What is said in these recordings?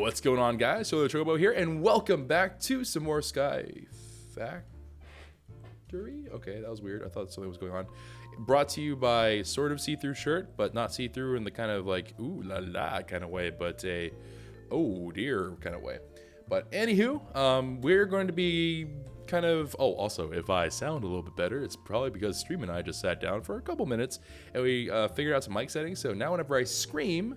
What's going on, guys? So the Trobo here, and welcome back to some more Sky Factory. Okay, that was weird. I thought something was going on. Brought to you by sort of see-through shirt, but not see-through in the kind of like ooh la la kind of way, but a oh dear kind of way. But anywho, we're going to be kind of, oh, also, if I sound a little bit better, it's probably because Stream and I just sat down for a couple minutes and we figured out some mic settings. So now whenever I scream,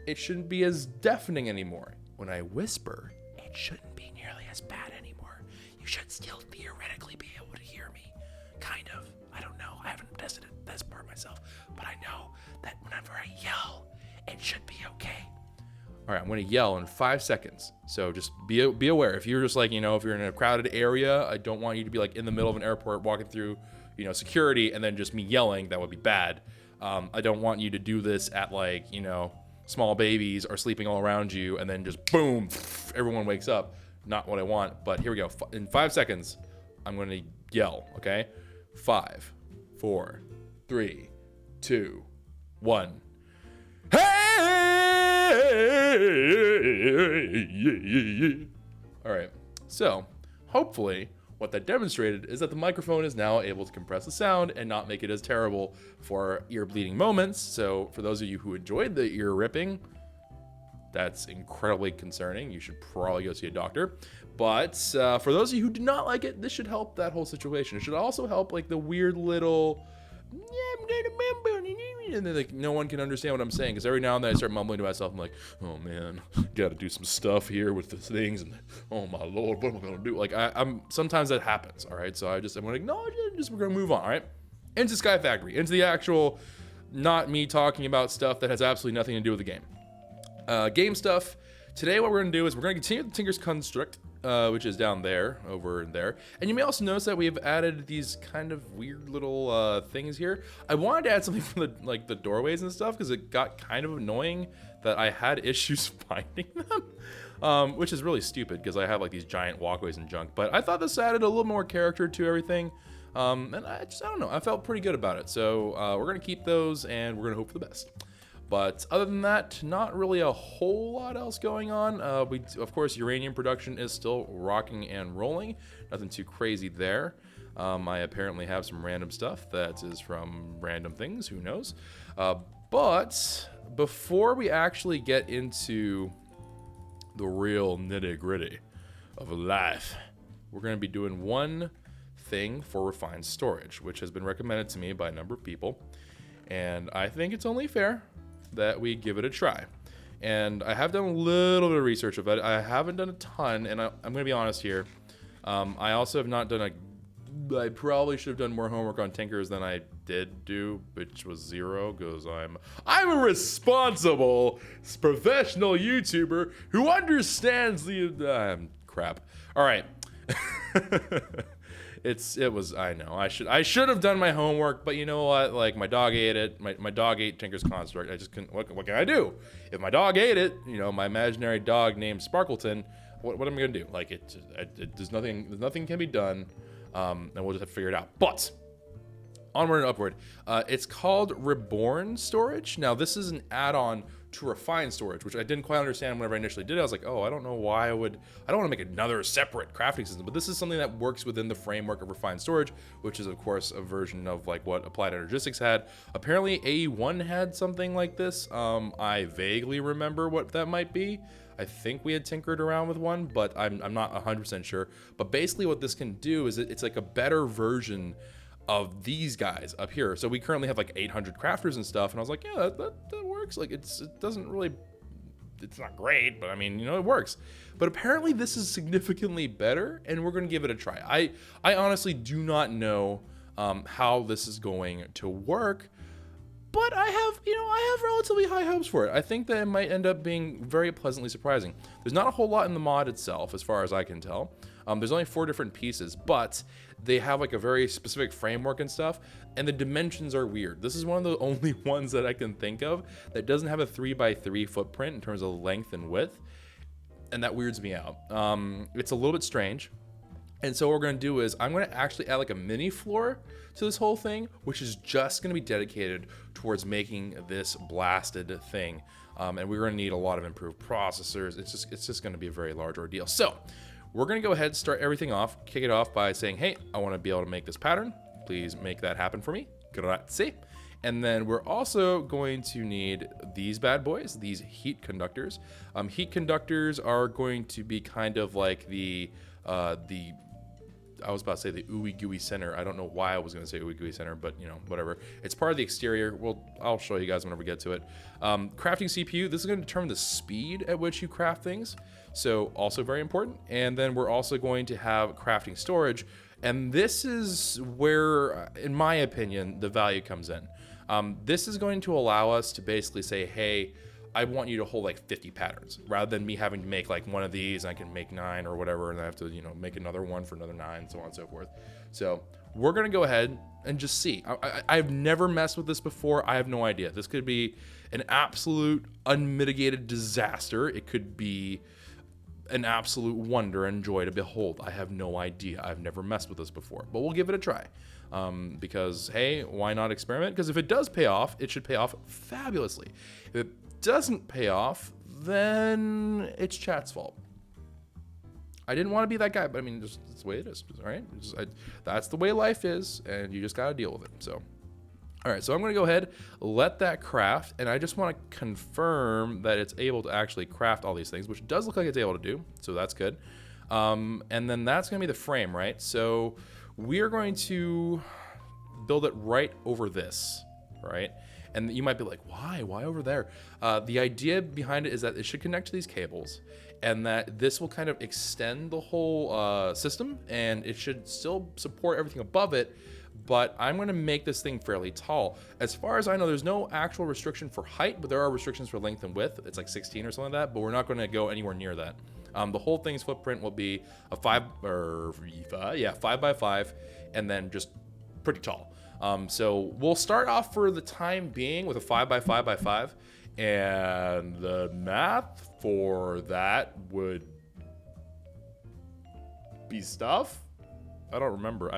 it shouldn't be as deafening anymore. When I whisper, it shouldn't be nearly as bad anymore. You should still theoretically be able to hear me. Kind of. I don't know. I haven't tested this part myself. But I know that whenever I yell, it should be okay. All right, I'm going to yell in 5 seconds. So just be aware. If you're just like, if you're in a crowded area, I don't want you to be like in the middle of an airport walking through, security and then just me yelling. That would be bad. I don't want you to do this at like, small babies are sleeping all around you and then just boom, everyone wakes up. Not what I want, but here we go. In 5 seconds, I'm going to yell, okay? 5, 4, 3, 2, 1. Hey! All right, so hopefully what that demonstrated is that the microphone is now able to compress the sound and not make it as terrible for ear bleeding moments. So for those of you who enjoyed the ear ripping, that's incredibly concerning. You should probably go see a doctor. But for those of you who did not like it, this should help that whole situation. It should also help like the weird little, and then like no one can understand what I'm saying, because every now and then I start mumbling to myself. I'm like, oh man, gotta do some stuff here with the things, and oh my lord, what am I gonna do? Like I'm sometimes that happens. All right, so I'm gonna acknowledge it, and we're gonna move on. All right, into Sky Factory, into the actual, not me talking about stuff that has absolutely nothing to do with the game. Game stuff. Today what we're going to do is we're going to continue with Tinker's Construct, which is down there, over there. And you may also notice that we have added these kind of weird little things here. I wanted to add something for the doorways and stuff, because it got kind of annoying that I had issues finding them, which is really stupid because I have like these giant walkways and junk. But I thought this added a little more character to everything. And I don't know, I felt pretty good about it. So we're going to keep those and we're going to hope for the best. But other than that, not really a whole lot else going on. Of course, uranium production is still rocking and rolling. Nothing too crazy there. I apparently have some random stuff that is from random things. Who knows? But before we actually get into the real nitty-gritty of life, we're going to be doing one thing for refined storage, which has been recommended to me by a number of people. And I think it's only fair that we give it a try. And I have done a little bit of research of it. I haven't done a ton, and I'm going to be honest here. I also have not done I probably should have done more homework on Tinkers than I did do, which was 0, because I'm a responsible professional YouTuber who understands the crap. All right. I know I should have done my homework, but you know what? Like my dog ate it. My dog ate Tinker's Construct. I just couldn't. What can I do? If my dog ate it, my imaginary dog named Sparkleton, what am I gonna do? Like there's nothing can be done, and we'll just have to figure it out. But onward and upward. It's called Reborn storage. Now this is an add-on to refined storage, which I didn't quite understand whenever I initially did it. I was like, oh, I don't know why I don't want to make another separate crafting system, but this is something that works within the framework of refined storage, which is of course a version of like what Applied Energistics had. Apparently AE1 had something like this. I vaguely remember what that might be. I think we had tinkered around with one, but I'm not 100% sure. But basically what this can do is it's like a better version of these guys up here. So we currently have like 800 crafters and stuff, and I was like, yeah, that works. Like it doesn't really, it's not great, but I mean, it works. But apparently this is significantly better, and we're going to give it a try. I honestly do not know how this is going to work, but I have relatively high hopes for it. I think that it might end up being very pleasantly surprising. There's not a whole lot in the mod itself, as far as I can tell. There's only 4 different pieces, but they have like a very specific framework and stuff, and the dimensions are weird. This is one of the only ones that I can think of that doesn't have a 3x3 footprint in terms of length and width, and that weirds me out. It's a little bit strange. And so what we're going to do is I'm going to actually add like a mini floor to this whole thing, which is just going to be dedicated towards making this blasted thing. And we're going to need a lot of improved processors. It's just going to be a very large ordeal. So we're going to go ahead and start everything off, kick it off by saying, hey, I want to be able to make this pattern. Please make that happen for me. Grazie. And then we're also going to need these bad boys, these heat conductors. Heat conductors are going to be kind of like I was about to say the ooey gooey center. I don't know why I was going to say ooey gooey center, but you know, whatever. It's part of the exterior. I'll show you guys whenever we get to it. Crafting CPU, this is going to determine the speed at which you craft things. So also very important. And then we're also going to have crafting storage. And this is where, in my opinion, the value comes in. This is going to allow us to basically say, hey, I want you to hold like 50 patterns rather than me having to make like one of these. I can make 9 or whatever, and I have to, you know, make another one for another 9, so on and so forth. So we're going to go ahead and just see. I've never messed with this before. I have no idea. This could be an absolute unmitigated disaster. It could be an absolute wonder and joy to behold. I have no idea. I've never messed with this before, but we'll give it a try. Because hey, why not experiment? Because if it does pay off, it should pay off fabulously. If it doesn't pay off, then it's chat's fault. I didn't want to be that guy, but I mean, just it's the way it is, all right? That's the way life is, and you just got to deal with it. So, all right, so I'm going to go ahead, let that craft, and I just want to confirm that it's able to actually craft all these things, which does look like it's able to do, so that's good. And then that's going to be the frame, right? So we are going to build it right over this, right? And you might be like, why? Why over there? The idea behind it is that it should connect to these cables, and that this will kind of extend the whole system, and it should still support everything above it, but I'm going to make this thing fairly tall. As far as I know, there's no actual restriction for height, but there are restrictions for length and width. It's like 16 or something like that, but we're not going to go anywhere near that. The whole thing's footprint will be a 5 by 5, and then just pretty tall. So we'll start off for the time being with a 5 by 5 by 5, and the math for that would be stuff. I don't remember.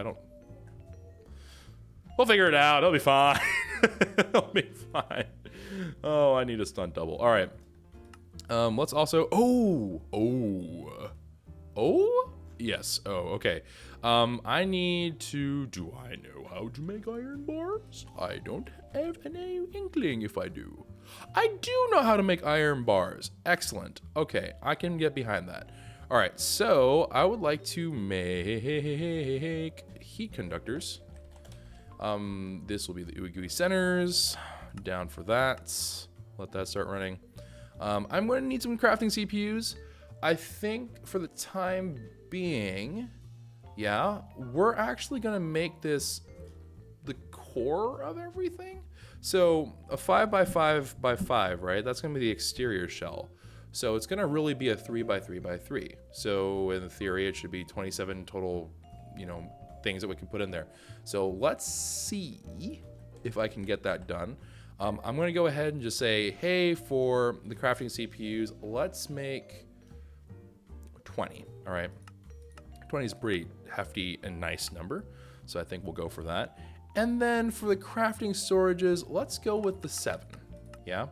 We'll figure it out. It'll be fine. It'll be fine. Oh, I need a stunt double. All right. Let's also, yes. Oh, okay. I need to, do I know how to make iron bars? I don't have any inkling if I do. I do know how to make iron bars. Excellent. Okay, I can get behind that. All right, so I would like to make heat conductors. This will be the ooey gooey centers. Down for that. Let that start running. I'm going to need some crafting CPUs. I think for the time being, yeah, we're actually going to make this the core of everything. So a 5 by 5 by 5, right? That's going to be the exterior shell. So it's going to really be a 3 by 3 by 3. So in theory, it should be 27 total, things that we can put in there. So let's see if I can get that done. I'm going to go ahead and just say, hey, for the crafting CPUs, let's make 20. All right. 20 is a pretty hefty and nice number. So I think we'll go for that. And then for the crafting storages, let's go with the 7. Yeah.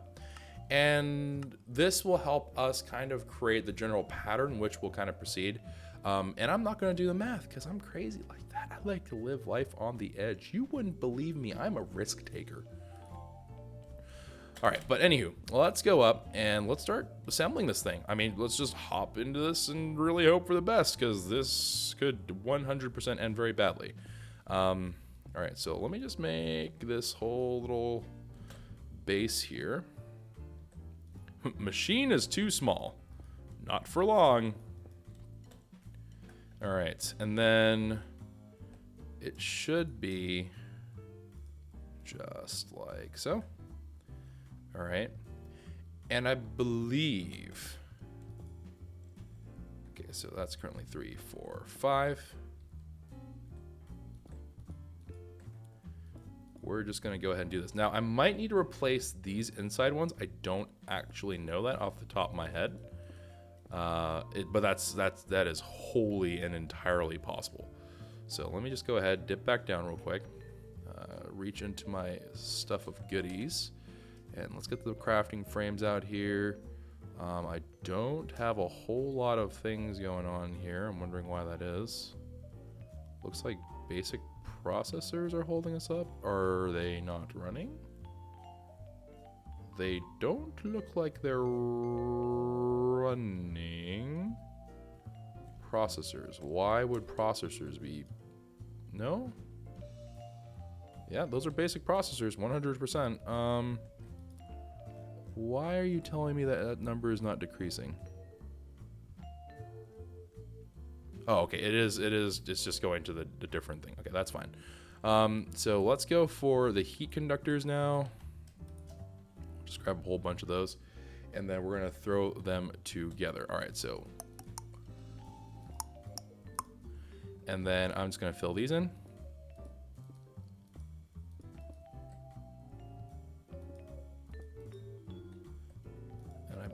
And this will help us kind of create the general pattern, which will kind of proceed. And I'm not going to do the math because I'm crazy like that. I like to live life on the edge. You wouldn't believe me. I'm a risk taker. All right, but anywho, let's go up and let's start assembling this thing. I mean, let's just hop into this and really hope for the best because this could 100% end very badly. All right, so let me just make this whole little base here. Machine is too small. Not for long. All right, and then it should be just like so. All right, and I believe, okay, so that's currently 3, 4, 5. We're just gonna go ahead and do this. Now, I might need to replace these inside ones. I don't actually know that off the top of my head. But that is wholly and entirely possible. So let me just go ahead, dip back down real quick, reach into my stuff of goodies, and let's get the crafting frames out here. I don't have a whole lot of things going on here. I'm wondering why that is. Looks like basic processors are holding us up. Are they not running? They don't look like they're running. Processors. Why would processors be... No? Yeah, those are basic processors, 100%. Why are you telling me that that number is not decreasing? Oh, okay, it is, it's just going to the different thing. Okay, that's fine. So let's go for the heat conductors now. Just grab a whole bunch of those, and then we're gonna throw them together. All right, so. And then I'm just gonna fill these in.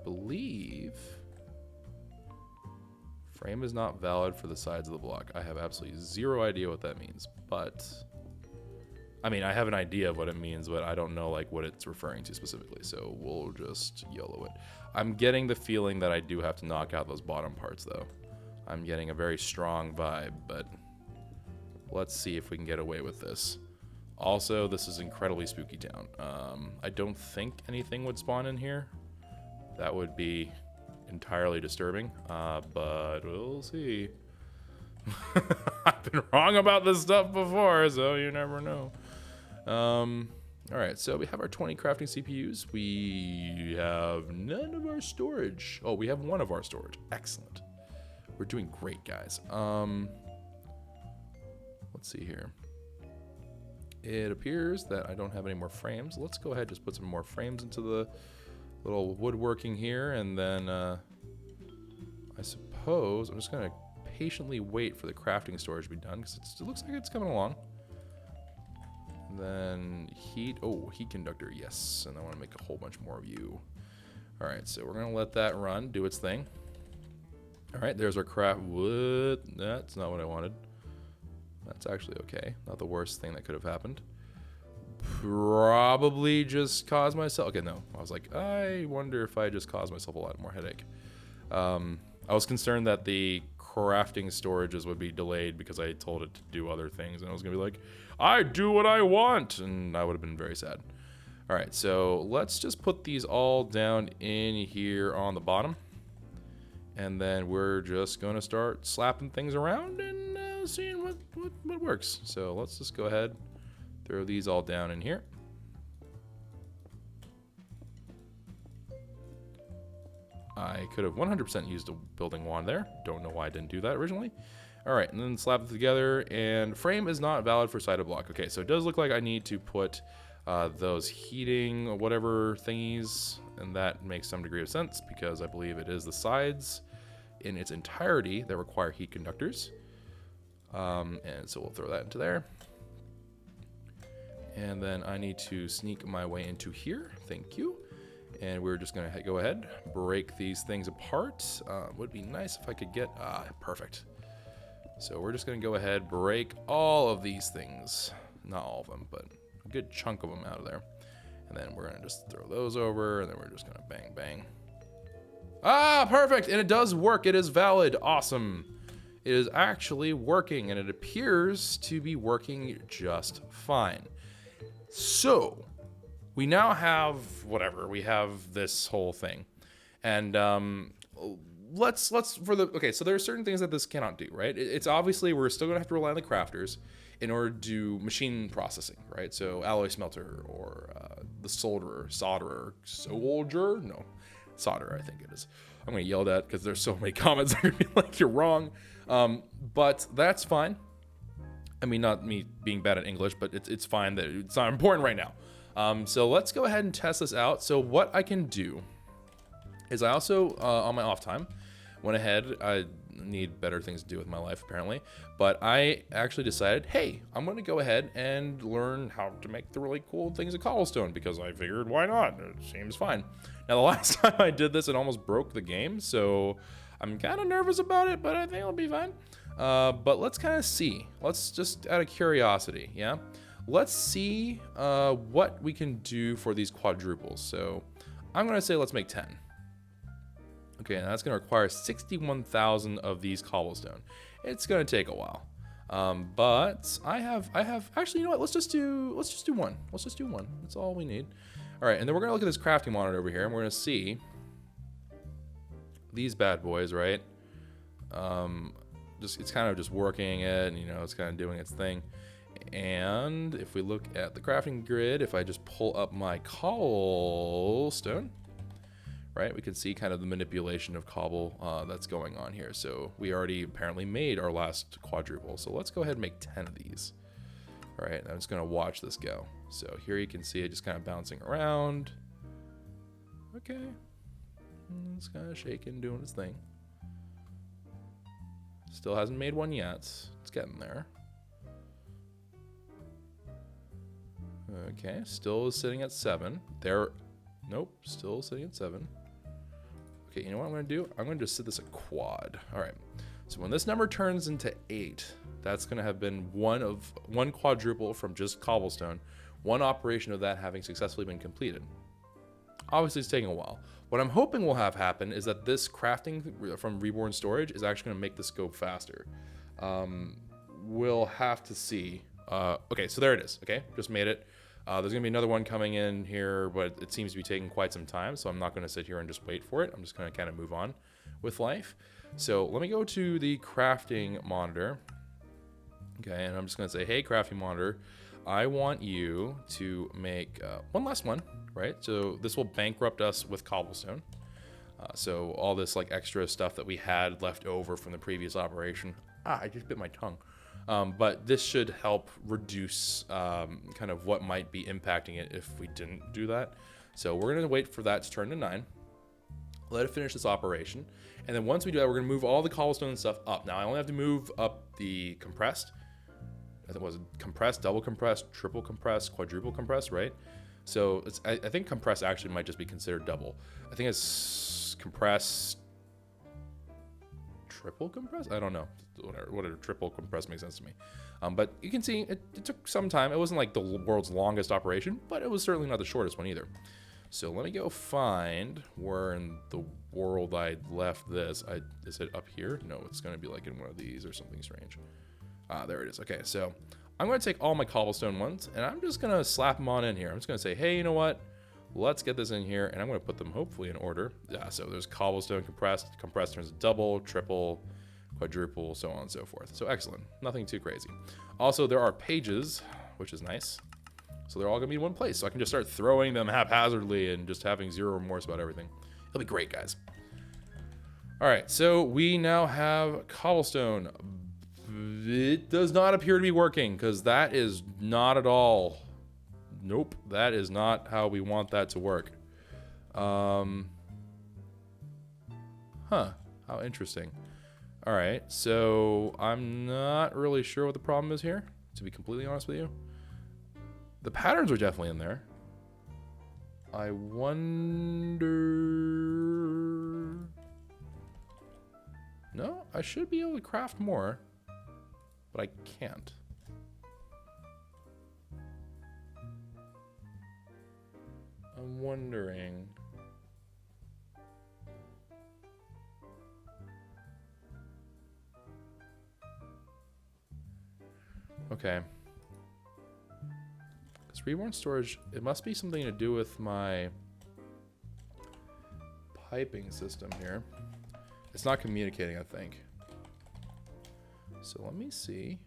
Believe frame is not valid for the sides of the block. I have absolutely zero idea what that means, but I mean, I have an idea of what it means, but I don't know like what it's referring to specifically, so we'll just YOLO it. I'm getting the feeling that I do have to knock out those bottom parts though. I'm getting a very strong vibe, but let's see if we can get away with this. Also, this is incredibly spooky town. I don't think anything would spawn in here. That would be entirely disturbing, but we'll see. I've been wrong about this stuff before, so you never know. All right, so we have our 20 crafting CPUs. We have none of our storage. Oh, we have one of our storage. Excellent. We're doing great, guys. Let's see here. It appears that I don't have any more frames. Let's go ahead and just put some more frames into the little woodworking here, and then I suppose I'm just gonna patiently wait for the crafting storage to be done because it looks like it's coming along. And then heat conductor, yes, and I want to make a whole bunch more of you. All right, so we're gonna let that run, do its thing. All right, there's our craft wood. That's not what I wanted. That's actually okay, not the worst thing that could have happened. Probably just caused myself... Okay, no. I was like, I wonder if I just caused myself a lot more headache. I was concerned that the crafting storages would be delayed because I told it to do other things. And I was going to be like, I do what I want. And I would have been very sad. All right, so let's just put these all down in here on the bottom. And then we're just going to start slapping things around and seeing what works. So let's just go ahead. Throw these all down in here. I could have 100% used a building wand there. Don't know why I didn't do that originally. All right, and then slap it together. And frame is not valid for sided block. Okay, so it does look like I need to put those heating or whatever thingies, and that makes some degree of sense because I believe it is the sides in its entirety that require heat conductors. And so we'll throw that into there. And then I need to sneak my way into here. Thank you. And we're just going to go ahead, break these things apart. Would be nice if I could get... perfect. So we're just going to go ahead, break all of these things. Not all of them, but a good chunk of them out of there. And then we're going to just throw those over, and then we're just going to bang, bang. Perfect! And it does work. It is valid. Awesome. It is actually working, and it appears to be working just fine. So, we now have whatever. We have this whole thing, and let's okay. So there are certain things that this cannot do, right? It's obviously we're still gonna have to rely on the crafters in order to do machine processing, right? So alloy smelter or the solderer, solder, I think it is. I'm gonna yell at because there's so many comments that are gonna be like you're wrong, but that's fine. I mean, not me being bad at English, but it's fine that it's not important right now. So let's go ahead and test this out. So what I can do is I also, on my off time, went ahead, I need better things to do with my life apparently. But I actually decided, hey, I'm going to go ahead and learn how to make the really cool things of cobblestone, because I figured, why not? It seems fine. Now, the last time I did this, it almost broke the game, so I'm kind of nervous about it, but I think it'll be fine. But let's kind of see. Let's just, out of curiosity, yeah? Let's see what we can do for these quadruples. So I'm going to say let's make 10. Okay, and that's going to require 61,000 of these cobblestone. It's going to take a while. But I have actually, you know what? Let's just do one. Let's just do one. That's all we need. All right, and then we're going to look at this crafting monitor over here, and we're going to see these bad boys, right? It's kind of just working it, and you know, it's kind of doing its thing. And if we look at the crafting grid, if I just pull up my cobblestone, right, we can see kind of the manipulation of cobble that's going on here. So we already apparently made our last quadruple. So let's go ahead and make 10 of these. All right, I'm just gonna watch this go. So here you can see it just kind of bouncing around. Okay, it's kind of shaking, doing its thing. Still hasn't made one yet. It's getting there. Okay, still is sitting at 7. Nope, still sitting at 7. Okay, you know what I'm going to do? I'm going to just set this a quad. All right, so when this number turns into 8, that's going to have been one quadruple from just cobblestone, one operation of that having successfully been completed. Obviously, it's taking a while. What I'm hoping will have happen is that this crafting from Reborn storage is actually going to make this go faster. We'll have to see. Okay, so there it is. Okay, just made it. There's going to be another one coming in here, but it seems to be taking quite some time, so I'm not going to sit here and just wait for it. I'm just going to kind of move on with life. So let me go to the crafting monitor. Okay, and I'm just going to say, hey, crafting monitor, I want you to make one last one, right? So this will bankrupt us with cobblestone. So all this like extra stuff that we had left over from the previous operation. I just bit my tongue. But this should help reduce kind of what might be impacting it if we didn't do that. So we're going to wait for that to turn to 9. Let it finish this operation. And then once we do that, we're going to move all the cobblestone and stuff up. Now, I only have to move up the compressed. I think it was compressed, double compressed, triple compressed, quadruple compressed, right? So I think compressed actually might just be considered double. I think it's compressed, triple compressed? I don't know. Whatever triple compressed makes sense to me. But you can see it took some time. It wasn't like the world's longest operation, but it was certainly not the shortest one either. So let me go find where in the world I left this. Is it up here? No, it's going to be like in one of these or something strange. There it is. Okay, so I'm going to take all my cobblestone ones, and I'm just going to slap them on in here. I'm just going to say, hey, you know what? Let's get this in here, and I'm going to put them hopefully in order. Yeah, so there's cobblestone compressed. Compressed turns to double, triple, quadruple, so on and so forth. So excellent. Nothing too crazy. Also, there are pages, which is nice. So they're all going to be in one place. So I can just start throwing them haphazardly and just having zero remorse about everything. It'll be great, guys. All right, so we now have cobblestone. It does not appear to be working because that is not at all. Nope, that is not how we want that to work. How interesting. All right, so I'm not really sure what the problem is here, to be completely honest with you. The patterns are definitely in there. I wonder... No, I should be able to craft more, but I can't. I'm wondering... Okay. Because Reborn storage, it must be something to do with my piping system here. It's not communicating, I think. So let me see.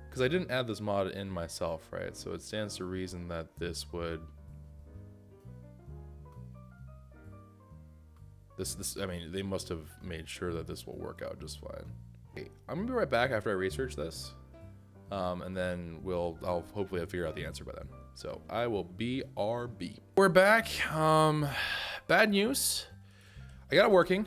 Because I didn't add this mod in myself, right? So it stands to reason that this would... I mean, they must have made sure that this will work out just fine. Okay, I'm gonna be right back after I research this. And then I'll hopefully figure out the answer by then. So I will BRB. We're back. Bad news. I got it working.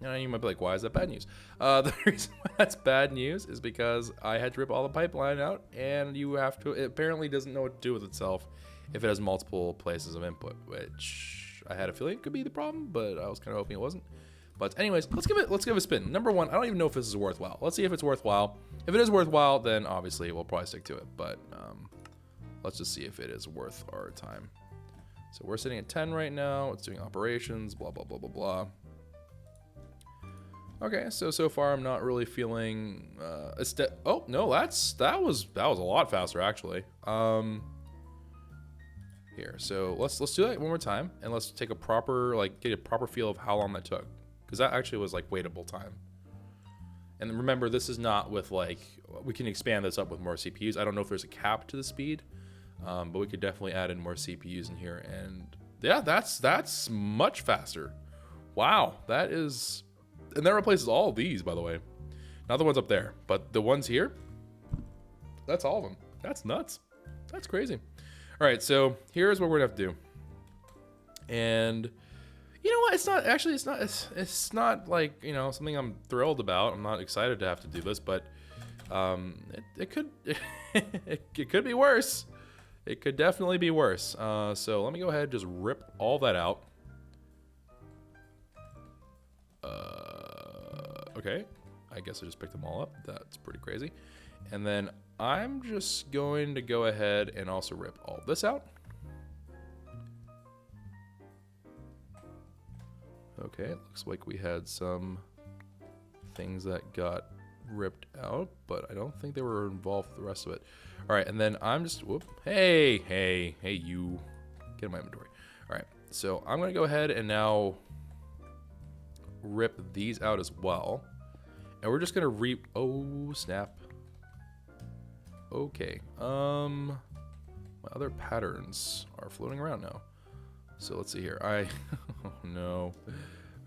You might be like, why is that bad news? The reason why that's bad news is because I had to rip all the pipeline out, and it apparently doesn't know what to do with itself if it has multiple places of input, which I had a feeling could be the problem, but I was kind of hoping it wasn't. But anyways, let's give it a spin. Number one, I don't even know if this is worthwhile. Let's see if it's worthwhile. If it is worthwhile, then obviously we'll probably stick to it. But let's just see if it is worth our time. So we're sitting at 10 right now. It's doing operations, blah, blah, blah, blah, blah. Okay, so far I'm not really feeling oh no, that was a lot faster actually. Here, so let's do that one more time, and let's take a proper get a proper feel of how long that took, because that actually was waitable time. And remember, this is not with we can expand this up with more CPUs. I don't know if there's a cap to the speed, but we could definitely add in more CPUs in here, and yeah, that's much faster. Wow, that is. And that replaces all of these, by the way. Not the ones up there, but the ones here, that's all of them. That's nuts. That's crazy. All right, so here's what we're gonna have to do. And you know what? It's not something I'm thrilled about. I'm not excited to have to do this, but it could it could be worse. It could definitely be worse. So let me go ahead and just rip all that out. Okay, I guess I just picked them all up. That's pretty crazy. And then I'm just going to go ahead and also rip all this out. Okay, it looks like we had some things that got ripped out, but I don't think they were involved with the rest of it. All right, and then I'm just, hey, you, get in my inventory. All right, so I'm gonna go ahead and now rip these out as well, and we're just gonna oh snap. Okay, my other patterns are floating around now, so let's see here. Oh no.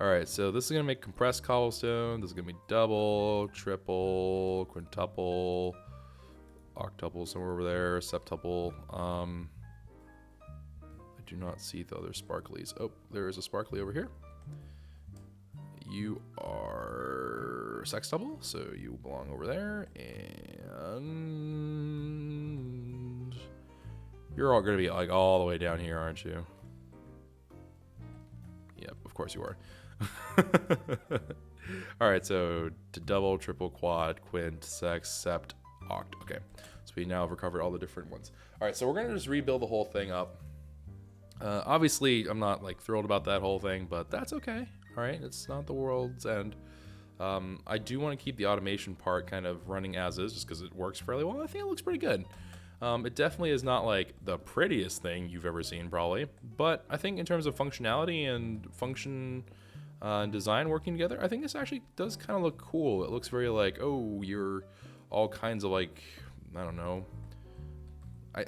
All right, so this is gonna make compressed cobblestone. This is gonna be double, triple, quintuple, octuple somewhere over there, septuple. I do not see the other sparklies. Oh, there is a sparkly over here. You are sextuple, so you belong over there, and you're all gonna be all the way down here, aren't you? Yep, of course you are. All right, so to double, triple, quad, quint, sex, sept, oct. Okay, so we now have recovered all the different ones. All right, so we're gonna just rebuild the whole thing up. Obviously, I'm not thrilled about that whole thing, but that's okay. All right, it's not the world's end. I do want to keep the automation part kind of running as is, just because it works fairly well. I think it looks pretty good. It definitely is not the prettiest thing you've ever seen, probably, but I think in terms of functionality and function and design working together, I think this actually does kind of look cool. It looks very oh, you're all kinds of I don't know. I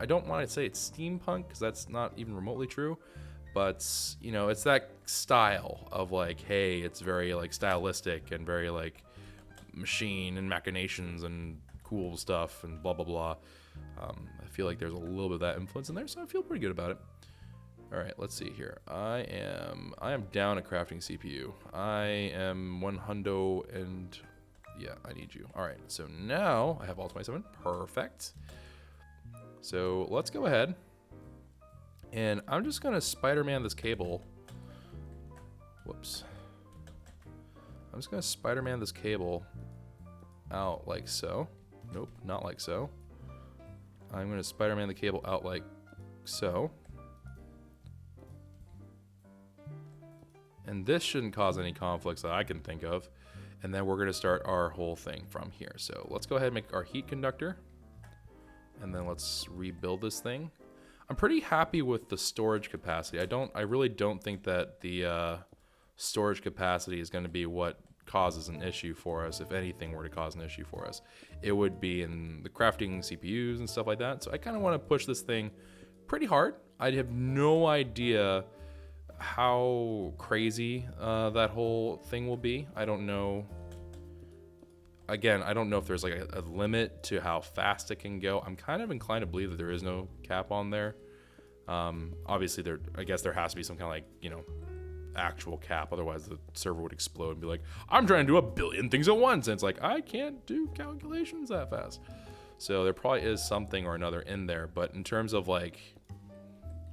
don't want to say it's steampunk, because that's not even remotely true. But, it's that style of hey, it's very stylistic and very machine and machinations and cool stuff and blah, blah, blah. I feel like there's a little bit of that influence in there, so I feel pretty good about it. All right, let's see here. I am down a crafting CPU. I am 100 and yeah, I need you. All right, so now I have all 27. Perfect. So let's go ahead. And I'm just gonna Spider-Man this cable. Whoops. I'm just gonna Spider-Man this cable out like so. Nope, not like so. I'm gonna Spider-Man the cable out like so. And this shouldn't cause any conflicts that I can think of. And then we're gonna start our whole thing from here. So let's go ahead and make our heat conductor. And then let's rebuild this thing. I'm pretty happy with the storage capacity. I really don't think that the storage capacity is going to be what causes an issue for us. If anything were to cause an issue for us, it would be in the crafting CPUs and stuff like that. So I kind of want to push this thing pretty hard. I have no idea how crazy that whole thing will be. I don't know. again, I don't know if there's like a limit to how fast it can go. I'm kind of inclined to believe that there is no cap on there. Obviously, I guess there has to be some kind of like, you know, actual cap. Otherwise, the server would explode and be like, I'm trying to do 1 billion things at once. And it's like, I can't do calculations that fast. So there probably is something or another in there. But in terms of like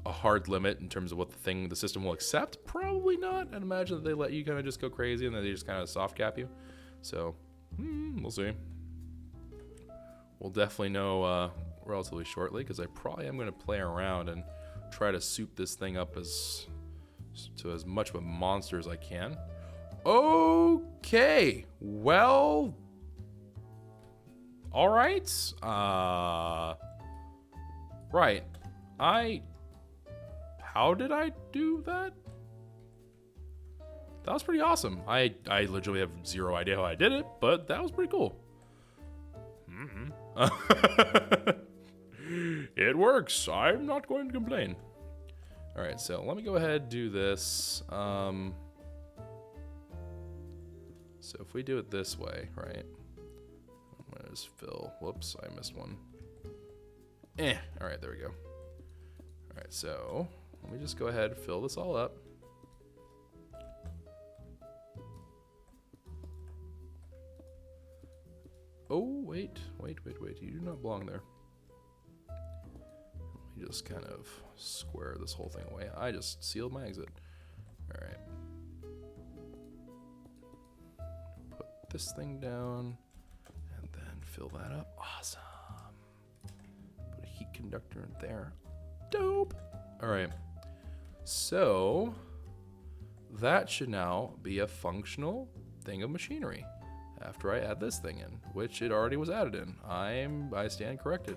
a hard limit in terms of what the system will accept, probably not. I'd imagine that they let you kind of just go crazy and then they just kind of soft cap you. So we'll see. We'll definitely know relatively shortly, because I probably am going to play around and try to soup this thing up as much of a monster as I can. Okay, well, all right. Right. How did I do that? That was pretty awesome. I literally have zero idea how I did it, but that was pretty cool. It works. I'm not going to complain. All right, so let me go ahead and do this. So if we do it this way, right? I'm gonna just fill. Whoops, I missed one. All right, there we go. All right, so let me just go ahead and fill this all up. Oh, wait. You do not belong there. Let me just kind of square this whole thing away. I just sealed my exit. All right. Put this thing down and then fill that up. Awesome. Put a heat conductor in there. Dope. All right. So that should now be a functional thing of machinery after I add this thing in, which it already was added in. I stand corrected.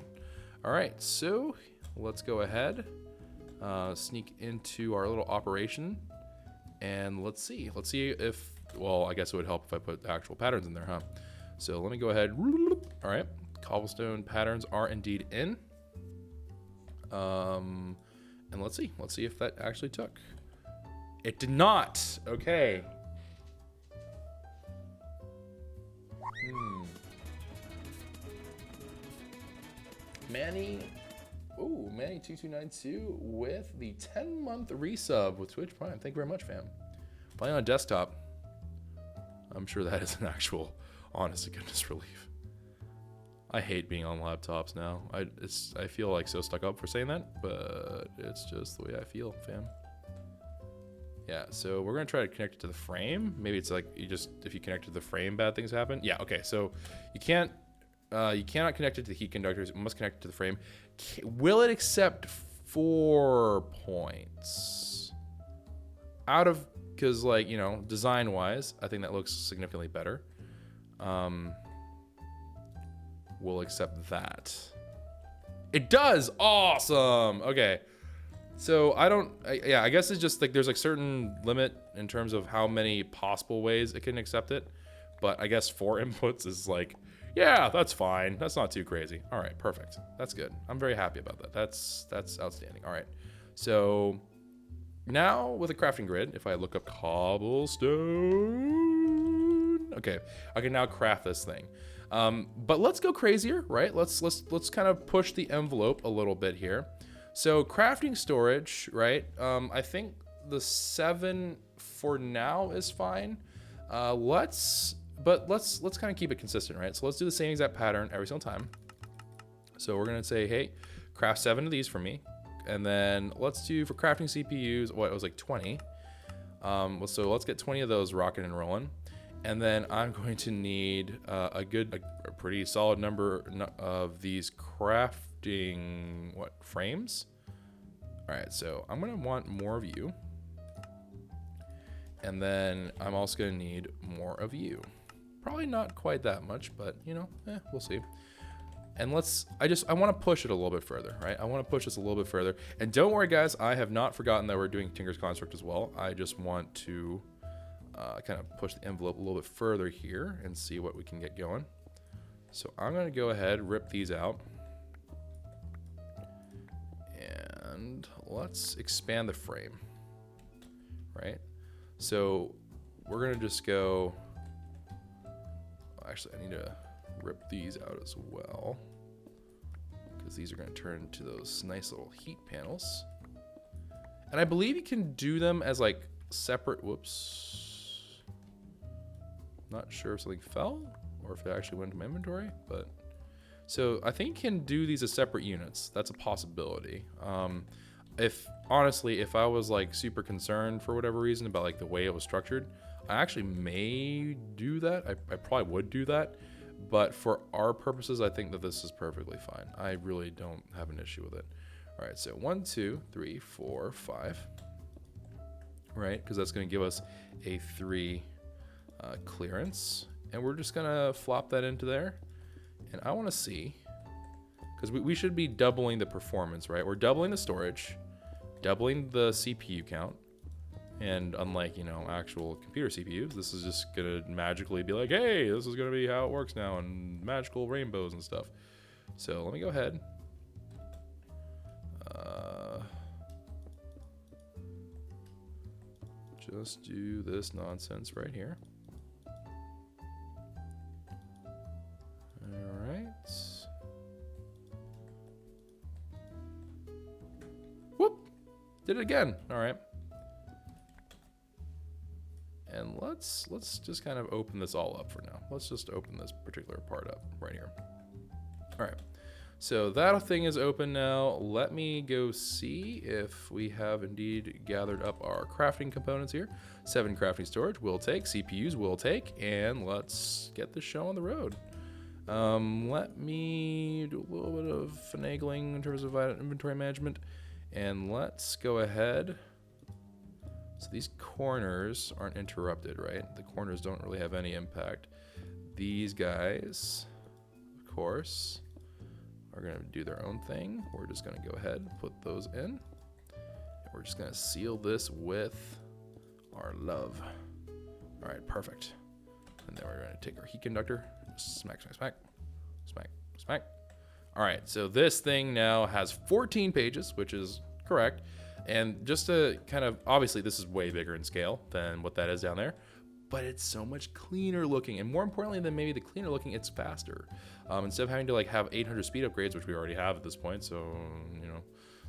All right, so let's go ahead, sneak into our little operation, and let's see if, well, I guess it would help if I put actual patterns in there, huh? So let me go ahead. All right, cobblestone patterns are indeed in. And let's see if that actually took. It did not. Okay. Manny2292 with the 10-month resub with Twitch Prime. Thank you very much, fam. Playing on desktop. I'm sure that is an actual honest to goodness relief. I hate being on laptops now. I feel like so stuck up for saying that, but it's just the way I feel, fam. Yeah, so we're gonna try to connect it to the frame. Maybe it's like if you connect it to the frame, bad things happen. Yeah, okay, so you cannot connect it to the heat conductors. It must connect it to the frame. Will it accept 4 points? Because like, you know, design wise, I think that looks significantly better. We'll accept that. It does. Awesome. Okay. So I guess it's just like there's like certain limit in terms of how many possible ways it can accept it. But I guess 4 inputs is like, yeah, that's fine. That's not too crazy. All right, perfect. That's good. I'm very happy about that. That's outstanding. All right. So now with a crafting grid, if I look up cobblestone, okay, I can now craft this thing. But let's go crazier, right? Let's kind of push the envelope a little bit here. So crafting storage, right? I think the 7 for now is fine. Let's kind of keep it consistent, right? So let's do the same exact pattern every single time. So we're gonna say, hey, craft 7 of these for me, and then let's do for crafting CPUs. What, it was like 20. So let's get 20 of those rocking and rolling, and then I'm going to need a pretty solid number of these crafting frames. All right, so I'm gonna want more of you, and then I'm also gonna need more of you. Probably not quite that much, but you know, we'll see. And I want to push it a little bit further, right? I want to push this a little bit further. And don't worry, guys, I have not forgotten that we're doing Tinker's Construct as well. I just want to kind of push the envelope a little bit further here and see what we can get going. So I'm going to go ahead, rip these out. And let's expand the frame, right? So we're going to just go Actually, I need to rip these out as well, because these are going to turn into those nice little heat panels. And I believe you can do them as like separate, whoops. Not sure if something fell or if it actually went into my inventory, but so I think you can do these as separate units. That's a possibility. Honestly, if I was like super concerned for whatever reason about like the way it was structured, I actually may do that. I probably would do that, but for our purposes, I think that this is perfectly fine. I really don't have an issue with it. All right, so 1, 2, 3, 4, 5, right? Because that's going to give us a 3 clearance, and we're just going to flop that into there. And I want to see, because we should be doubling the performance, right? We're doubling the storage, doubling the CPU count, and unlike, you know, actual computer CPUs, this is just going to magically be like, hey, this is going to be how it works now, and magical rainbows and stuff. So let me go ahead. Just do this nonsense right here. All right. Whoop! Did it again. All right. And let's just kind of open this all up for now. Let's just open this particular part up right here. All right. So that thing is open now. Let me go see if we have indeed gathered up our crafting components here. 7 crafting storage will take, CPUs will take, and let's get this show on the road. Let me do a little bit of finagling in terms of inventory management, and let's go ahead. So these corners aren't interrupted, right? The corners don't really have any impact. These guys, of course, are going to do their own thing. We're just going to go ahead and put those in. And we're just going to seal this with our love. All right, perfect. And then we're going to take our heat conductor, smack, smack, smack, smack, smack. All right, so this thing now has 14 pages, which is correct. And just to kind of, obviously this is way bigger in scale than what that is down there, but it's so much cleaner looking, and more importantly than maybe the cleaner looking, it's faster. Instead of having to like have 800 speed upgrades, which we already have at this point, so you know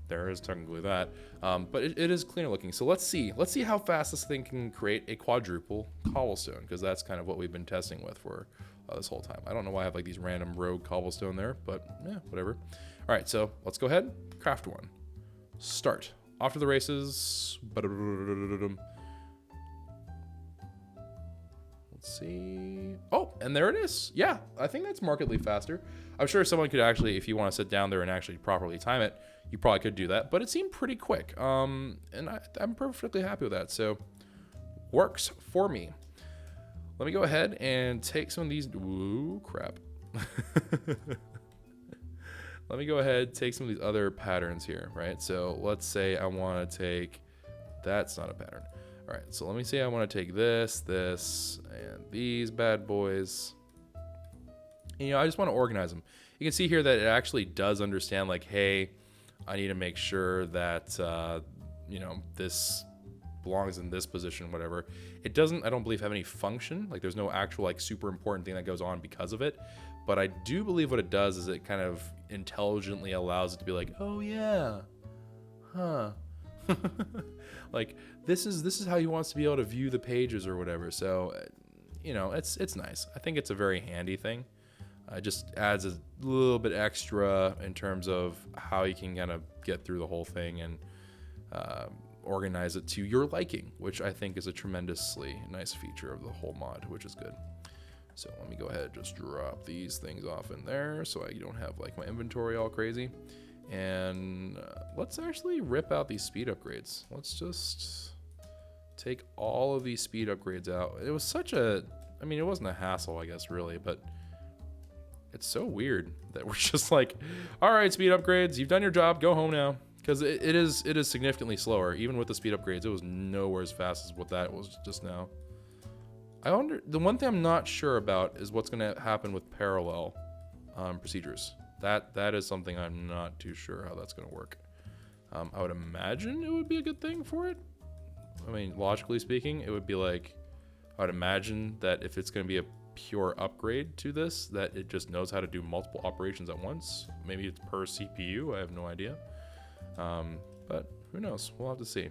there is technically that, but it is cleaner looking. So let's see how fast this thing can create a quadruple cobblestone, because that's kind of what we've been testing with for this whole time. I don't know why I have like these random rogue cobblestone there, but yeah, whatever. All right, so let's go ahead, craft one, start. Off to the races. Let's see. Oh, and there it is. Yeah, I think that's markedly faster. I'm sure someone could actually, if you want to sit down there and actually properly time it, you probably could do that. But it seemed pretty quick. And I'm perfectly happy with that. So, works for me. Let me go ahead and take some of these. Ooh, crap. Let me go ahead, take some of these other patterns here, right? So let's say I want to take, that's not a pattern. All right, so let me say I want to take this, and these bad boys. And, you know, I just want to organize them. You can see here that it actually does understand, like, hey, I need to make sure that, you know, this belongs in this position, whatever. It doesn't, I don't believe, have any function. Like, there's no actual, like, super important thing that goes on because of it. But I do believe what it does is it kind of intelligently allows it to be like, oh yeah, huh. Like this is how he wants to be able to view the pages or whatever. So, you know, it's nice. I think it's a very handy thing. It just adds a little bit extra in terms of how you can kind of get through the whole thing and organize it to your liking, which I think is a tremendously nice feature of the whole mod, which is good. So let me go ahead and just drop these things off in there so I don't have like my inventory all crazy. And let's actually rip out these speed upgrades. Let's just take all of these speed upgrades out. It was such a, I mean, it wasn't a hassle, I guess, really, but it's so weird that we're just like, all right, speed upgrades, you've done your job, go home now. Because it is significantly slower. Even with the speed upgrades, it was nowhere as fast as what that was just now. I wonder, the one thing I'm not sure about is what's going to happen with parallel procedures. That is something I'm not too sure how that's going to work. I would imagine it would be a good thing for it. I mean, logically speaking, it would be like, I'd imagine that if it's going to be a pure upgrade to this, that it just knows how to do multiple operations at once. Maybe it's per CPU. I have no idea. But who knows? We'll have to see.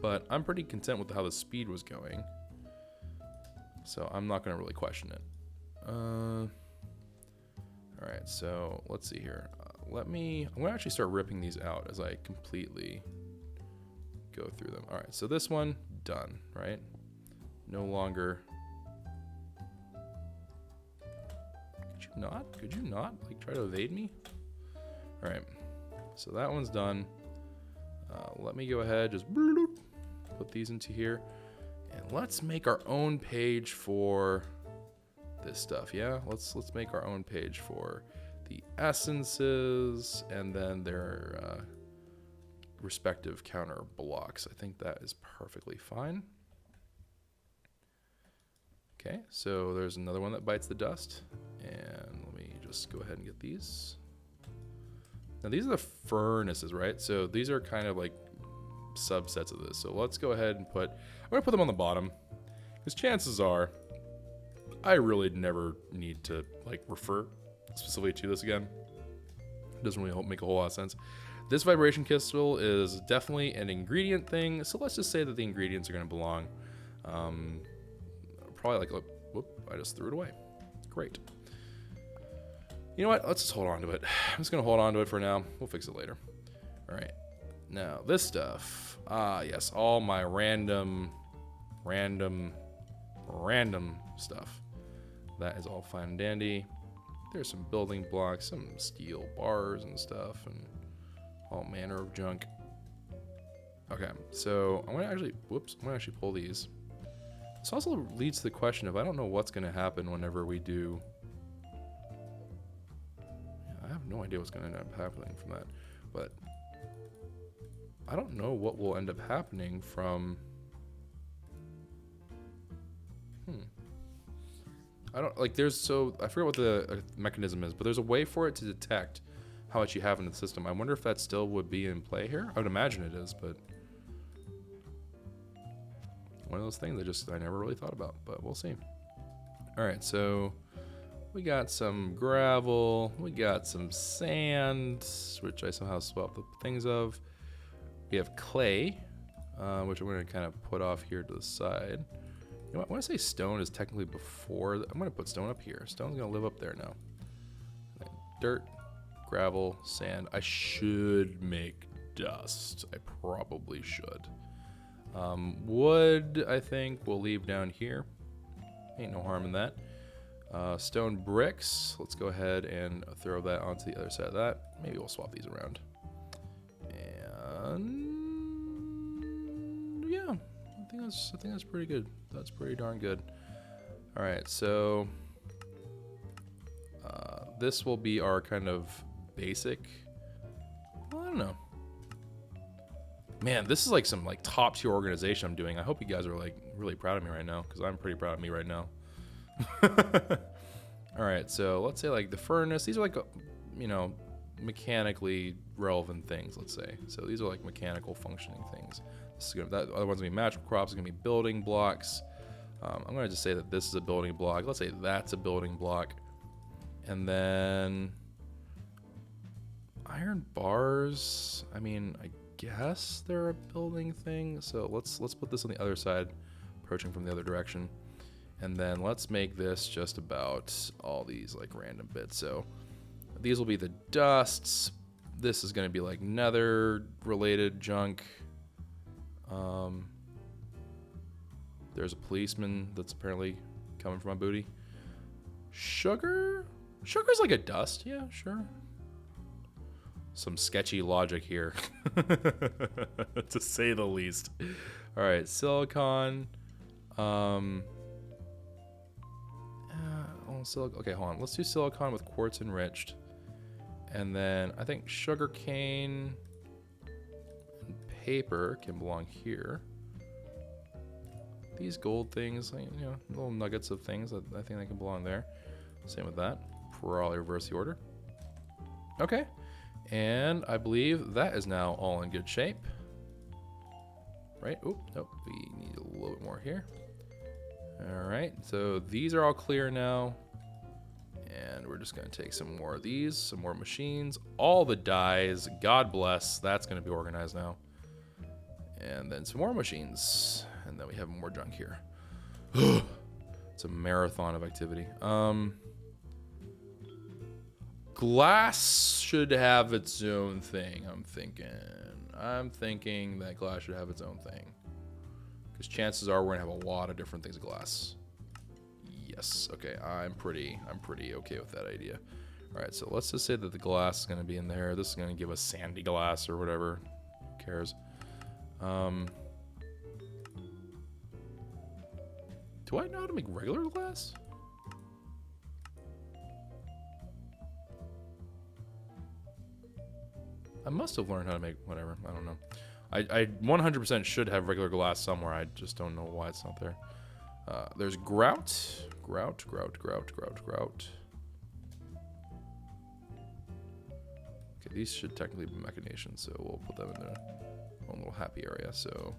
But I'm pretty content with how the speed was going. So I'm not going to really question it. All right, so let's see here. I'm going to actually start ripping these out as I completely go through them. All right, so this one, done, right? No longer. Could you not like try to evade me? All right, so that one's done. Let me go ahead, just put these into here, and let's make our own page for this stuff. Yeah, let's make our own page for the essences and then their respective counter blocks. I think that is perfectly fine. Okay, so there's another one that bites the dust, and let me just go ahead and get these. Now these are the furnaces, right? So these are kind of like subsets of this. So let's go ahead and I'm gonna put them on the bottom, because chances are I really never need to like refer specifically to this again. It doesn't really make a whole lot of sense. This vibration crystal is definitely an ingredient thing, so let's just say that the ingredients are gonna belong. Probably like, whoop, I just threw it away. Great. You know what? Let's just hold on to it. I'm just going to hold on to it for now. We'll fix it later. All right. Now, this stuff. Yes, all my random stuff. That is all fine and dandy. There's some building blocks, some steel bars and stuff, and all manner of junk. Okay, so I'm going to actually pull these. This also leads to the question of I don't know what's going to happen whenever we do. I have no idea what's going to end up happening from that, but I don't know what will end up happening from. I don't like. I forget what the mechanism is, but there's a way for it to detect how much you have in the system. I wonder if that still would be in play here. I would imagine it is, but. One of those things I never really thought about, but we'll see. All right, so we got some gravel, we got some sand, which I somehow swapped the things of. We have clay, which I'm going to kind of put off here to the side. You know what? I want to say stone is technically before. I'm going to put stone up here. Stone's going to live up there now. Dirt, gravel, sand. I should make dust. I probably should. Wood, I think, we'll leave down here. Ain't no harm in that. Stone bricks. Let's go ahead and throw that onto the other side of that. Maybe we'll swap these around. And yeah, I think that's pretty good. That's pretty darn good. All right, so this will be our kind of basic. Well, I don't know. Man, this is like some like top tier organization I'm doing. I hope you guys are like really proud of me right now, because I'm pretty proud of me right now. All right, so let's say like the furnace. These are like, mechanically relevant things. Let's say so. These are like mechanical functioning things. The other one's gonna be magical crops. It's gonna be building blocks. I'm gonna just say that this is a building block. Let's say that's a building block, and then iron bars. I mean, I guess they're a building thing. So let's put this on the other side, approaching from the other direction, and then let's make this just about all these like random bits. So these will be the dusts. This is going to be like nether related junk. There's a policeman that's apparently coming for my booty. Sugar's like a dust. Yeah, sure. Some sketchy logic here, to say the least. All right, silicon. Okay, hold on. Let's do silicon with quartz enriched, and then I think sugar cane and paper can belong here. These gold things, little nuggets of things, I think they can belong there. Same with that. Probably reverse the order. Okay. And I believe that is now all in good shape. Right? Oh, nope. We need a little bit more here. All right, so these are all clear now. And we're just gonna take some more of these, some more machines, all the dyes, God bless, that's gonna be organized now. And then some more machines, and then we have more junk here. It's a marathon of activity. Glass should have its own thing, I'm thinking that glass should have its own thing. Because chances are we're gonna have a lot of different things of glass. Yes, okay, I'm pretty okay with that idea. All right, so let's just say that the glass is gonna be in there. This is gonna give us sandy glass or whatever, who cares? Do I know how to make regular glass? I must have learned how to make whatever, I don't know. I 100% should have regular glass somewhere, I just don't know why it's not there. There's grout. Grout. Okay, these should technically be machinations, so we'll put them in their own little happy area. So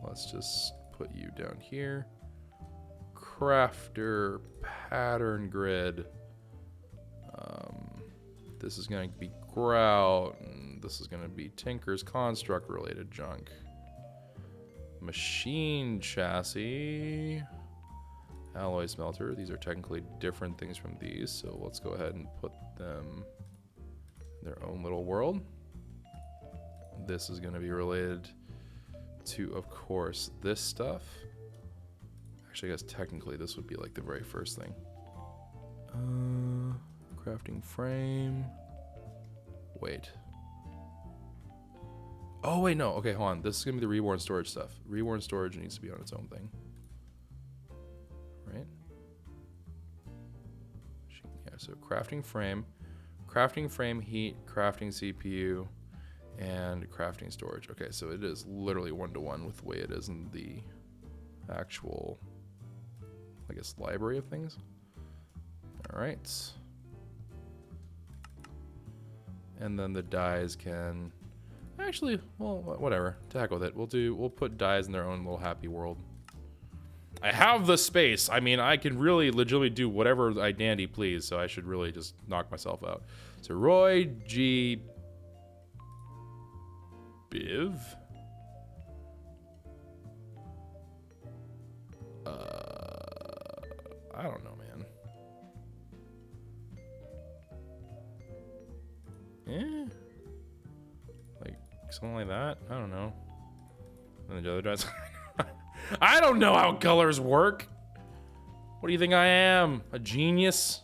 let's just put you down here. Crafter pattern grid. This is going to be grout, and this is going to be Tinker's construct related junk. Machine chassis, alloy smelter. These are technically different things from these, so let's go ahead and put them in their own little world. This is going to be related to, of course, this stuff. Actually, I guess technically this would be like the very first thing. Crafting frame. Wait. Oh, wait, no. Okay, hold on. This is going to be the Reborn storage stuff. Reborn storage needs to be on its own thing. Right? Yeah, so crafting frame, heat, crafting CPU, and crafting storage. Okay, so it is literally one-to-one with the way it is in the actual, I guess, library of things. All right. And then the dyes can... Actually, well, whatever. To heck with it. We'll put dyes in their own little happy world. I have the space. I mean, I can really legitimately do whatever I dandy please, so I should really just knock myself out. So Roy G. Biv? I don't know, man. Like something like that. I don't know. And the other guys. I don't know how colors work. What do you think I am? A genius?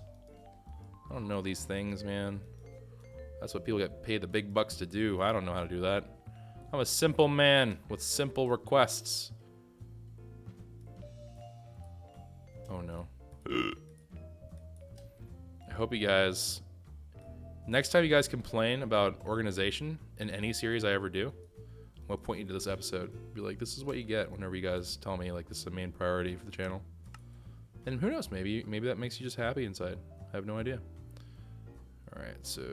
I don't know these things, man. That's what people get paid the big bucks to do. I don't know how to do that. I'm a simple man with simple requests. Oh no. I hope you guys... Next time you guys complain about organization in any series I ever do, I'll point you to this episode. Be like, this is what you get whenever you guys tell me like this is the main priority for the channel. And who knows, maybe that makes you just happy inside. I have no idea. All right, so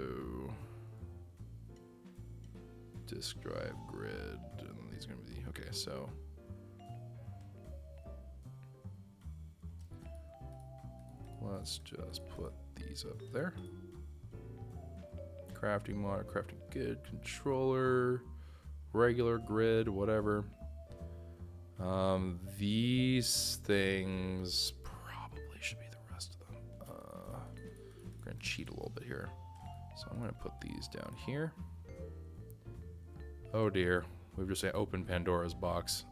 disk drive grid, and these are gonna be okay. So let's just put these up there. Crafting mod, crafting good, controller, regular grid, whatever. These things probably should be the rest of them. We're gonna cheat a little bit here. So I'm gonna put these down here. Oh dear, we've just opened Pandora's box.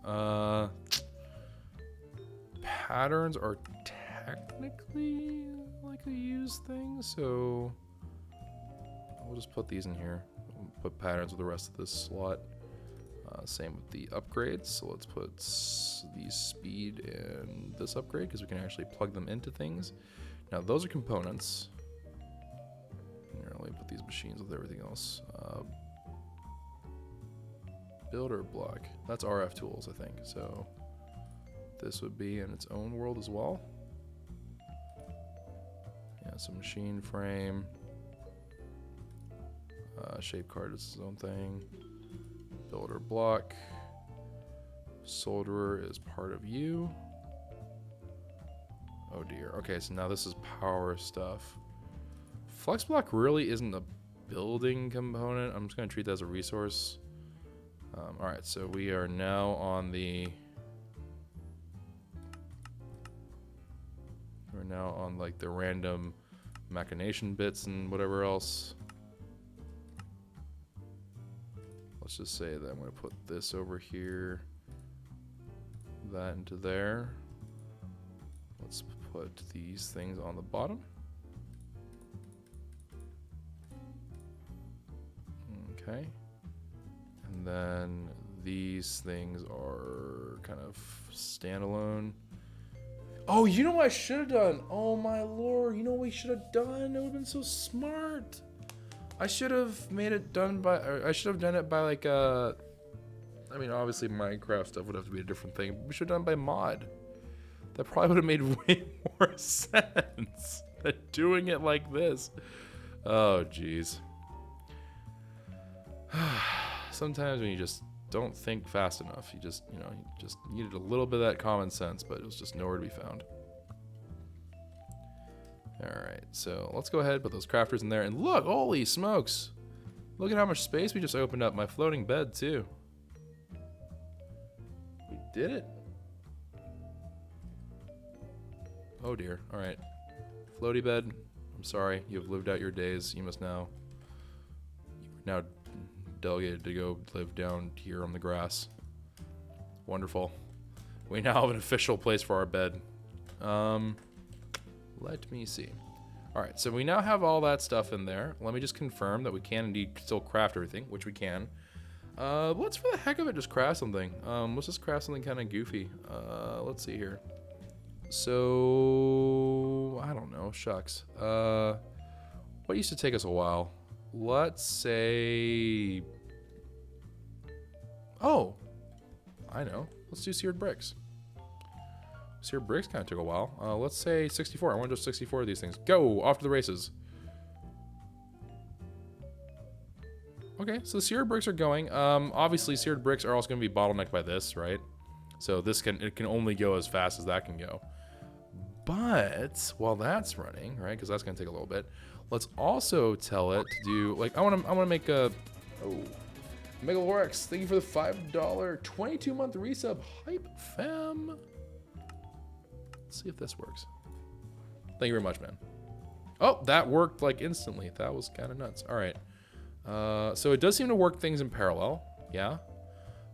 Patterns are technically like a used thing, so we'll just put these in here. We'll put patterns with the rest of this slot. Same with the upgrades. So let's put the speed and this upgrade because we can actually plug them into things. Now those are components. Here, let me put these machines with everything else. Builder block. That's RF tools, I think. So this would be in its own world as well. Yeah, so machine frame. Shape card is its own thing. Builder block. Solderer is part of you. Oh dear. Okay, so now this is power stuff. Flex block really isn't a building component. I'm just going to treat that as a resource. All right, so we are now on the... We're now on like the random machination bits and whatever else. Let's just say that I'm going to put this over here, that into there. Let's put these things on the bottom. Okay. And then these things are kind of standalone. Oh, you know what I should have done? Oh my lord, you know what we should have done? It would have been so smart. I should have made it done by, I should have done it by like I mean, obviously Minecraft stuff would have to be a different thing. But we should have done it by mod. That probably would have made way more sense than doing it like this. Oh, jeez. Sometimes when you just don't think fast enough, you just, you know, you just needed a little bit of that common sense, but it was just nowhere to be found. All right, so let's go ahead and put those crafters in there. And look, holy smokes. Look at how much space we just opened up. My floating bed, too. We did it. Oh, dear. All right. Floaty bed, I'm sorry. You have lived out your days. You must now... You're now delegated to go live down here on the grass. Wonderful. We now have an official place for our bed. Let me see. All right, so we now have all that stuff in there. Let me just confirm that we can indeed still craft everything, which we can. Let's, for the heck of it, just craft something. Let's just craft something kind of goofy. Let's see here. So, I don't know, shucks. What used to take us a while? Let's say... Oh, I know. Let's do seared bricks. Seared bricks kind of took a while. Let's say 64. I want to do 64 of these things. Go! Off to the races. Okay, so seared bricks are going. Obviously, seared bricks are also going to be bottlenecked by this, right? So this can only go as fast as that can go. But while that's running, right? Because that's going to take a little bit. Let's also tell it to do like I want to make a Megalorex. Thank you for the $5 22-month resub. Hype fam. Let's see if this works. Thank you very much, man. Oh, that worked like instantly. That was kind of nuts. All right. So it does seem to work things in parallel. Yeah.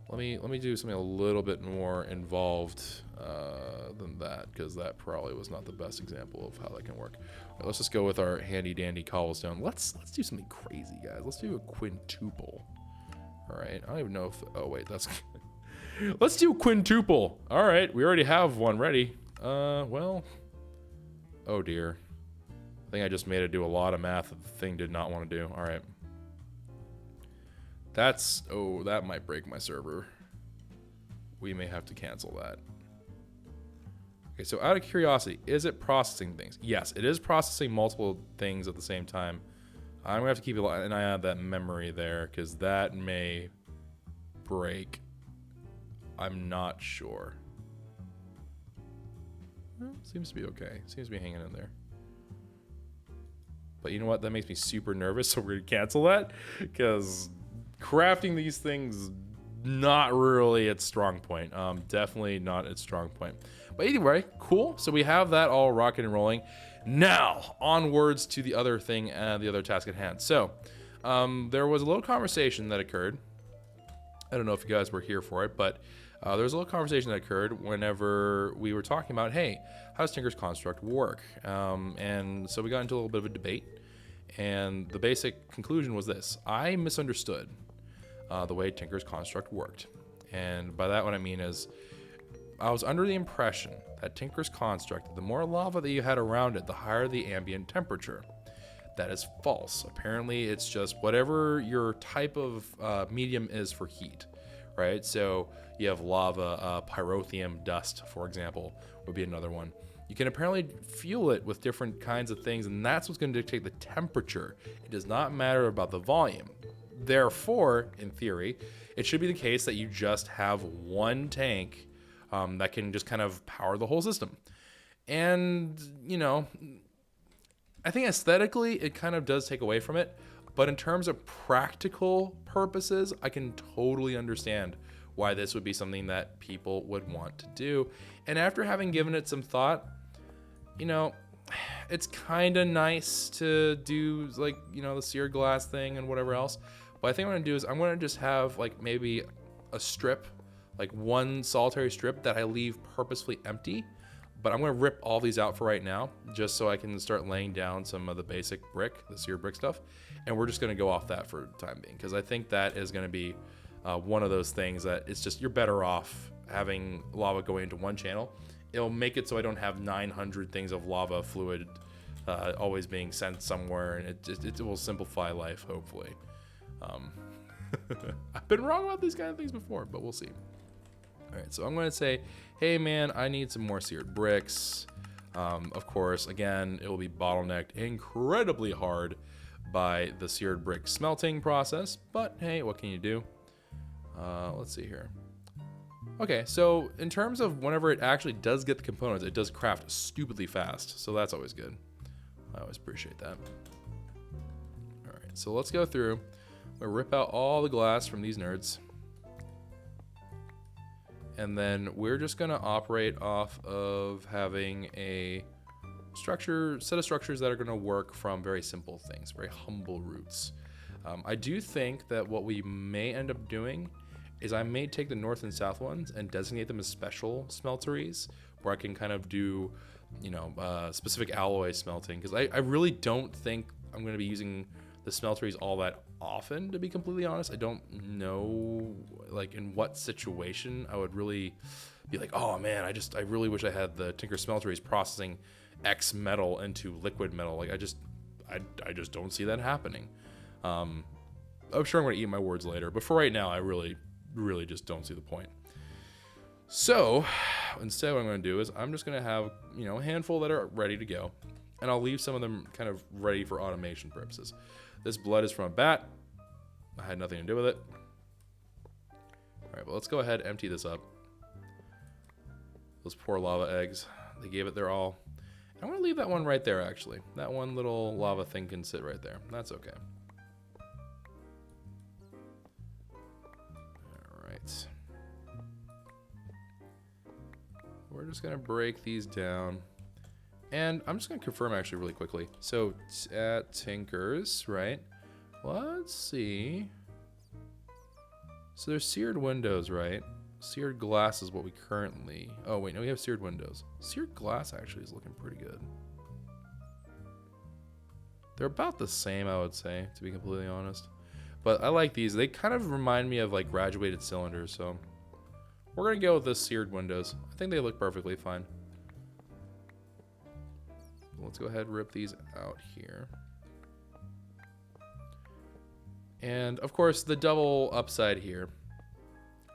Let me do something a little bit more involved than that, because that probably was not the best example of how that can work. All right, let's just go with our handy dandy cobblestone. Let's do something crazy, guys. Let's do a quintuple. All right. I don't even know if. Oh wait, that's. Let's do quintuple. All right, we already have one ready. Well. Oh dear. I think I just made it do a lot of math that the thing did not want to do. All right. That's, oh, that might break my server. We may have to cancel that. Okay, so out of curiosity, is it processing things? Yes, it is processing multiple things at the same time. I'm gonna have to keep an eye on that memory there, because that may break. I'm not sure. Well, seems to be okay. Seems to be hanging in there. But you know what? That makes me super nervous, so we're gonna cancel that, because crafting these things, not really its strong point. Definitely not its strong point. But anyway, cool. So we have that all rocking and rolling. Now, onwards to the other thing, the other task at hand. So, there was a little conversation that occurred. I don't know if you guys were here for it, but there was a little conversation that occurred whenever we were talking about, hey, how does Tinker's Construct work? And so we got into a little bit of a debate. And the basic conclusion was this. I misunderstood the way Tinker's Construct worked. And by that what I mean is I was under the impression that Tinker's Construct, the more lava that you had around it, the higher the ambient temperature. That is false. Apparently it's just whatever your type of medium is for heat, right? So you have lava, pyrotheum dust, for example, would be another one. You can apparently fuel it with different kinds of things, and that's what's going to dictate the temperature. It does not matter about the volume. therefore, in theory, it should be the case that you just have one tank that can just kind of power the whole system. And, you know, I think aesthetically it kind of does take away from it. But in terms of practical purposes, I can totally understand why this would be something that people would want to do. And after having given it some thought, you know, it's kind of nice to do like, you know, the seared glass thing and whatever else. But I think what I'm gonna do is I'm gonna just have like maybe a strip, like one solitary strip that I leave purposefully empty. But I'm gonna rip all these out for right now, just so I can start laying down some of the basic brick, the seared brick stuff. And we're just gonna go off that for the time being, because I think that is gonna be one of those things that it's just, you're better off having lava going into one channel. It'll make it so I don't have 900 things of lava fluid always being sent somewhere, and it will simplify life, hopefully. I've been wrong about these kind of things before, but we'll see. All right, so I'm going to say, hey man, I need some more seared bricks. Of course, again, it will be bottlenecked incredibly hard by the seared brick smelting process, but hey, what can you do? Let's see here. Okay, so in terms of whenever it actually does get the components, it does craft stupidly fast, so that's always good. I always appreciate that. All right, so let's go through. We'll rip out all the glass from these nerds. And then we're just gonna operate off of having a set of structures that are gonna work from very simple things, very humble roots. I do think that what we may end up doing is I may take the north and south ones and designate them as special smelteries, where I can kind of do, you know, specific alloy smelting, because I really don't think I'm going to be using the smelteries all that often, to be completely honest. I don't know, like, in what situation I would really be like, oh man, I really wish I had the Tinker smelteries processing X metal into liquid metal. Like, I just don't see that happening. I'm sure I'm going to eat my words later, but for right now, I really just don't see the point. So instead what I'm going to do is I'm just going to have, you know, a handful that are ready to go, and I'll leave some of them kind of ready for automation purposes. This blood is from a bat. I had nothing to do with it. All right, well, let's go ahead and empty this up. Those poor lava eggs, they gave it their all. I'm going to leave that one right there, actually. That one little lava thing can sit right there. That's okay. We're just gonna break these down, and I'm just gonna confirm actually really quickly. So at Tinkers, right? Let's see. So there's seared windows, right? Seared glass is what we currently. Oh wait, no, we have seared windows. Seared glass actually is looking pretty good. They're about the same, I would say, to be completely honest. But I like these. They kind of remind me of like graduated cylinders, so we're gonna go with the seared windows. I think they look perfectly fine. Let's go ahead and rip these out here. And of course, the double upside here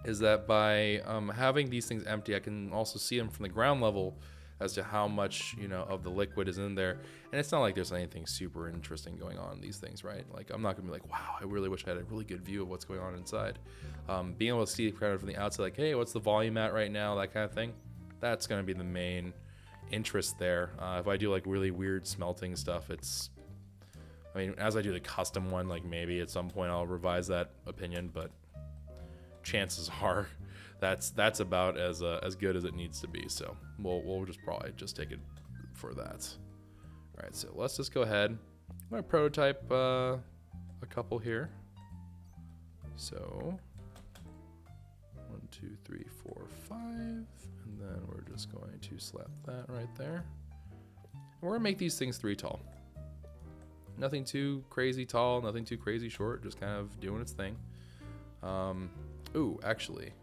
is that by having these things empty, I can also see them from the ground level as to how much, you know, of the liquid is in there. And it's not like there's anything super interesting going on in these things, right? Like, I'm not gonna be like, wow, I really wish I had a really good view of what's going on inside. Being able to see kind of from the outside, like, hey, what's the volume at right now, that kind of thing, that's gonna be the main interest there. If I do like really weird smelting stuff, it's, I mean, as I do the custom one, like maybe at some point I'll revise that opinion, but chances are that's about as good as it needs to be. So we'll just probably just take it for that. All right, so let's just go ahead. I'm gonna prototype a couple here. So 1, 2, 3, 4, 5, and then we're just going to slap that right there. And we're gonna make these things 3 tall. Nothing too crazy tall, nothing too crazy short, just kind of doing its thing. Ooh, actually.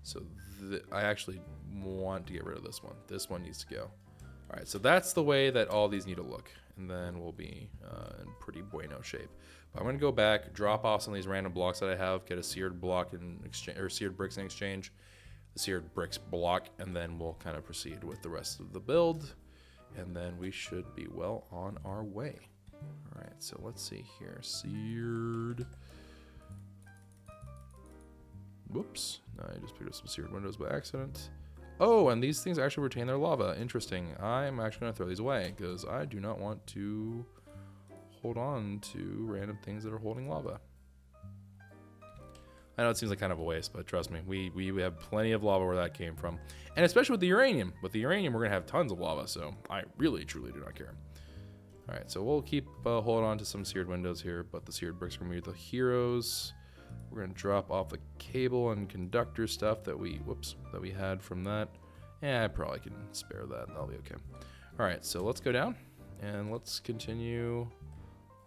So I actually want to get rid of this one. This one needs to go. All right, so that's the way that all these need to look. And then we'll be in pretty bueno shape. But I'm gonna go back, drop off some of these random blocks that I have, get a seared block in exchange, or seared bricks in exchange, the seared bricks block, and then we'll kind of proceed with the rest of the build. And then we should be well on our way. All right, so let's see here. Seared. Whoops. No, I just picked up some seared windows by accident. Oh, and these things actually retain their lava. Interesting. I'm actually going to throw these away because I do not want to hold on to random things that are holding lava. I know it seems like kind of a waste, but trust me, we have plenty of lava where that came from. And especially with the uranium. With the uranium, we're going to have tons of lava, so I really, truly do not care. All right, so we'll keep holding on to some seared windows here, but the seared bricks are going to be the heroes. We're going to drop off the cable and conductor stuff that we had from that. Yeah, I probably can spare that. That'll be okay. All right, so let's go down and let's continue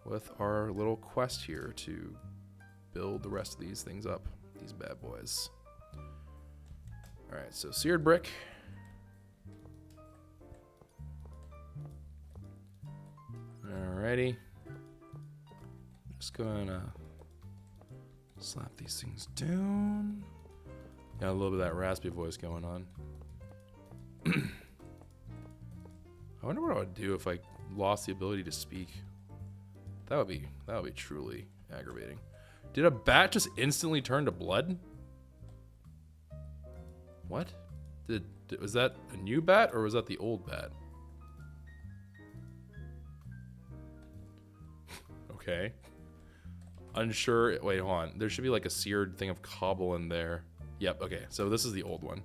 with our little quest here to build the rest of these things up, these bad boys. All right, so seared brick. Alrighty. Just gonna slap these things down. Got a little bit of that raspy voice going on. I wonder what I would do if I lost the ability to speak. That would be truly aggravating. Did a bat just instantly turn to blood? What? Was that a new bat or was that the old bat? Okay. Unsure. Wait, hold on. There should be like a seared thing of cobble in there. Yep. Okay. So this is the old one.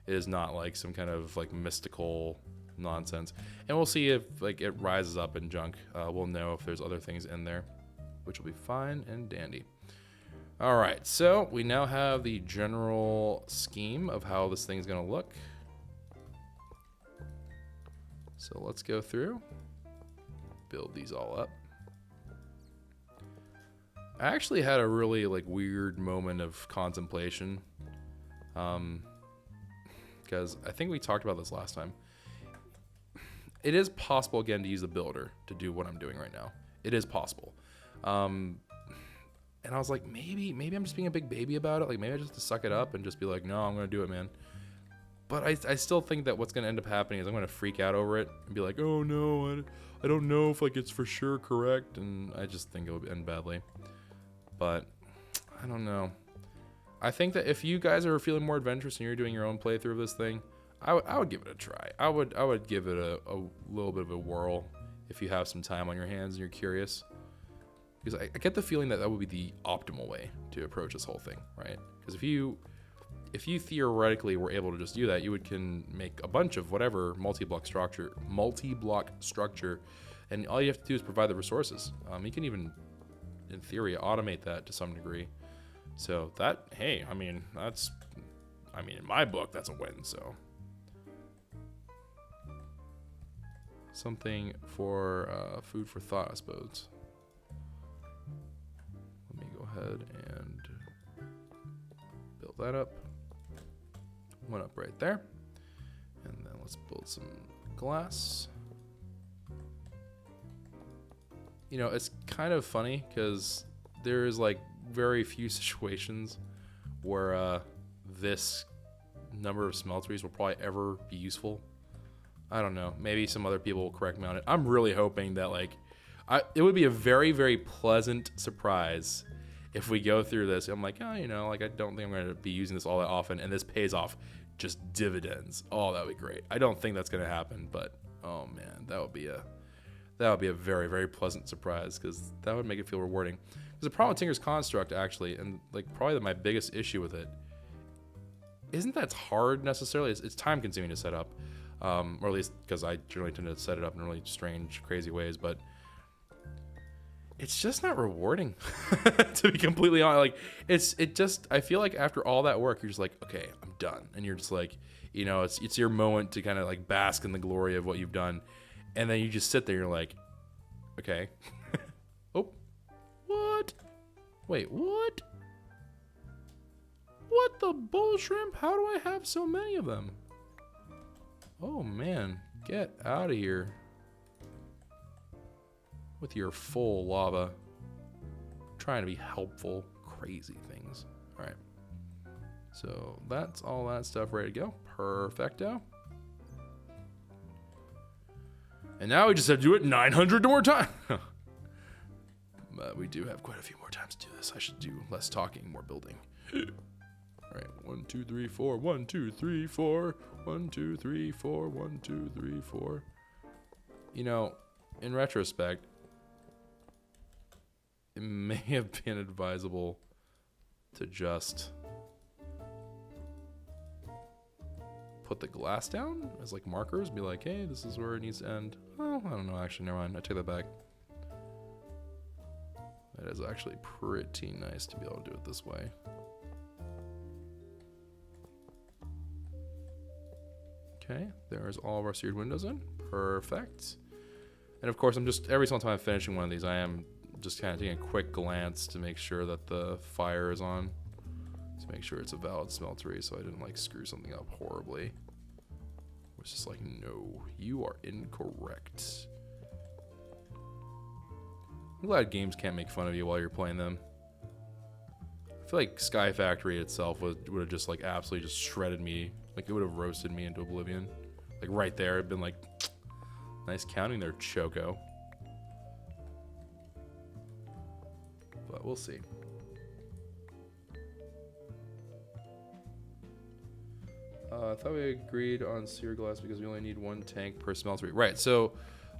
It is not like some kind of like mystical nonsense. And we'll see if like it rises up in junk. We'll know if there's other things in there, which will be fine and dandy. All right. So we now have the general scheme of how this thing's going to look. So let's go through, build these all up. I actually had a really like weird moment of contemplation, because I think we talked about this last time. It is possible again to use the builder to do what I'm doing right now. It is possible, and I was like, maybe I'm just being a big baby about it. Like maybe I just have to suck it up and just be like, no, I'm gonna do it, man. But I still think that what's gonna end up happening is I'm gonna freak out over it and be like, oh no, I don't know if like it's for sure correct, and I just think it would end badly. But I don't know. I think that if you guys are feeling more adventurous and you're doing your own playthrough of this thing, I would give it a try. I would give it a little bit of a whirl if you have some time on your hands and you're curious. Because I get the feeling that would be the optimal way to approach this whole thing, right? Because if you theoretically were able to just do that, you can make a bunch of whatever multi-block structure, and all you have to do is provide the resources. You can even, in theory, automate that to some degree. So that, hey, I mean, in my book, that's a win. So something for food for thought, I suppose. Let me go ahead and build that up. One up right there. And then let's build some glass. You know, it's kind of funny because there is like very few situations where this number of smelteries will probably ever be useful. I don't know. Maybe some other people will correct me on it. I'm really hoping that like it would be a very, very pleasant surprise if we go through this. I'm like, oh, you know, like I don't think I'm going to be using this all that often, and this pays off just dividends. Oh, that would be great. I don't think that's going to happen, but oh man, that would be a very, very pleasant surprise because that would make it feel rewarding. There's a problem with Tinker's Construct, actually, and like probably my biggest issue with it isn't that it's hard necessarily. It's time consuming to set up, or at least because I generally tend to set it up in really strange, crazy ways. But it's just not rewarding, to be completely honest. Like I feel like after all that work, you're just like, okay, I'm done, and you're just like, you know, it's your moment to kind of like bask in the glory of what you've done. And then you just sit there and you're like, okay. Oh, what? Wait, what? What the bull shrimp? How do I have so many of them? Oh man, get out of here. With your full lava. Trying to be helpful. Crazy things. All right. So that's all that stuff ready to go. Perfecto. And now we just have to do it 900 more times. But we do have quite a few more times to do this. I should do less talking, more building. All right, 1, 2, 3, 4. 1, 2, 3, 4. 1, 2, 3, 4. 1, 2, 3, 4. You know, in retrospect, it may have been advisable to just put the glass down as like markers, be like, hey, this is where it needs to end. Oh, I don't know, actually, never mind. I take that back. That is actually pretty nice to be able to do it this way. Okay, there's all of our seared windows in. Perfect. And of course, I'm just, every single time I'm finishing one of these, I am just kind of taking a quick glance to make sure that the fire is on. To make sure it's a valid smeltery, so I didn't like screw something up horribly. It's just like, no, you are incorrect. I'm glad games can't make fun of you while you're playing them. I feel like Sky Factory itself would have just like absolutely just shredded me. Like it would have roasted me into oblivion. Like right there, it'd been like, nice counting there, Choco. But we'll see. I thought we agreed on seared glass because we only need 1 tank per smeltery. Right, so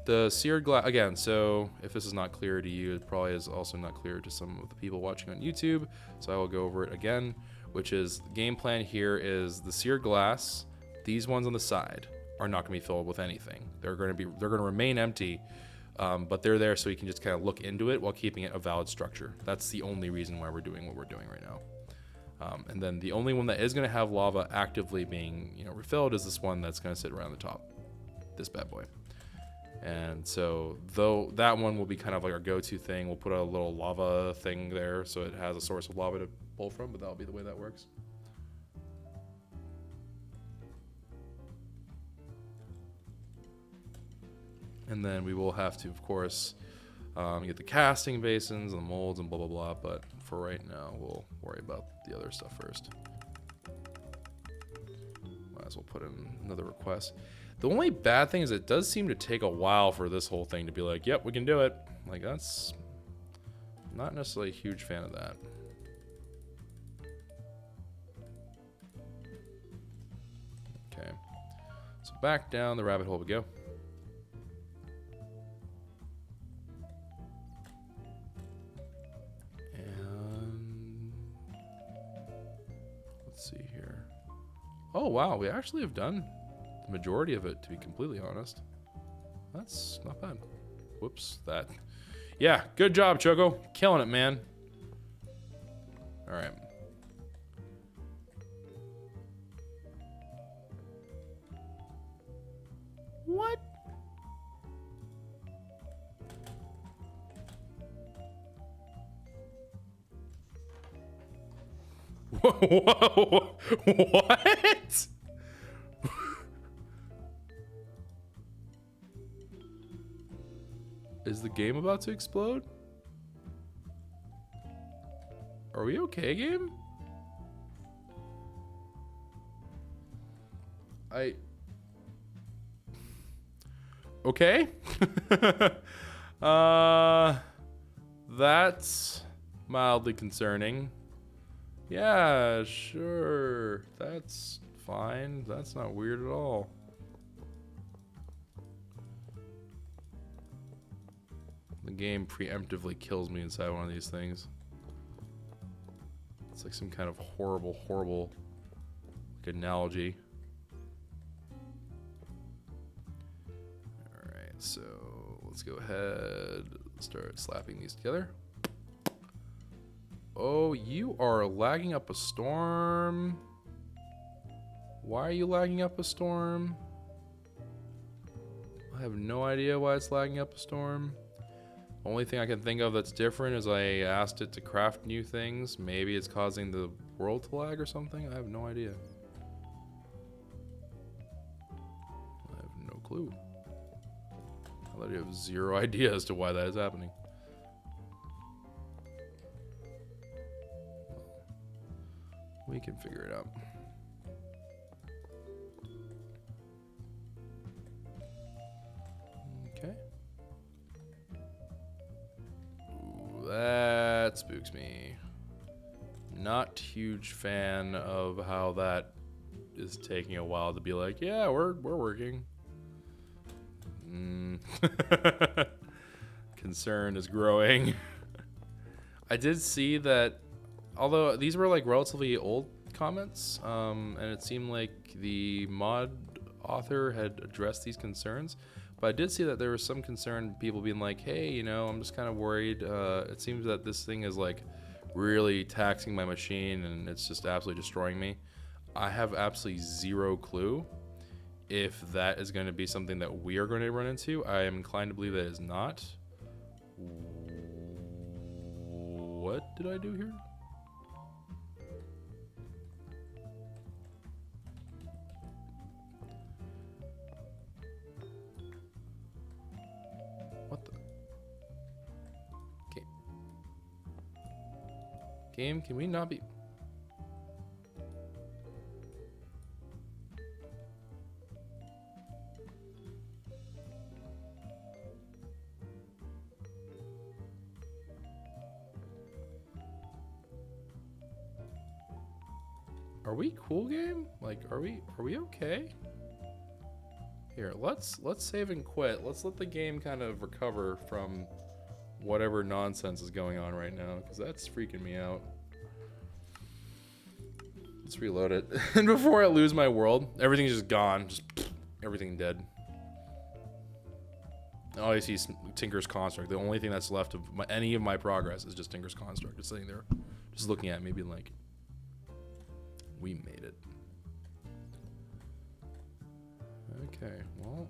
the seared glass, again, so if this is not clear to you, it probably is also not clear to some of the people watching on YouTube, so I will go over it again, which is the game plan here is the seared glass, these ones on the side are not going to be filled with anything. They're going to remain empty, but they're there so you can just kind of look into it while keeping it a valid structure. That's the only reason why we're doing what we're doing right now. And then the only one that is going to have lava actively being, refilled is this one that's going to sit around the top, this bad boy. And so, though that one will be kind of like our go-to thing, we'll put a little lava thing there so it has a source of lava to pull from, but that'll be the way that works. And then we will have to, of course, get the casting basins and the molds and blah, blah, blah. But for right now, we'll worry about the other stuff first. Might as well put in another request. The only bad thing is it does seem to take a while for this whole thing to be like, yep, we can do it. Like, that's not necessarily a huge fan of that. Okay. So back down the rabbit hole we go. See here. Oh wow, we actually have done the majority of it, to be completely honest. That's not bad. Whoops, that. Yeah, good job, Choco. Killing it, man. All right. What? Whoa, what? Is the game about to explode? Are we okay, game? Okay. That's mildly concerning. Yeah, sure. That's fine. That's not weird at all. The game preemptively kills me inside one of these things. It's like some kind of horrible, horrible like analogy. Alright, so let's go ahead and start slapping these together. Oh, you are lagging up a storm. Why are you lagging up a storm? I have no idea why it's lagging up a storm. Only thing I can think of that's different is I asked it to craft new things. Maybe it's causing the world to lag or something. I have no idea. I have no clue. I literally have zero idea as to why that is happening. We can figure it out. Okay. Ooh, spooks me. Not huge fan of how that is taking a while to be like, yeah, we're working. Concern is growing. I did see that, although these were like relatively old comments, and it seemed like the mod author had addressed these concerns, but I did see that there was some concern, people being like, hey, you know, I'm just kind of worried. It seems that this thing is like really taxing my machine and it's just absolutely destroying me. I have absolutely zero clue if that is going to be something that we are going to run into. I am inclined to believe that it is not. What did I do here? What the? Game, can we not be... Are we cool, game? Like, are we okay? Here, let's save and quit. Let's let the game kind of recover from whatever nonsense is going on right now, because that's freaking me out. Let's reload it. And before I lose my world, everything's just gone. Just everything dead. All I see is Tinker's Construct. The only thing that's left of any of my progress is just Tinker's Construct. Just sitting there, just looking at me, being like, we made it. Okay, well.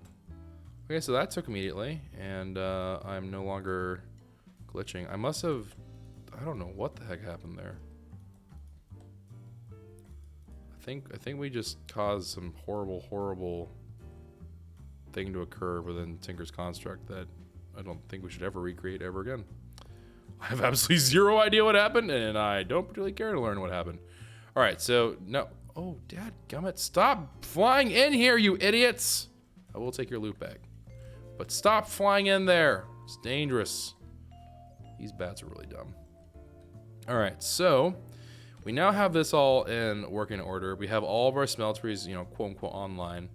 Okay, so that took immediately, and I'm no longer glitching. I must have, I don't know what the heck happened there. I think we just caused some horrible thing to occur within Tinker's Construct that I don't think we should ever recreate ever again. I have absolutely zero idea what happened, and I don't particularly care to learn what happened. All right, so no. Oh, dadgummit, stop flying in here, you idiots! I will take your loot back, but stop flying in there. It's dangerous. These bats are really dumb. All right, so we now have this all in working order. We have all of our smelteries, you know, quote unquote, online.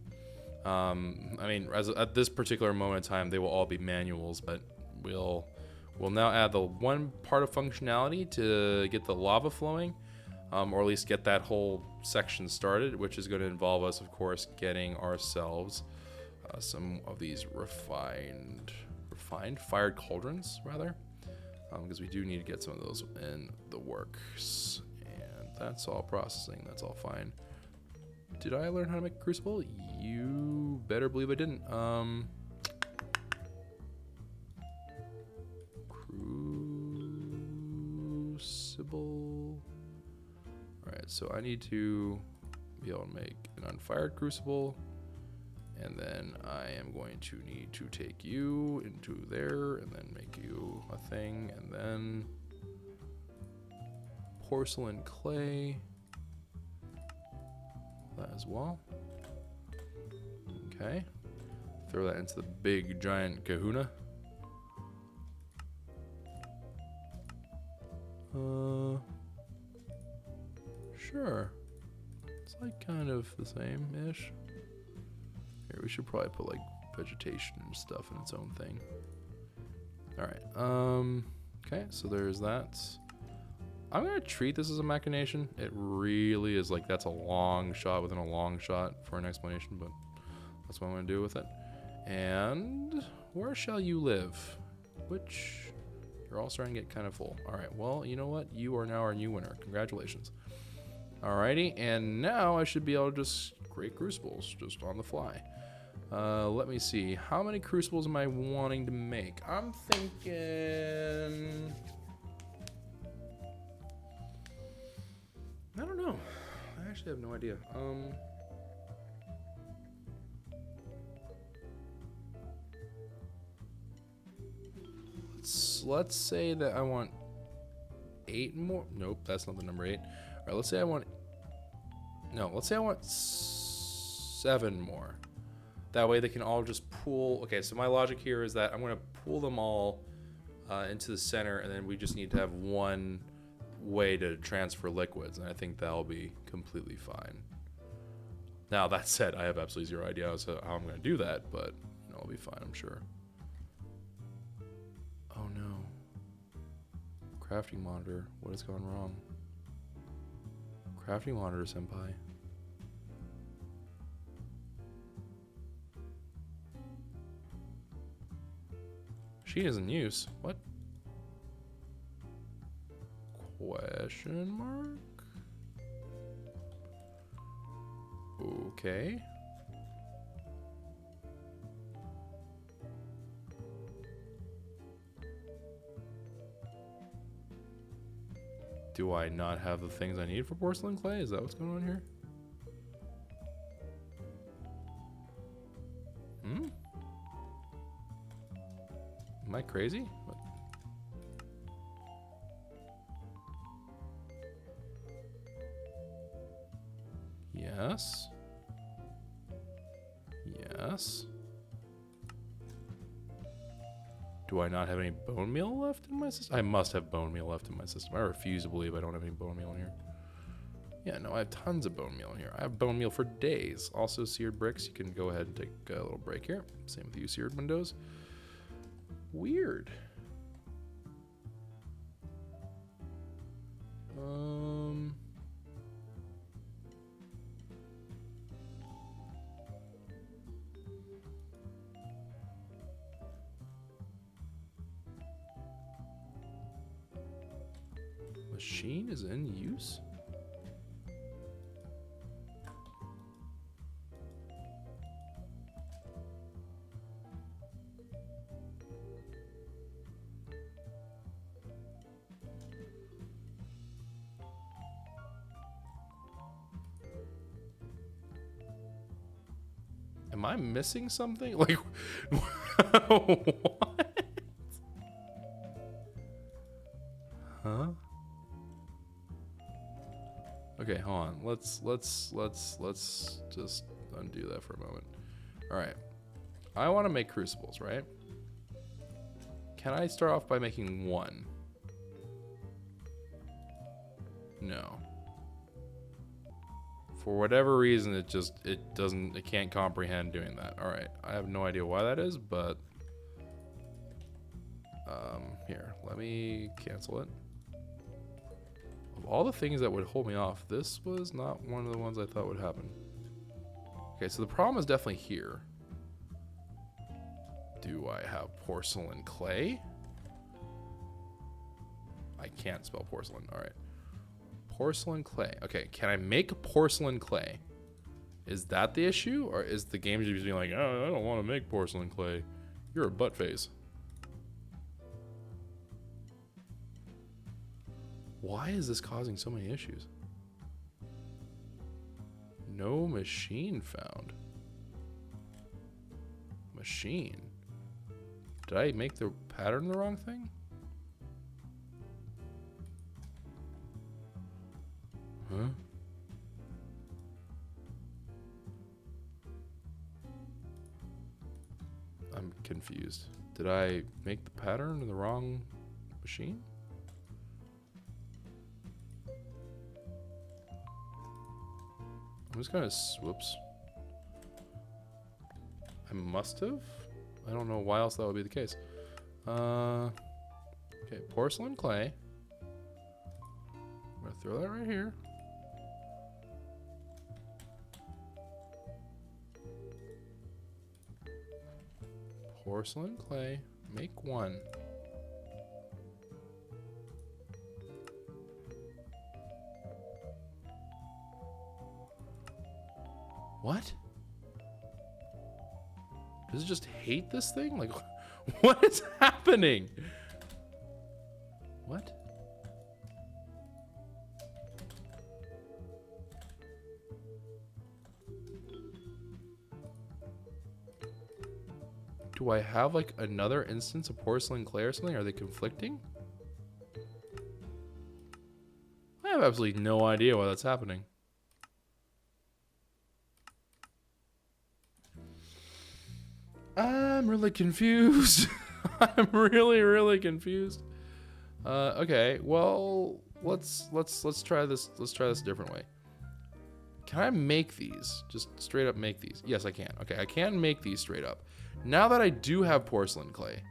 I mean, at this particular moment in time, they will all be manuals, but we'll now add the one part of functionality to get the lava flowing. Or at least get that whole section started, which is going to involve us, of course, getting ourselves some of these refined fired cauldrons, rather, because we do need to get some of those in the works. And that's all processing. That's all fine. Did I learn how to make a crucible? You better believe I didn't. Crucible. Alright, so I need to be able to make an unfired crucible, and then I am going to need to take you into there and then make you a thing, and then porcelain clay, that as well. Okay, throw that into the big giant kahuna. Sure. It's like kind of the same-ish. Here, we should probably put like vegetation and stuff in its own thing. Alright, okay, so there's that. I'm gonna treat this as a machination. It really is like, that's a long shot within a long shot for an explanation, but that's what I'm gonna do with it. And where shall you live? Which, you're all starting to get kind of full. Alright, well, you know what? You are now our new winner. Congratulations. Alrighty, and now I should be able to just create crucibles just on the fly. Let me see. How many crucibles am I wanting to make? I'm thinking... I don't know. I actually have no idea. Let's say that I want 8 more. Nope, that's not the number 8. All right, let's say I want 7 more. That way they can all just pool. Okay, so my logic here is that I'm going to pool them all into the center, and then we just need to have one way to transfer liquids, and I think that'll be completely fine. Now, that said, I have absolutely zero idea as to how I'm going to do that, but it'll be fine, I'm sure. Oh no. Crafting monitor. What has gone wrong? Crafting monitor, senpai. Machine is in use. What? Question mark? Okay. Do I not have the things I need for porcelain clay? Is that what's going on here? Hmm? Am I crazy? What? Yes. Yes. Do I not have any bone meal left in my system? I must have bone meal left in my system. I refuse to believe I don't have any bone meal in here. Yeah, no, I have tons of bone meal in here. I have bone meal for days. Also, seared bricks. You can go ahead and take a little break here. Same with you, seared windows. Weird. Machine is in use? Am I missing something? Like, what? Huh? Okay, hold on. Let's just undo that for a moment. All right. I want to make crucibles, right? Can I start off by making one? No. For whatever reason, it can't comprehend doing that. All right. I have no idea why that is, but here, let me cancel it. Of all the things that would hold me off, this was not one of the ones I thought would happen. Okay, so the problem is definitely here. Do I have porcelain clay? I can't spell porcelain. All right. Porcelain clay. Okay, can I make porcelain clay? Is that the issue? Or is the game just being like, oh, I don't want to make porcelain clay. You're a butt face. Why is this causing so many issues? No machine found. Machine. Did I make the pattern the wrong thing? Huh? I'm confused. Did I make the pattern in the wrong machine? I'm just gonna, whoops. I must have? I don't know why else that would be the case. Okay, porcelain clay. I'm gonna throw that right here. Porcelain clay, make one. What? Does it just hate this thing? Like, what is happening? What? Do I have like another instance of porcelain clay or something? Are they conflicting? I have absolutely no idea why that's happening. I'm really confused. I'm really, really confused. Okay, well, let's try this. Let's try this a different way. Can I make these? Just straight up make these? Yes, I can. Okay, I can make these straight up. Now that I do have porcelain clay,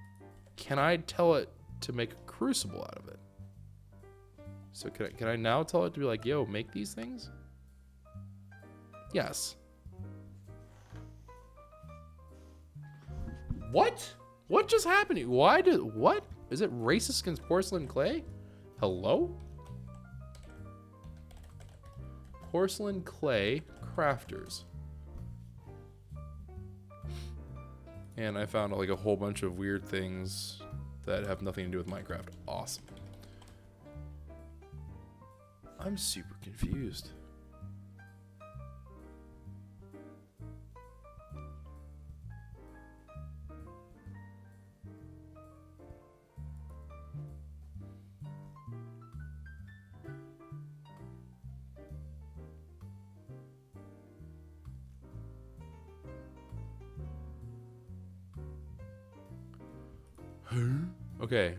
can I tell it to make a crucible out of it? So can I now tell it to be like, yo, make these things? Yes. What? What just happened? What? Is it racist against porcelain clay? Hello? Porcelain clay crafters. And I found like a whole bunch of weird things that have nothing to do with Minecraft. Awesome. I'm super confused. Okay,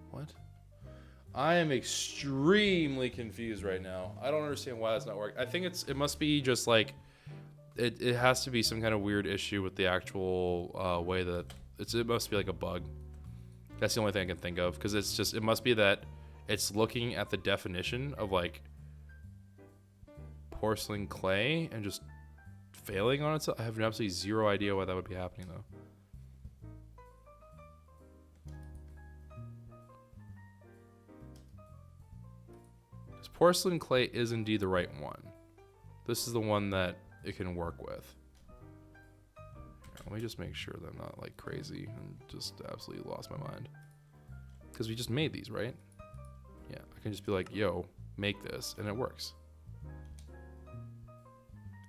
what? I am extremely confused right now. I don't understand why that's not working. I think it must be just like, it has to be some kind of weird issue with the actual way that, it must be like a bug. That's the only thing I can think of, because it must be that it's looking at the definition of like porcelain clay and just failing on itself. I have absolutely zero idea why that would be happening though. Porcelain clay is indeed the right one. This is the one that it can work with. Here, let me just make sure that I'm not like crazy and just absolutely lost my mind. Because we just made these, right? Yeah, I can just be like, yo, make this, and it works.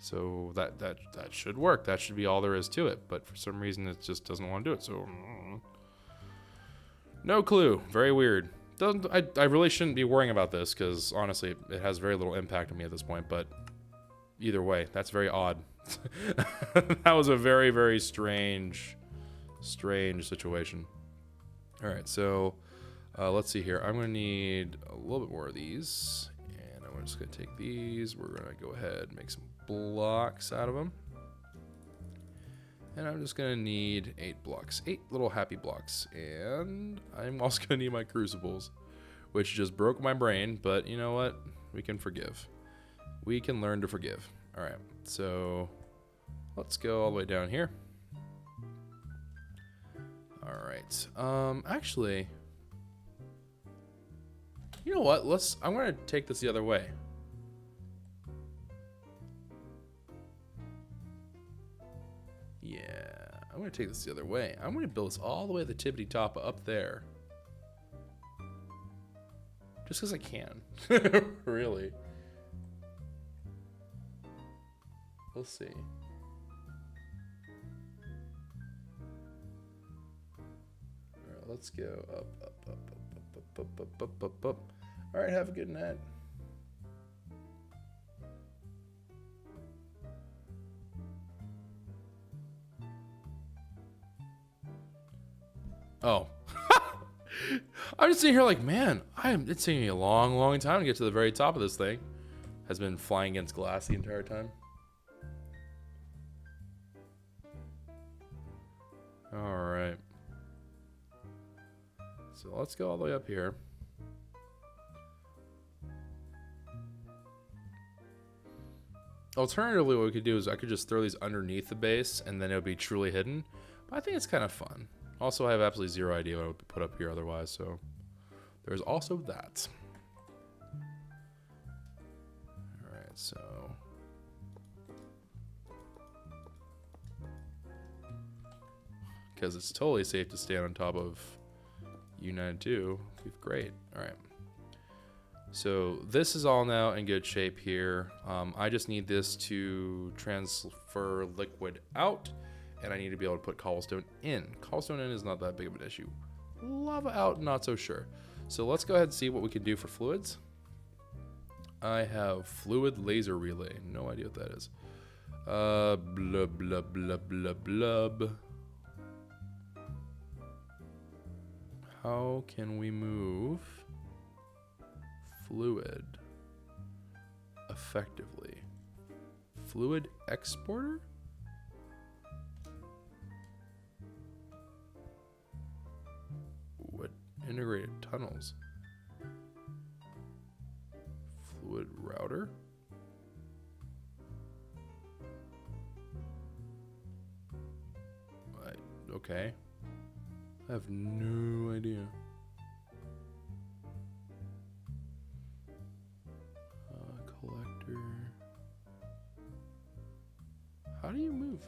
So that should work. That should be all there is to it. But for some reason, it just doesn't want to do it. So, no clue. Very weird. I really shouldn't be worrying about this because honestly it has very little impact on me at this point, but either way, that's very odd. That was a very, very strange situation. All right, so let's see here. I'm gonna need a little bit more of these, and I'm just gonna take these. We're gonna go ahead and make some blocks out of them. And I'm just gonna need 8 blocks, 8 little happy blocks. And I'm also gonna need my crucibles, which just broke my brain, but you know what? We can forgive. We can learn to forgive. All right, so let's go all the way down here. All right, actually, you know what? I'm gonna take this the other way. Yeah, I'm gonna take this the other way. I'm gonna build this all the way to the tippity top up there. Just because I can. Really. We'll see. Alright, let's go up. Alright, have a good night. Oh. I'm just sitting here like, man, it's taking me a long time to get to the very top of this thing. Has been flying against glass the entire time. Alright. So let's go all the way up here. Alternatively, what we could do is I could just throw these underneath the base and then it would be truly hidden. But I think it's kind of fun. Also, I have absolutely zero idea what I would put up here otherwise, so there's also that. Alright, so because it's totally safe to stand on top of U92. Great. Alright. So this is all now in good shape here. I just need this to transfer liquid out, and I need to be able to put cobblestone in. Cobblestone in is not that big of an issue. Lava out, not so sure. So let's go ahead and see what we can do for fluids. I have fluid laser relay. No idea what that is. Blub, blub, blub, blub, blub. How can we move fluid effectively? Fluid exporter? What integrated tunnels? Fluid router? Okay. I have no idea. Collector. How do you move?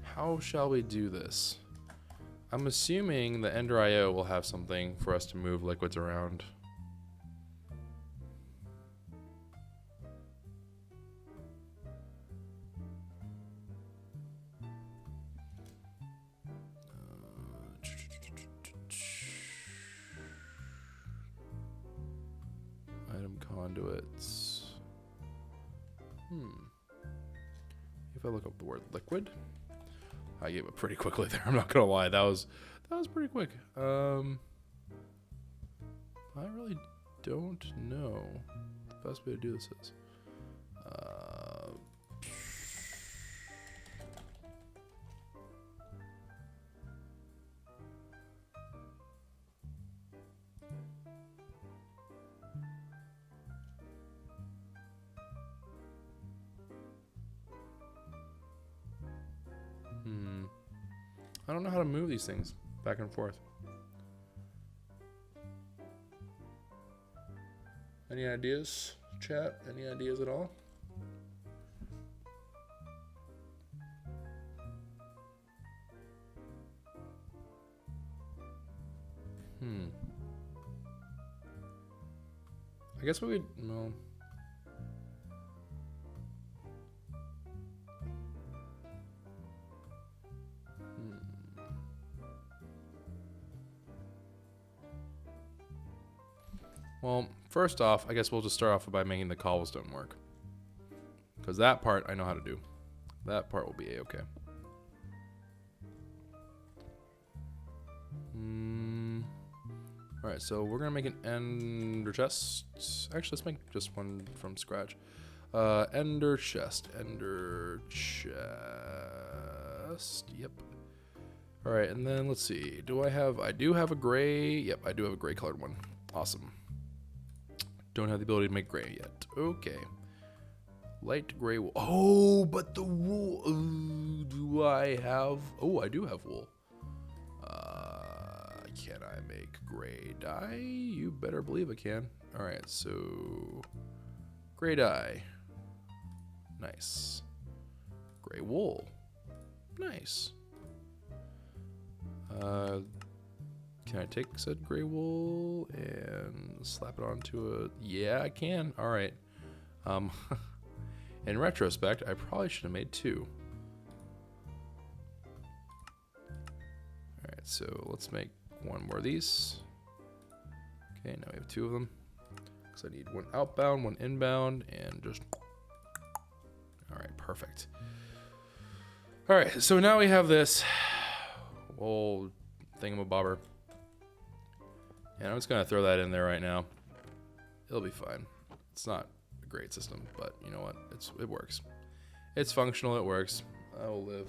How shall we do this? I'm assuming the Ender IO will have something for us to move liquids around. Item conduits. If I look up the word liquid, I gave it pretty quickly there. I'm not gonna lie, that was pretty quick. I really don't know what the best way to do this is. I don't know how to move these things back and forth. Any ideas, chat? Any ideas at all? I guess we would, no. Well, first off, I guess we'll just start off by making the cobblestone work. Because that part I know how to do. That part will be a-okay. Alright, so we're going to make an ender chest. Actually, let's make just one from scratch. Ender chest. Ender chest. Yep. Alright, and then let's see. I do have a gray. Yep, I do have a gray colored one. Awesome. Don't have the ability to make gray yet. Okay. Light gray wool. Oh, but the wool. Do I have? Oh, I do have wool. Can I make gray dye? You better believe I can. All right, so gray dye. Nice. Gray wool. Nice. Can I take said gray wool and slap it onto a... Yeah, I can. All right. In retrospect, I probably should have made two. All right, so let's make one more of these. Okay, now we have two of them. Because I need one outbound, one inbound, and just... All right, perfect. All right, so now we have this whole thingamabobber. And I'm just going to throw that in there right now. It'll be fine. It's not a great system, but you know what? It works. It's functional, it works. I will live.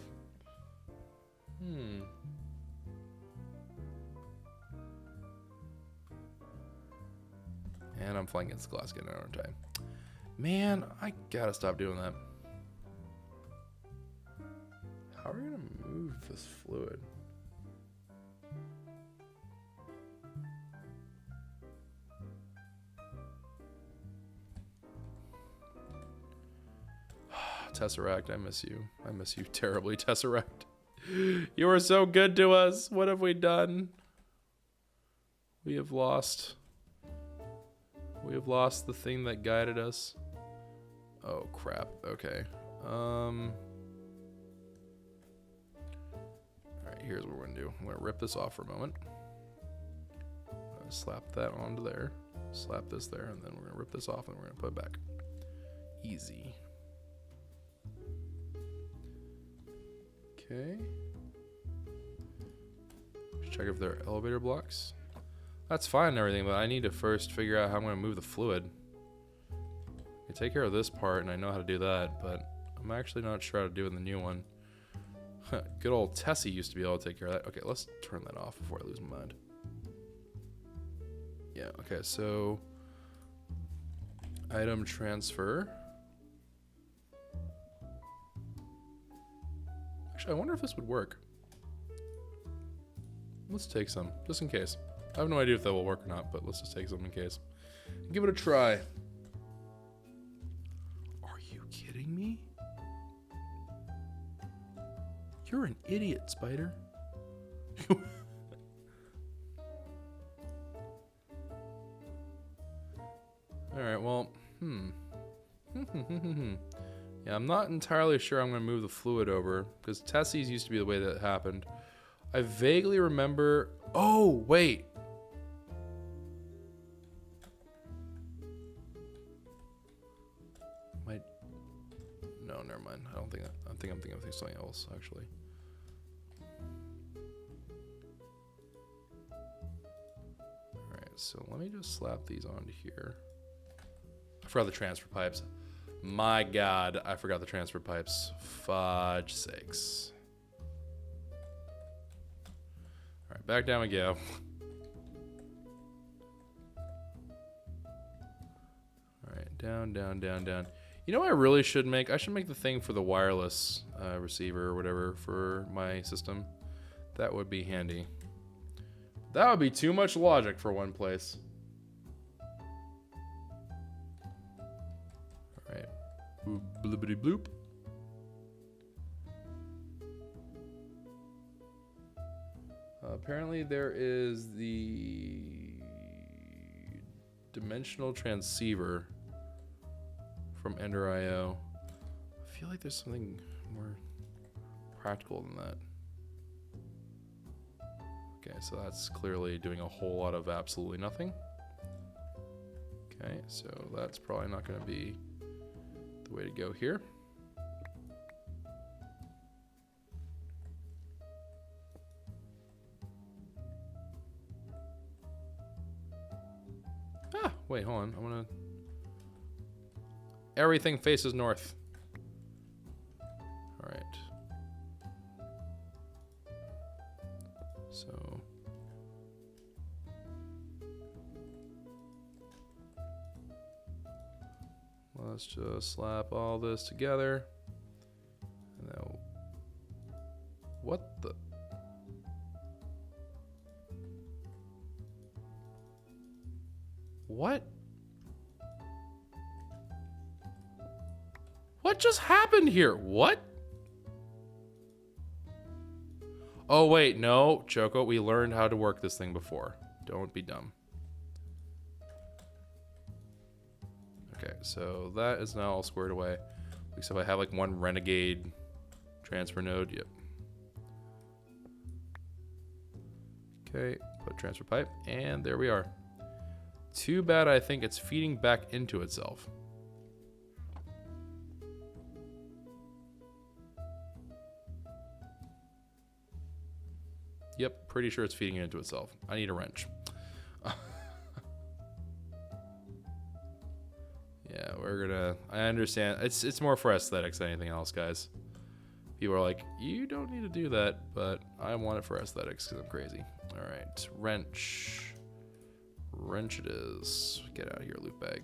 And I'm flying against the glass again, aren't I? Man, I gotta stop doing that. How are we gonna move this fluid? Tesseract, I miss you. I miss you terribly, Tesseract. You were so good to us. What have we done? We have lost. We have lost the thing that guided us. Oh, crap. Okay. Alright, here's what we're gonna do. I'm gonna rip this off for a moment. Slap that onto there. Slap this there, and then we're gonna rip this off and we're gonna put it back. Easy. Okay. Check if there are elevator blocks. That's fine and everything, but I need to first figure out how I'm gonna move the fluid. I can take care of this part, and I know how to do that, but I'm actually not sure how to do it in the new one. Good old Tessie used to be able to take care of that. Okay, let's turn that off before I lose my mind. Yeah, okay, so item transfer. Actually, I wonder if this would work. Let's take some, just in case. I have no idea if that will work or not, but let's just take some in case. Give it a try. Are you kidding me? You're an idiot, Spider. Alright, well, Yeah, I'm not entirely sure I'm going to move the fluid over, because Tessie's used to be the way that happened. I vaguely remember... Oh, wait! No, never mind. I don't think that... I think I'm thinking of something else, actually. Alright, so let me just slap these onto here. I forgot the transfer pipes. My God, I forgot the transfer pipes. Fudge sakes. Alright, back down we go. Alright, down, down, down, down. You know what I really should make? I should make the thing for the wireless receiver or whatever for my system. That would be handy. That would be too much logic for one place. Alright. Blibbity bloop. Apparently there is the dimensional transceiver from Ender.io. I feel like there's something more practical than that. Okay, so that's clearly doing a whole lot of absolutely nothing. Okay, so that's probably not going to be the way to go here. Ah, wait, hold on. I'm going to... Everything faces north. All right. So... let's just slap all this together. And then... What the... What? What just happened here? What? Oh, wait, no, Choco, we learned how to work this thing before. Don't be dumb. Okay, so that is now all squared away. Except I have like one renegade transfer node. Yep. Okay, put transfer pipe, and there we are. Too bad I think it's feeding back into itself. Yep, pretty sure it's feeding into itself. I need a wrench. Yeah, we're gonna... I understand. It's more for aesthetics than anything else, guys. People are like, you don't need to do that, but I want it for aesthetics because I'm crazy. All right, wrench. Wrench it is. Get out of here, loot bag.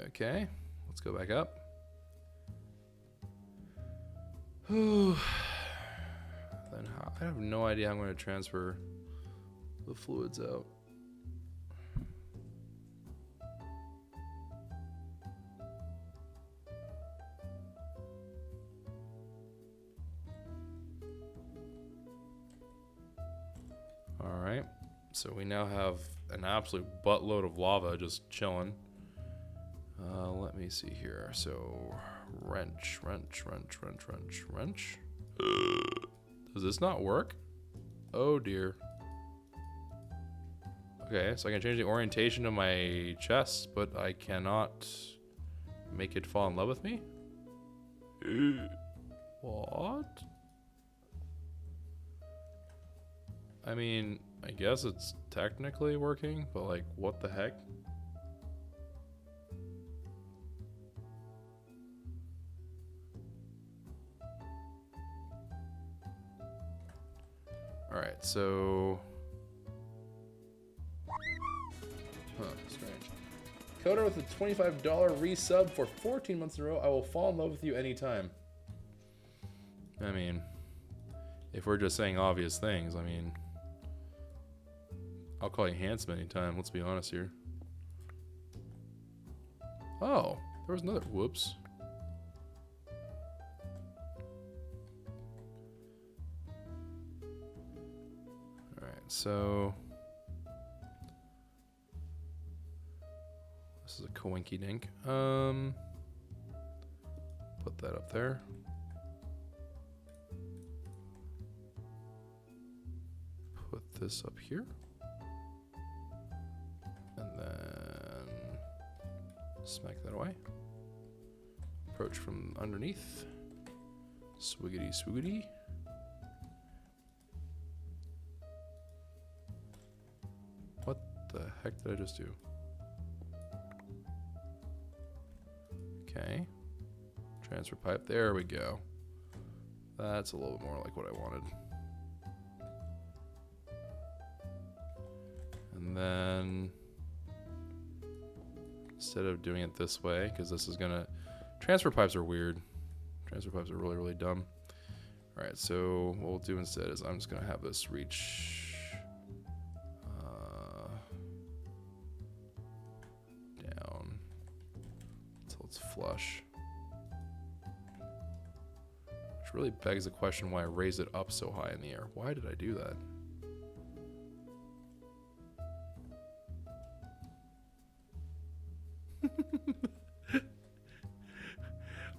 Okay, let's go back up. Then I have no idea how I'm going to transfer the fluids out. So we now have an absolute buttload of lava just chilling. Let me see here. So wrench. Does this not work? Oh dear. Okay, so I can change the orientation of my chest, but I cannot make it fall in love with me? What? I mean, I guess it's technically working, but like, what the heck? Alright, so... Huh, strange. Coder with a $25 resub for 14 months in a row. I will fall in love with you anytime. I mean, if we're just saying obvious things, I mean... I'll call you handsome anytime, let's be honest here. Oh, there was another... Whoops. Alright, so... This is a coinky dink. Put that up there. Put this up here. And then smack that away. Approach from underneath. Swiggity swiggity. What the heck did I just do? Okay. Transfer pipe. There we go. That's a little bit more like what I wanted. And then instead of doing it this way, because this is gonna... Transfer pipes are weird. Transfer pipes are really, really dumb. Alright, so what we'll do instead is I'm just gonna have this reach down until it's flush. Which really begs the question why I raised it up so high in the air. Why did I do that?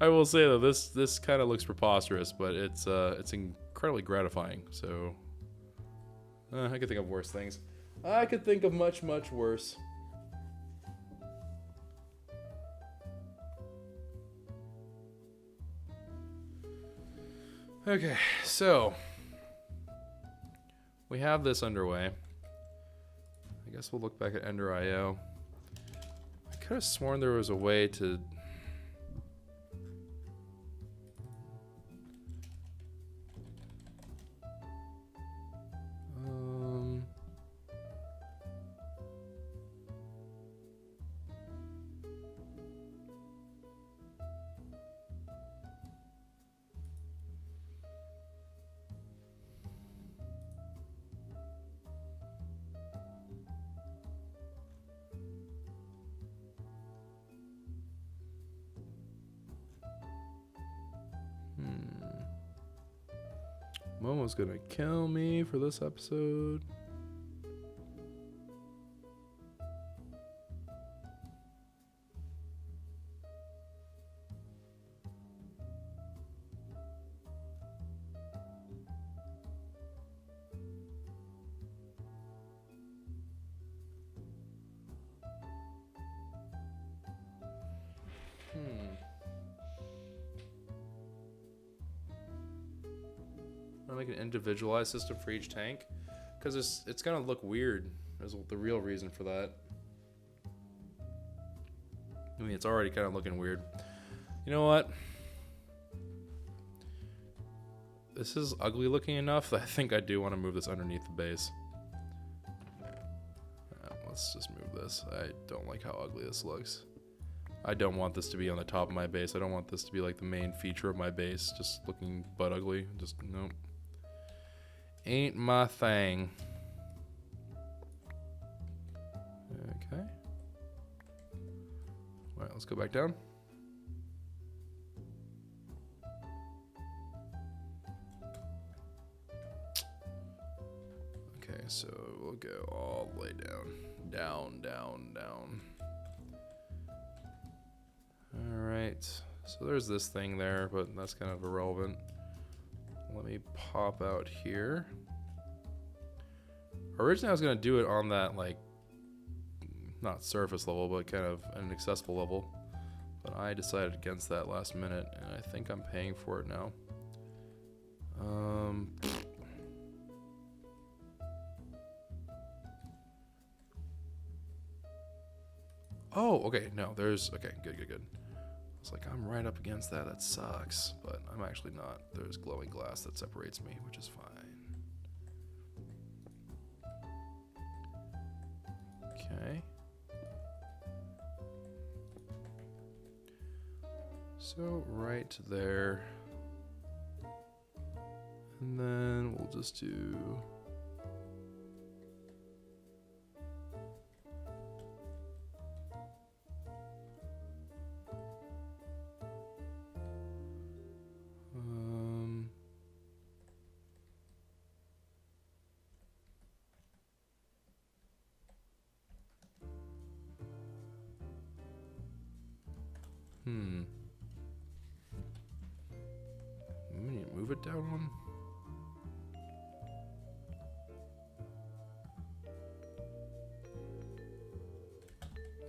I will say though, this kind of looks preposterous, but it's incredibly gratifying. So I could think of worse things. I could think of much, much worse. Okay, so we have this underway. I guess we'll look back at Ender.io. I could have sworn there was a way to... Momo's gonna kill me for this episode. Make an individualized system for each tank, because it's gonna look weird. There's the real reason for that. I mean, it's already kind of looking weird. You know what? This is ugly looking enough that I think I do want to move this underneath the base. Let's just move this. I don't like how ugly this looks. I don't want this to be on the top of my base. I don't want this to be like the main feature of my base, just looking butt ugly. Just nope. Ain't my thing. Okay. Alright, let's go back down. Okay, so we'll go all the way down. Down, down, down. Alright, so there's this thing there, but that's kind of irrelevant. Let me pop out here. Originally I was going to do it on that, like, not surface level, but kind of an accessible level. But I decided against that last minute, and I think I'm paying for it now. Oh, okay, no, there's, okay, good. It's like, I'm right up against that. That sucks. But I'm actually not. There's glowing glass that separates me, which is fine. Okay. So, right there. And then we'll just do... We need to move it down one.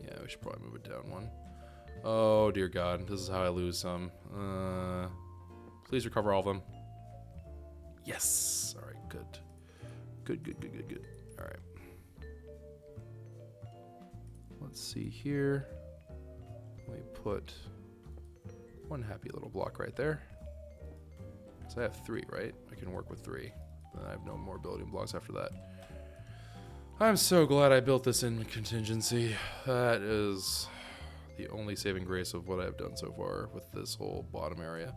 Yeah, we should probably move it down one. Oh dear God, this is how I lose some. Please recover all of them. Yes. All right, good. Good. All right. Let's see here. Let me put one happy little block right there. So I have 3, right? I can work with 3. Then I have no more building blocks after that. I'm so glad I built this in contingency. That is the only saving grace of what I've done so far with this whole bottom area.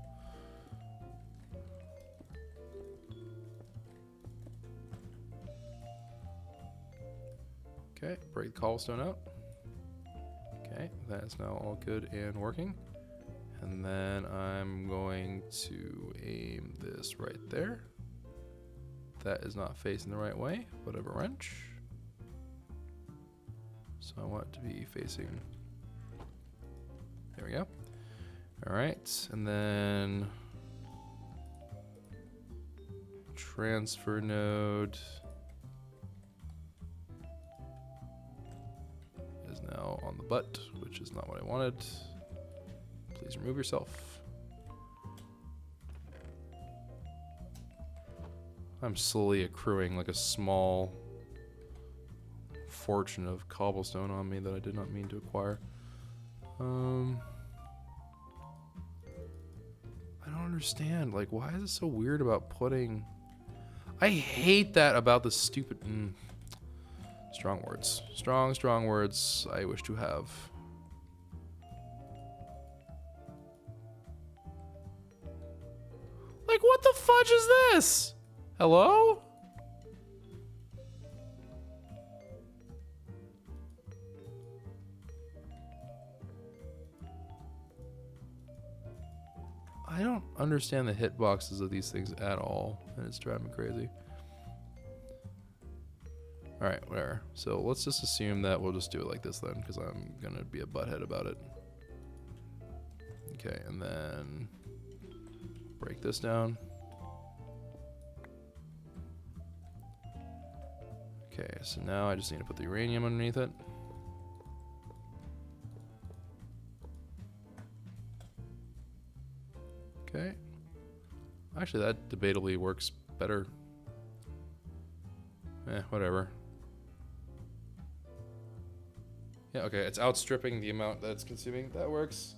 Okay, break the cobblestone out. Okay, that is now all good and working. And then I'm going to aim this right there. That is not facing the right way, but I have a wrench. So I want it to be facing, there we go. All right, and then transfer node is now on the butt, which is not what I wanted. Please remove yourself. I'm slowly accruing like a small fortune of cobblestone on me that I did not mean to acquire. I don't understand. Like, why is it so weird about putting... I hate that about the stupid... Strong words. Strong words I wish to have. Like, what the fudge is this? Hello? I don't understand the hitboxes of these things at all, and it's driving me crazy. Alright, whatever. So let's just assume that we'll just do it like this then, because I'm going to be a butthead about it. Okay, and then break this down. Okay, so now I just need to put the uranium underneath it. Okay. Actually, that debatably works better. Whatever. Yeah, okay, it's outstripping the amount that it's consuming. That works.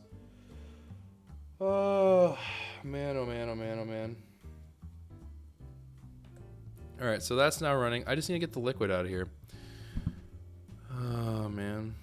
Oh, man, oh man, oh man, oh man. Alright, so that's now running. I just need to get the liquid out of here. Oh, man.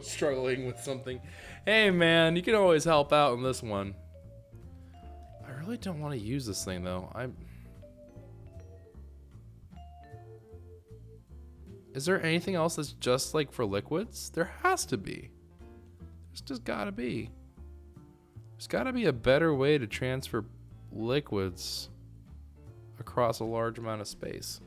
struggling with something. Hey man, you can always help out in this one. I really don't want to use this thing though. Is there anything else that's just like for liquids? There has to be. There's just gotta be. There's gotta be a better way to transfer liquids across a large amount of space.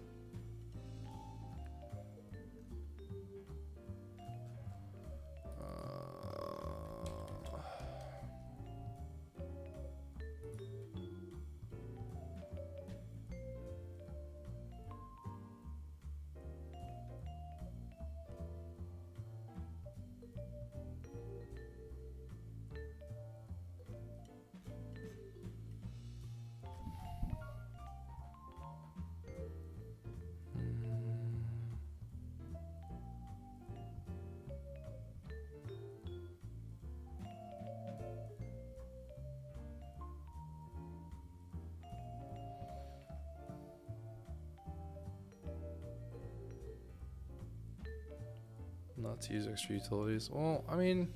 Not to use extra utilities. Well, I mean,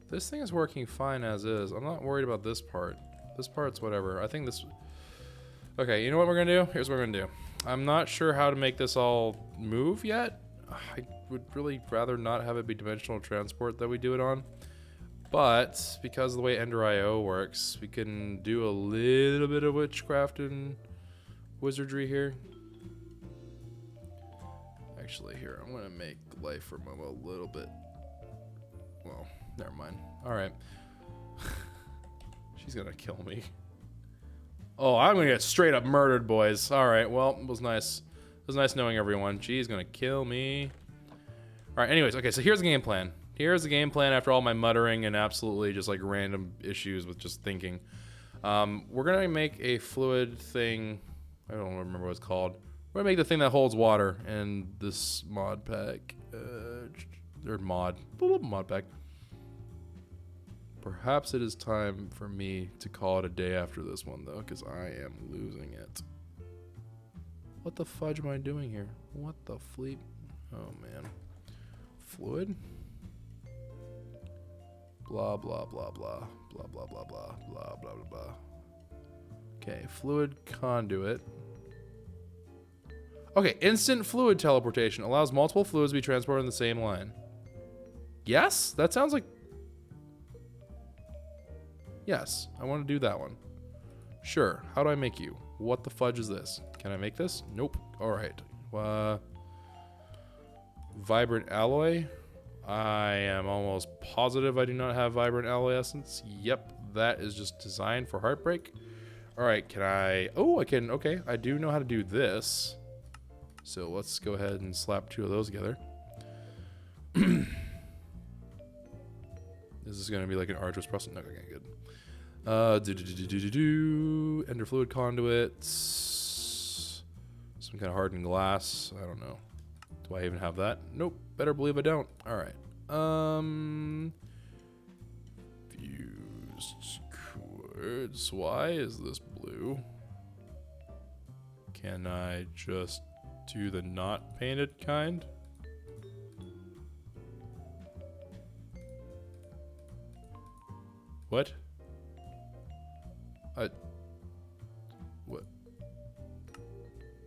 this thing is working fine as is. I'm not worried about this part. This part's whatever. I think this... Okay, you know what we're gonna do? Here's what we're gonna do. I'm not sure how to make this all move yet. I would really rather not have it be dimensional transport that we do it on. But, because of the way Ender IO works, we can do a little bit of witchcraft and wizardry here. Actually, here, I'm gonna make life for Momo a little bit. Well, never mind. Alright. She's gonna kill me. Oh, I'm gonna get straight up murdered, boys. Alright, well, it was nice. It was nice knowing everyone. She's gonna kill me. Alright, anyways, okay, so here's the game plan. Here's the game plan after all my muttering and absolutely just like random issues with just thinking. We're gonna make a fluid thing. I don't remember what it's called. We're gonna make the thing that holds water in this mod pack. Or mod pack. Perhaps it is time for me to call it a day after this one though, because I am losing it. What the fudge am I doing here? What the fleep? Oh man. Fluid? Blah blah blah blah. Blah blah blah blah blah blah blah blah. Okay, fluid conduit. Okay, instant fluid teleportation allows multiple fluids to be transported in the same line. Yes? That sounds like... Yes, I want to do that one. Sure, how do I make you? What the fudge is this? Can I make this? Nope. Alright. Vibrant alloy. I am almost positive I do not have vibrant alloy essence. Yep, that is just designed for heartbreak. Alright, can I... Oh, I can... Okay, I do know how to do this. So let's go ahead and slap two of those together. This is going to be like an arduous process. No, okay, good. Ender fluid conduits. Some kind of hardened glass. I don't know. Do I even have that? Nope. Better believe I don't. All right. Fused quartz. Why is this blue? Can I just do the not painted kind? What? What?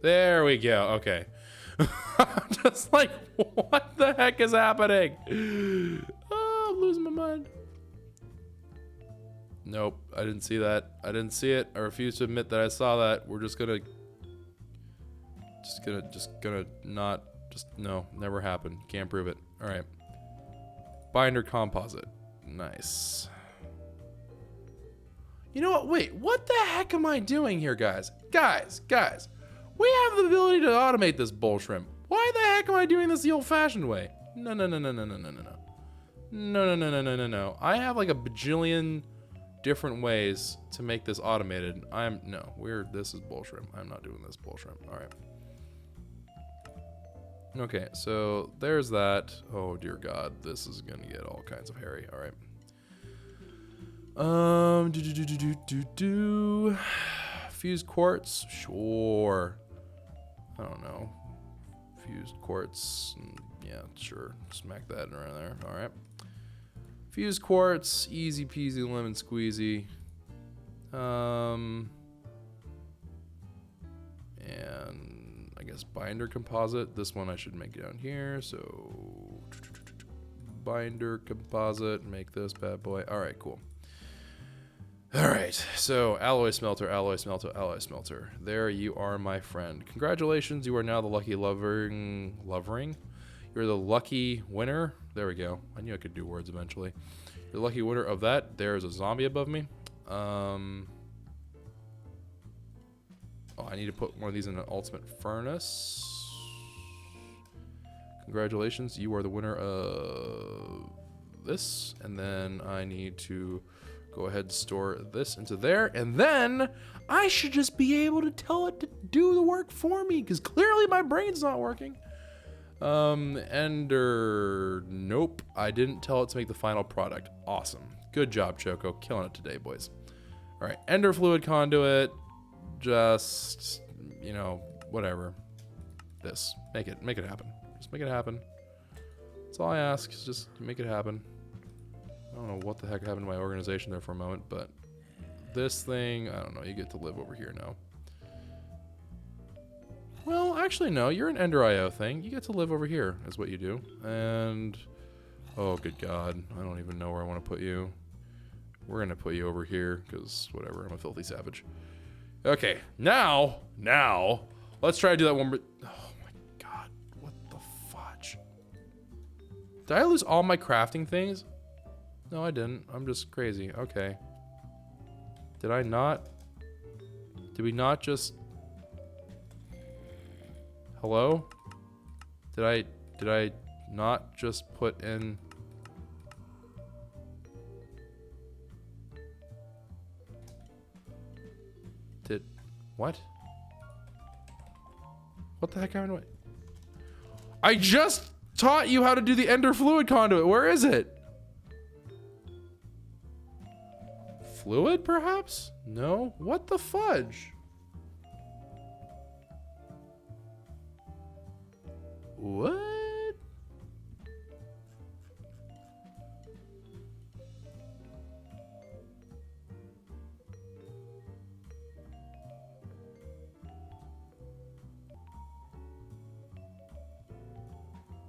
There we go. Okay. I'm just like, what the heck is happening? Oh, I'm losing my mind. Nope, I didn't see that. I didn't see it. I refuse to admit that I saw that. We're just gonna not, no, never happened. Can't prove it. All right. Binder composite. Nice. You know what? Wait, what the heck am I doing here, guys? Guys. We have the ability to automate this bull shrimp. Why the heck am I doing this the old-fashioned way? No. No. I have like a bajillion different ways to make this automated. This is bull shrimp. I'm not doing this bull shrimp. All right. Okay, so there's that. Oh dear God, this is gonna get all kinds of hairy. All right. Fused quartz, sure. I don't know. fused quartz. Yeah, sure. Smack that around there. All right. Fused quartz, easy peasy lemon squeezy. And I guess binder composite. This one I should make down here. So binder composite, make this bad boy. All right, cool. All right, so alloy smelter, alloy smelter, alloy smelter. There you are, my friend. Congratulations, you are now the lucky lovering. You're the lucky winner. There we go. I knew I could do words eventually. You're the lucky winner of that. There is a zombie above me. Oh, I need to put one of these in an ultimate furnace. Congratulations, you are the winner of this. And then I need to go ahead and store this into there, and then I should just be able to tell it to do the work for me, because clearly my brain's not working. Ender, nope, I didn't tell it to make the final product. Awesome, good job, Choco, killing it today, boys. All right, Ender fluid conduit, just, you know, whatever. This, make it happen. Just make it happen. That's all I ask, is just make it happen. I don't know what the heck happened to my organization there for a moment, but this thing, I don't know, you get to live over here now. Well, actually, no, you're an Ender IO thing. You get to live over here, is what you do. And, oh, good God, I don't even know where I want to put you. We're going to put you over here, because whatever, I'm a filthy savage. Okay, now, let's try to do that one more. Oh, my God, what the fudge? Did I lose all my crafting things? No, I didn't. I'm just crazy. Okay. Did we not just... Hello? Did I not just put in... What? What the heck happened? I just taught you how to do the Ender fluid conduit. Where is it? Fluid, perhaps? No? What the fudge? What?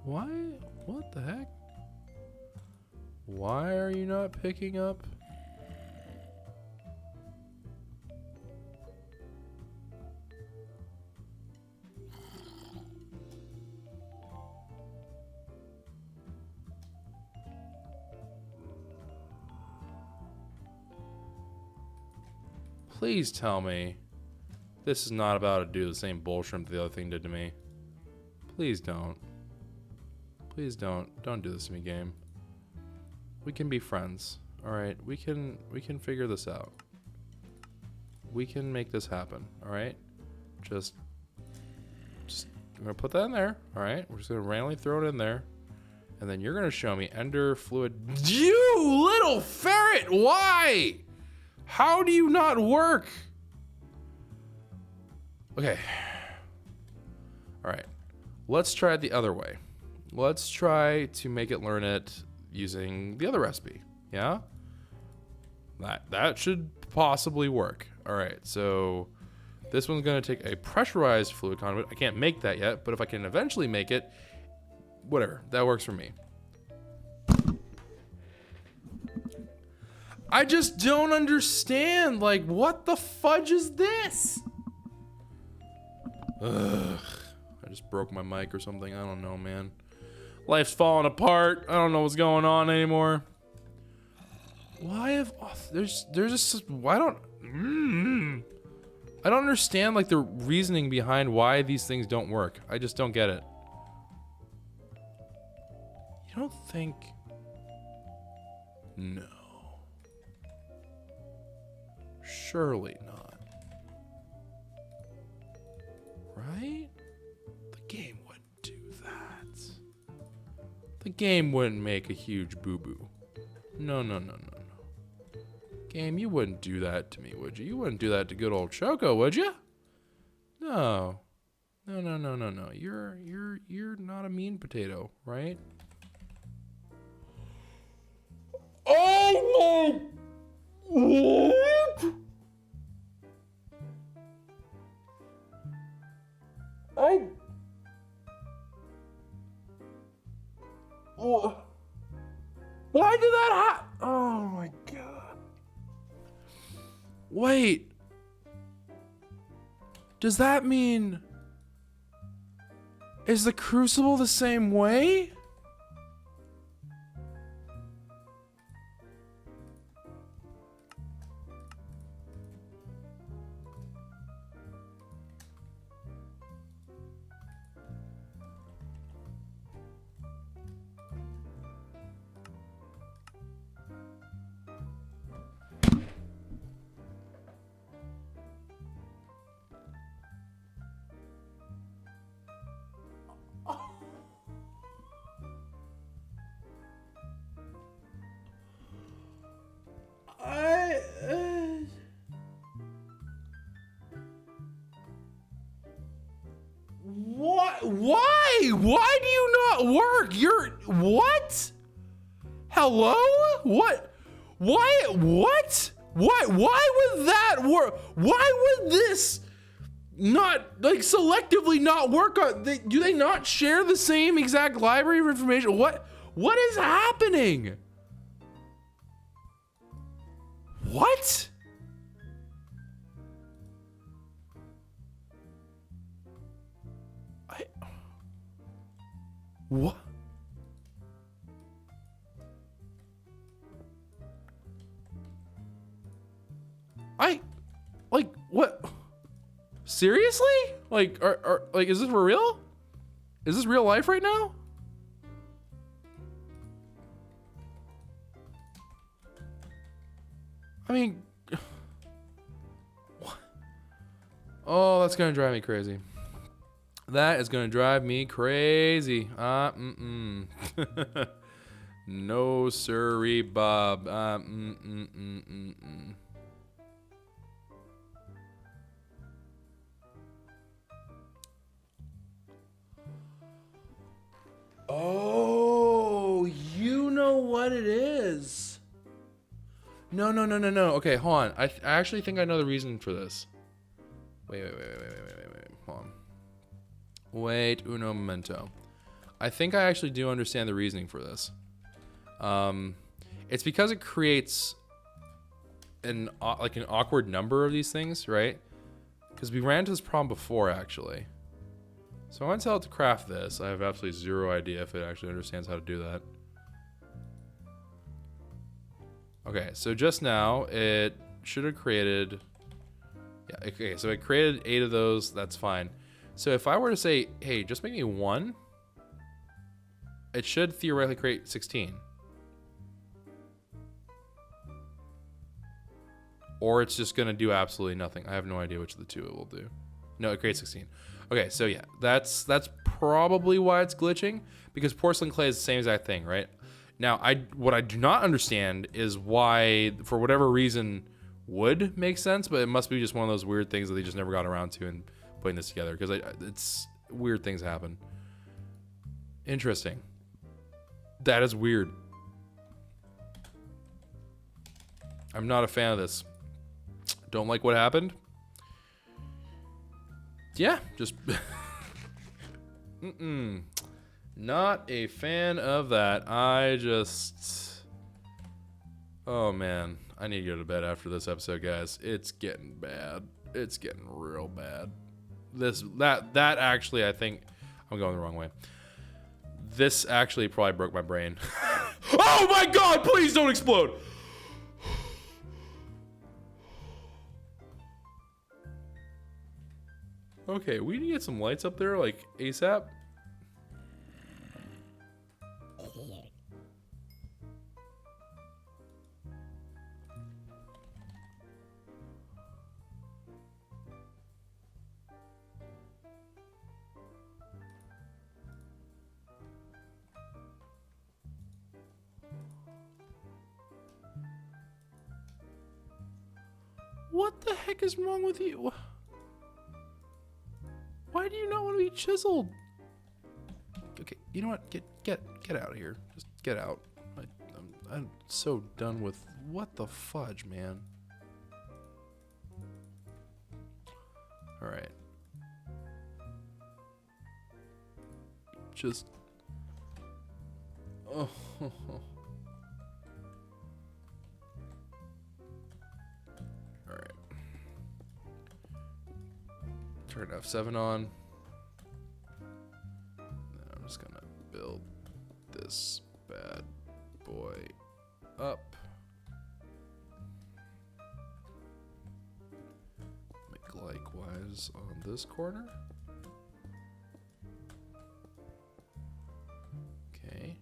Why? What the heck? Why are you not picking up? Please tell me this is not about to do the same bullshit the other thing did to me. Please don't. Please don't. Don't do this to me, game. We can be friends. Alright, we can figure this out. We can make this happen, alright? Just I'm gonna put that in there, alright? We're just gonna randomly throw it in there. And then you're gonna show me Ender fluid. You little ferret! Why? How do you not work? Okay. All right. Let's try it the other way. Let's try to make it learn it using the other recipe. Yeah? That should possibly work. All right. So this one's going to take a pressurized fluid conduit. I can't make that yet, but if I can eventually make it, whatever. That works for me. I just don't understand. Like, what the fudge is this? Ugh. I just broke my mic or something. I don't know, man. Life's falling apart. I don't know what's going on anymore. Why have... Oh, there's just... Why don't... I don't understand, like, the reasoning behind why these things don't work. I just don't get it. You don't think... No. Surely not. Right? The game wouldn't do that. The game wouldn't make a huge boo-boo. No. Game, you wouldn't do that to me, would you? You wouldn't do that to good old Choco, would you? No. No, no, no, no, no. You're not a mean potato, right? Oh no! What? Why did that happen? Oh my god. Wait. Does that mean... Is the Crucible the same way? What? Why? Why do you not work? You're... What? Hello? What? Why? What? Why would that work? Why would this not, like, selectively not work on... do they not share the same exact library of information? What is happening? What? What? Like, what? Seriously? Like, like, is this for real? Is this real life right now? I mean, what? Oh, that's gonna drive me crazy. That is gonna drive me crazy. No sirree, Bob. Oh, you know what it is. No. Okay, hold on. I actually think I know the reason for this. Wait. Hold on. Wait uno momento. I think I actually do understand the reasoning for this. It's because it creates an awkward number of these things, right? Because we ran into this problem before, actually. So I want to tell it to craft this. I have absolutely zero idea if it actually understands how to do that. Okay, so just now it should have created... Yeah, okay, so it created 8 of those. That's fine. So if I were to say, hey, just make me 1, it should theoretically create 16. Or it's just gonna do absolutely nothing. I have no idea which of the two it will do. No, it creates 16. Okay, so yeah, that's probably why it's glitching, because porcelain clay is the same exact thing, right? Now, what I do not understand is why, for whatever reason, wood makes sense, but it must be just one of those weird things that they just never got around to and putting this together, because it's weird things happen. Interesting. That is weird. I'm not a fan of this. Don't like what happened. Yeah, just not a fan of that. Oh man, I need to go to bed after this episode, guys. It's getting bad. It's getting real bad. That actually, I think I'm going the wrong way. This actually probably broke my brain. Oh my god, please don't explode. Okay, we need to get some lights up there, like, ASAP. What the heck is wrong with you? Why do you not want to be chiseled? Okay, you know what? Get out of here. Just get out. I'm so done with what the fudge, man. All right. Just. Oh. All right. Turn F7 on. Then I'm just gonna build this bad boy up. Make likewise on this corner. Okay.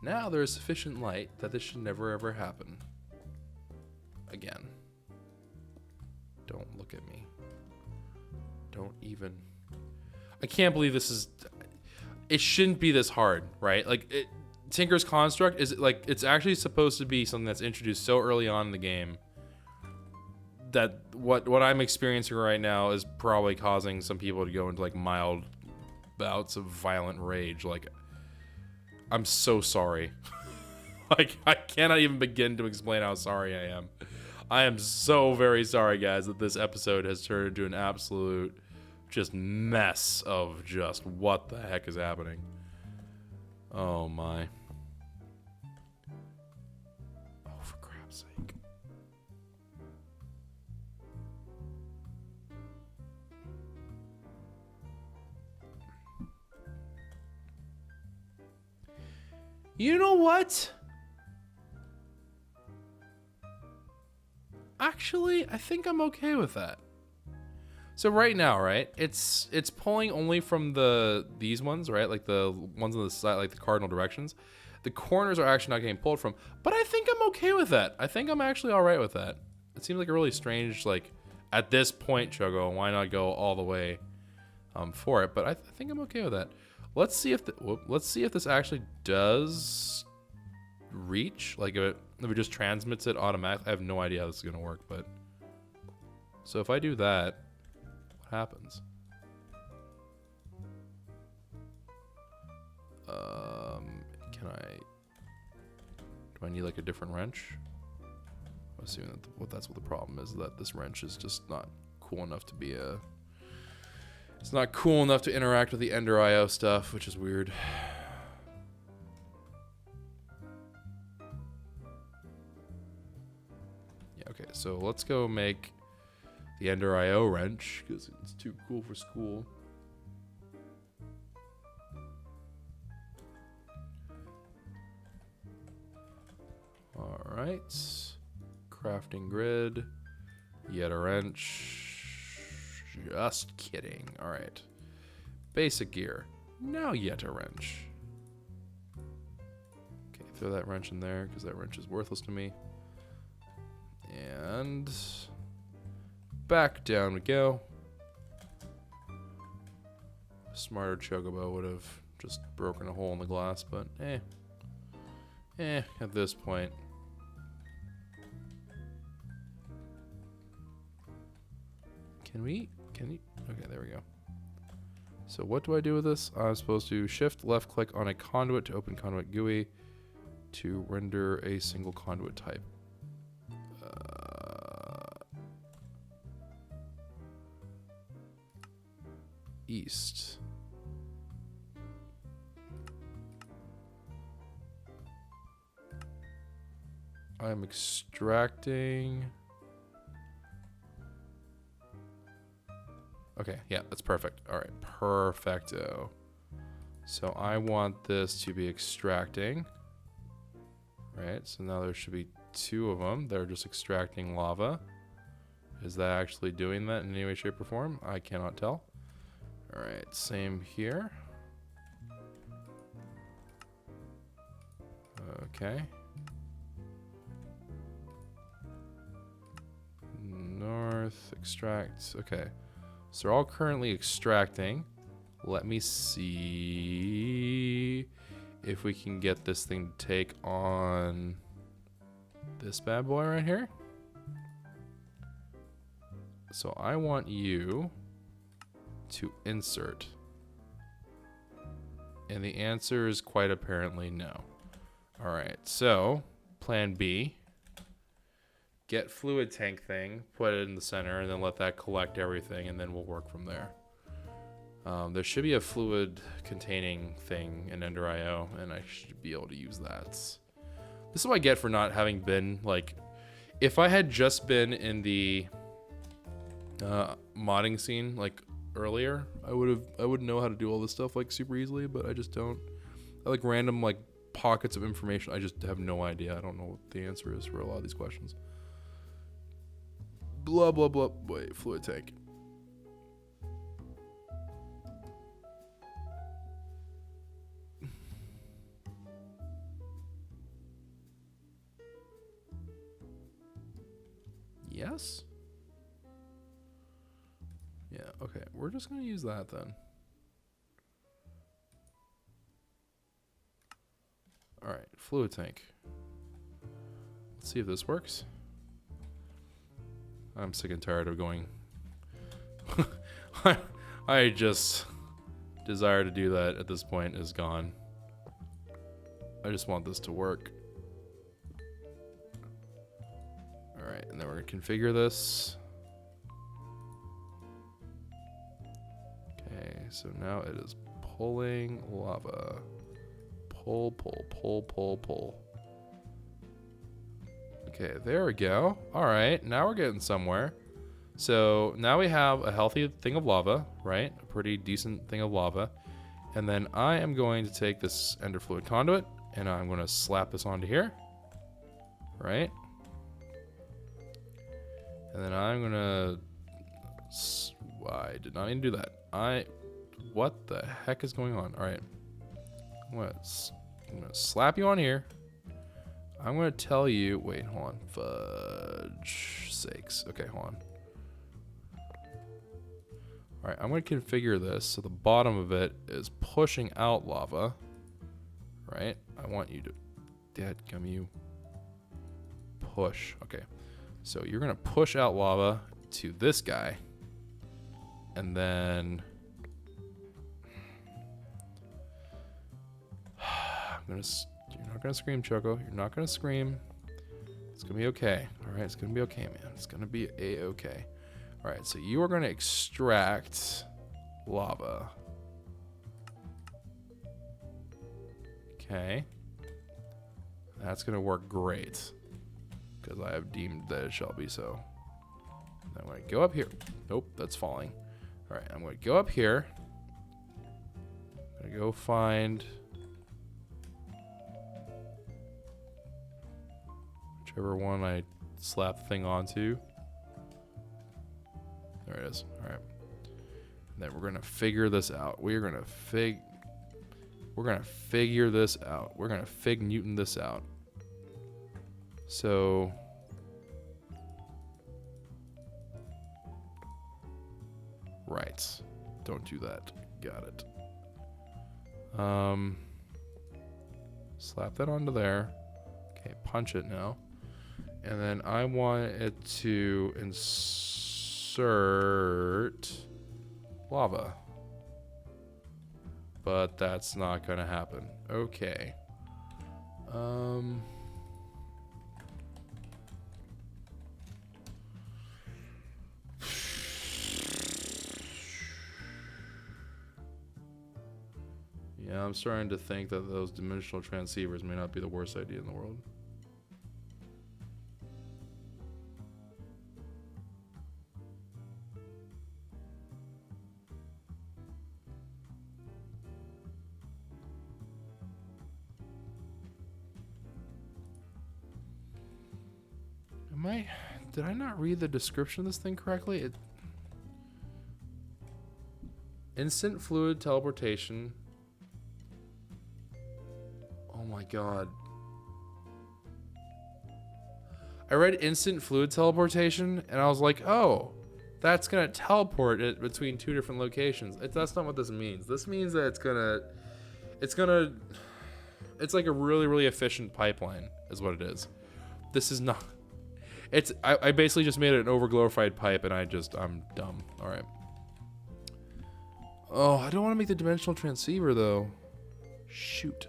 Now there is sufficient light that this should never ever happen again. Don't look at me. Don't even. I can't believe this is. It shouldn't be this hard, right? Like, Tinker's Construct is like, it's actually supposed to be something that's introduced so early on in the game that what I'm experiencing right now is probably causing some people to go into like mild bouts of violent rage. Like, I'm so sorry. Like, I cannot even begin to explain how sorry I am. I am so very sorry, guys, that this episode has turned into an absolute just mess of just what the heck is happening. Oh my. Oh, for crap's sake. You know what? Actually, I think I'm okay with that. So right now, right, it's pulling only from these ones, right, like the ones on the side, like the cardinal directions. The corners are actually not getting pulled from, but I think I'm okay with that. I think I'm actually all right with that. It seems like a really strange, like, at this point, Chogo, why not go all the way for it? But I think I'm okay with that. Let's see if this actually does reach, like if it just transmits it automatically. I have no idea how this is gonna work, but so if I do that, what happens? Do I need like a different wrench? I'm assuming that that's what the problem is, that this wrench is just not cool enough to be a. It's not cool enough to interact with the Ender IO stuff, which is weird. Yeah, okay, so let's go make the Ender IO wrench, because it's too cool for school. Alright. Crafting grid. Yet a wrench. Just kidding. Alright. Basic gear. Now yet a wrench. Okay, throw that wrench in there, because that wrench is worthless to me. And back down we go. A smarter Chocobo would have just broken a hole in the glass, but at this point. Can you? Okay, there we go. So what do I do with this? I'm supposed to shift left click on a conduit to open conduit GUI to render a single conduit type. East. I'm extracting. Okay, yeah, that's perfect. All right, perfecto. So I want this to be extracting. Right, so now there should be two of them. They're just extracting lava. Is that actually doing that in any way, shape, or form? I cannot tell. All right, same here. Okay. North, extract, okay. So they're all currently extracting. Let me see if we can get this thing to take on this bad boy right here. So I want you to insert? And the answer is quite apparently no. All right, so plan B. Get fluid tank thing, put it in the center, and then let that collect everything, and then we'll work from there. There should be a fluid containing thing in Ender IO, and I should be able to use that. This is what I get for not having been, like, if I had just been in the modding scene, like, earlier, I would know how to do all this stuff, like, super easily, but I just don't. I like random, like, pockets of information. I just have no idea. I don't know what the answer is for a lot of these questions. Blah, blah, blah. Wait, fluid tank. Yes? Yeah, okay. We're just going to use that then. All right, fluid tank. Let's see if this works. I'm sick and tired of going. I just desire to do that at this point is gone. I just want this to work. All right, and then we're gonna configure this. Okay, so now it is pulling lava. Pull, pull, pull, pull, pull. Okay, there we go. All right, now we're getting somewhere. So now we have a healthy thing of lava, right? A pretty decent thing of lava. And then I am going to take this ender fluid conduit and I'm going to slap this onto here, right? And then I'm going to... I did not mean to do that. What the heck is going on? All right. I'm going to slap you on here. I'm going to tell you... Wait, hold on. Fudge sakes. Okay, hold on. All right, I'm going to configure this so the bottom of it is pushing out lava. Right? I want you to... Dadgum you. Push. Okay. So you're going to push out lava to this guy. And then... You're not gonna scream, Choco. You're not gonna scream. It's gonna be okay. All right, it's gonna be okay, man. It's gonna be a-okay. All right, so you are gonna extract lava. Okay. That's gonna work great because I have deemed that it shall be so. I'm gonna go up here. Nope, that's falling. All right, I'm gonna go up here. I'm gonna go find... whichever one I slap the thing onto. There it is. All right. And then we're gonna figure this out. We're gonna figure this out. We're gonna fig Newton this out. So right. Don't do that. Got it. Slap that onto there. Okay, punch it now. And then I want it to insert lava. But that's not going to happen. Okay. Yeah, I'm starting to think that those dimensional transceivers may not be the worst idea in the world. Did I not read the description of this thing correctly? Instant fluid teleportation. Oh my god. I read instant fluid teleportation and I was like, oh, that's gonna teleport it between two different locations. That's not what this means. This means that it's like a really, really efficient pipeline is what it is. This is not... I basically just made it an overglorified pipe and I'm dumb. All right. Oh, I don't want to make the dimensional transceiver though. Shoot.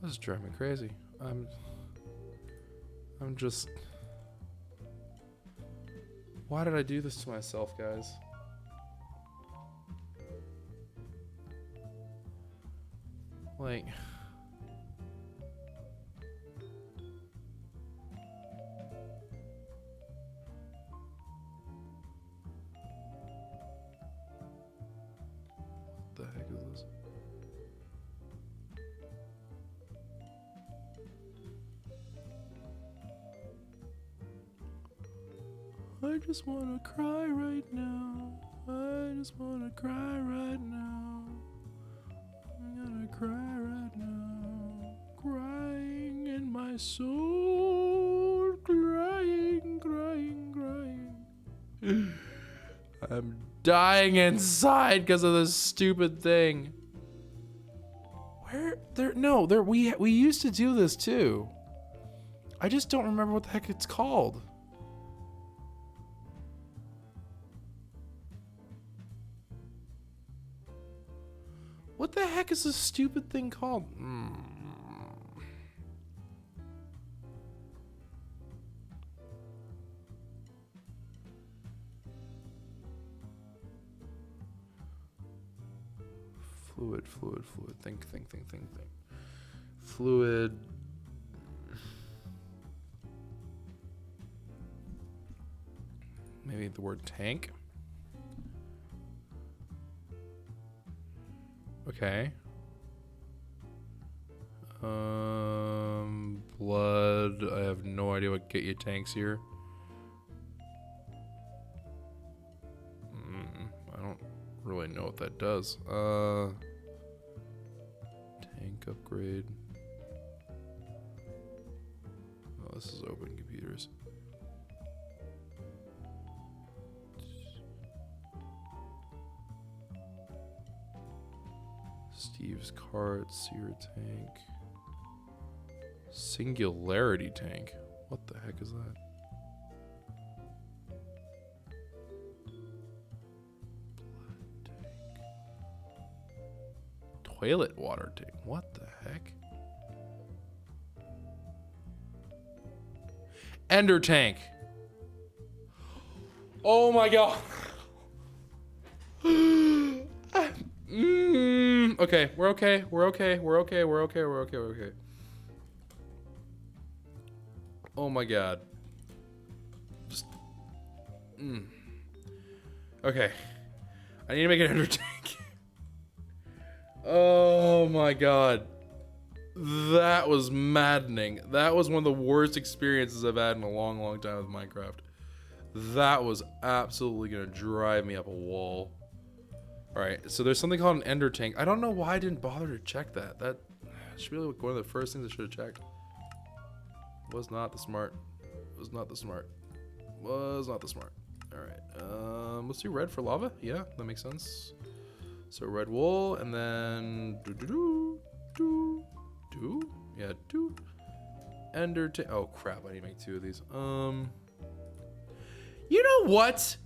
This is driving me crazy. I'm just... Why did I do this to myself, guys? Like... What the heck is this? I just wanna cry right now. I just wanna cry right now. I'm gonna cry right now. Crying in my soul. Crying, crying, crying. I'm dying inside because of this stupid thing. Where there? No, there. We used to do this too. I just don't remember what the heck it's called. What the heck is this stupid thing called? Fluid. Think. Fluid. Maybe the word tank. Okay. Blood. I have no idea what get you tanks here. I don't really know what that does. Tank upgrade. Oh, this is open computers. Steve's cart, sear tank. Singularity tank. What the heck is that? Blood tank. Toilet water tank. What the heck? Ender tank. Oh my god. Okay, we're okay. We're okay. Oh my god. Just. Okay. I need to make an ender tank. Oh my god. That was maddening. That was one of the worst experiences I've had in a long time with Minecraft. That was absolutely gonna drive me up a wall. Alright, so there's something called an ender tank. I don't know why I didn't bother to check that. That should be like one of the first things I should have checked. Was not the smart. Alright, let's do red for lava. Yeah, that makes sense. So red wool, and then ender tank. Oh crap, I need to make 2 of these. You know what?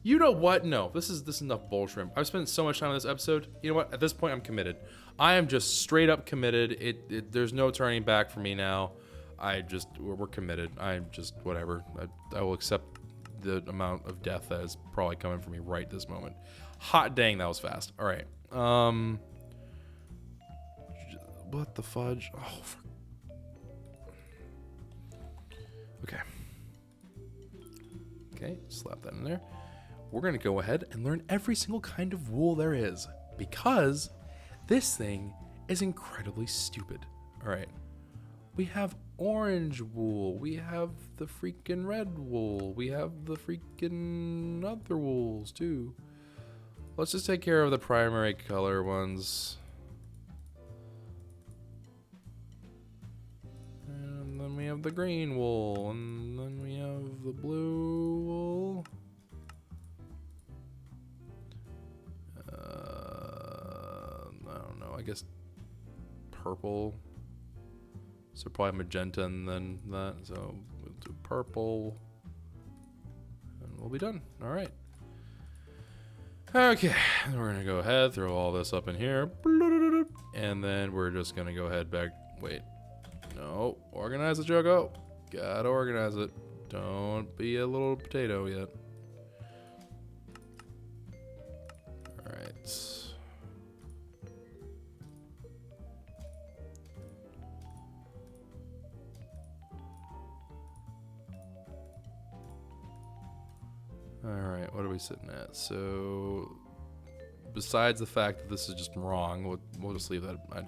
No, this is enough bullshit. I've spent so much time on this episode. You know what? At this point, I'm committed. I am just straight up committed. There's no turning back for me now. We're committed. I'm just whatever. I will accept the amount of death that is probably coming for me right this moment. Hot dang, that was fast. All right. What the fudge? Oh. Okay. Okay, slap that in there. We're gonna go ahead and learn every single kind of wool there is, because this thing is incredibly stupid. All right, we have orange wool, we have the freaking red wool, we have the freaking other wools too. Let's just take care of the primary color ones. And then we have the green wool, and then we have the blue wool. I don't know, I guess purple. So probably magenta and then that. So we'll do purple. And we'll be done. All right. Okay. We're going to go ahead, throw all this up in here. And then we're just going to go ahead back. Wait. No. Organize the Jogo. Gotta organize it. Don't be a little potato yet. All right. Alright, what are we sitting at? So, besides the fact that this is just wrong, we'll just leave that. I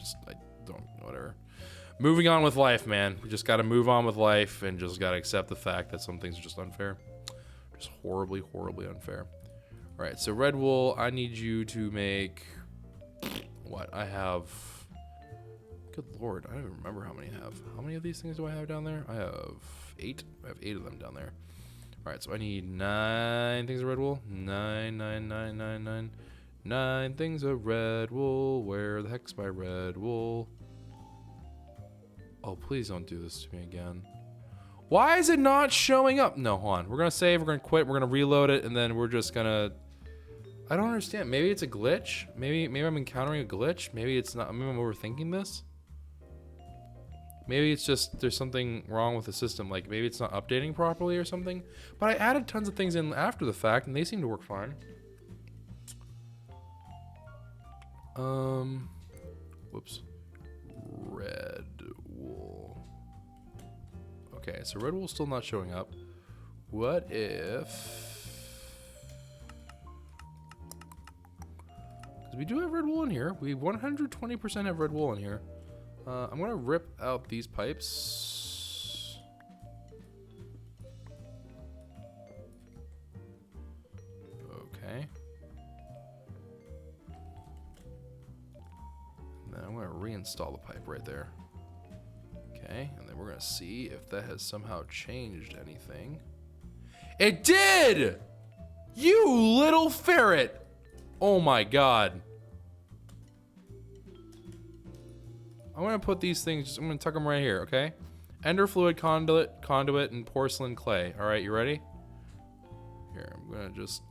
don't, whatever. Moving on with life, man. We just gotta move on with life and just gotta accept the fact that some things are just unfair. Just horribly, horribly unfair. Alright, so red wool, I need you to make... What? I have... Good lord, I don't even remember how many I have. How many of these things do I have down there? I have 8. I have 8 of them down there. Alright, so I need 9 things of red wool. 9 things of red wool. Where the heck's my red wool? Oh, please don't do this to me again. Why is it not showing up? No, hold on. We're gonna save, we're gonna quit, we're gonna reload it, and then we're just gonna... I don't understand. Maybe it's a glitch? Maybe I'm encountering a glitch? Maybe it's not... Maybe I'm overthinking this? Maybe it's just there's something wrong with the system, like maybe it's not updating properly or something. But I added tons of things in after the fact and they seem to work fine. Whoops. Red wool. Okay, so red wool's still not showing up. What if... Because we do have red wool in here. We 120% have red wool in here. I'm gonna rip out these pipes. Okay. And then I'm gonna reinstall the pipe right there. Okay, and then we're gonna see if that has somehow changed anything. It did! You little ferret! Oh my god. I'm gonna put these things, I'm gonna tuck them right here, okay? Ender fluid, conduit, and porcelain clay. All right, you ready? Here, I'm gonna just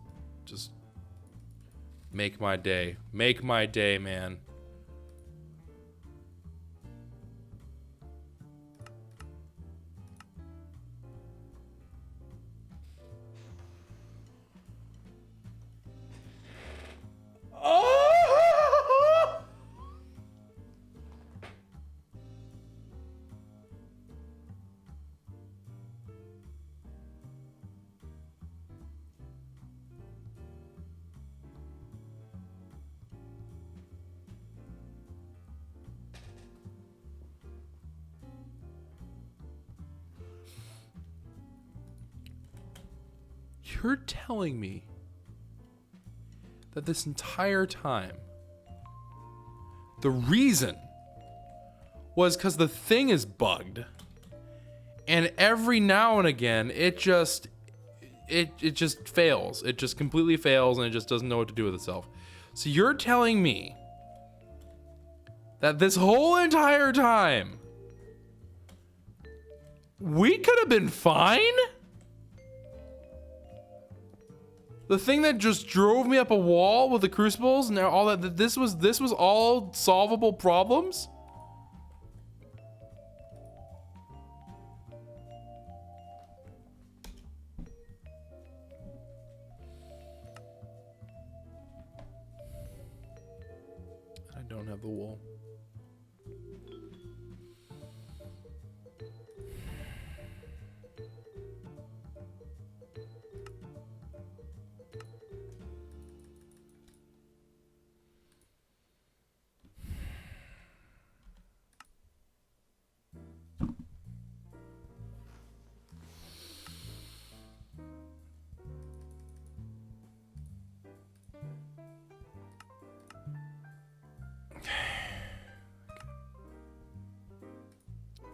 make my day. Make my day, man. You're telling me that this entire time, the reason was because the thing is bugged, and every now and again it just fails. It just completely fails, and it just doesn't know what to do with itself. So you're telling me that this whole entire time we could have been fine? The thing that just drove me up a wall with the crucibles, and all that, this was all solvable problems? I don't have the wool.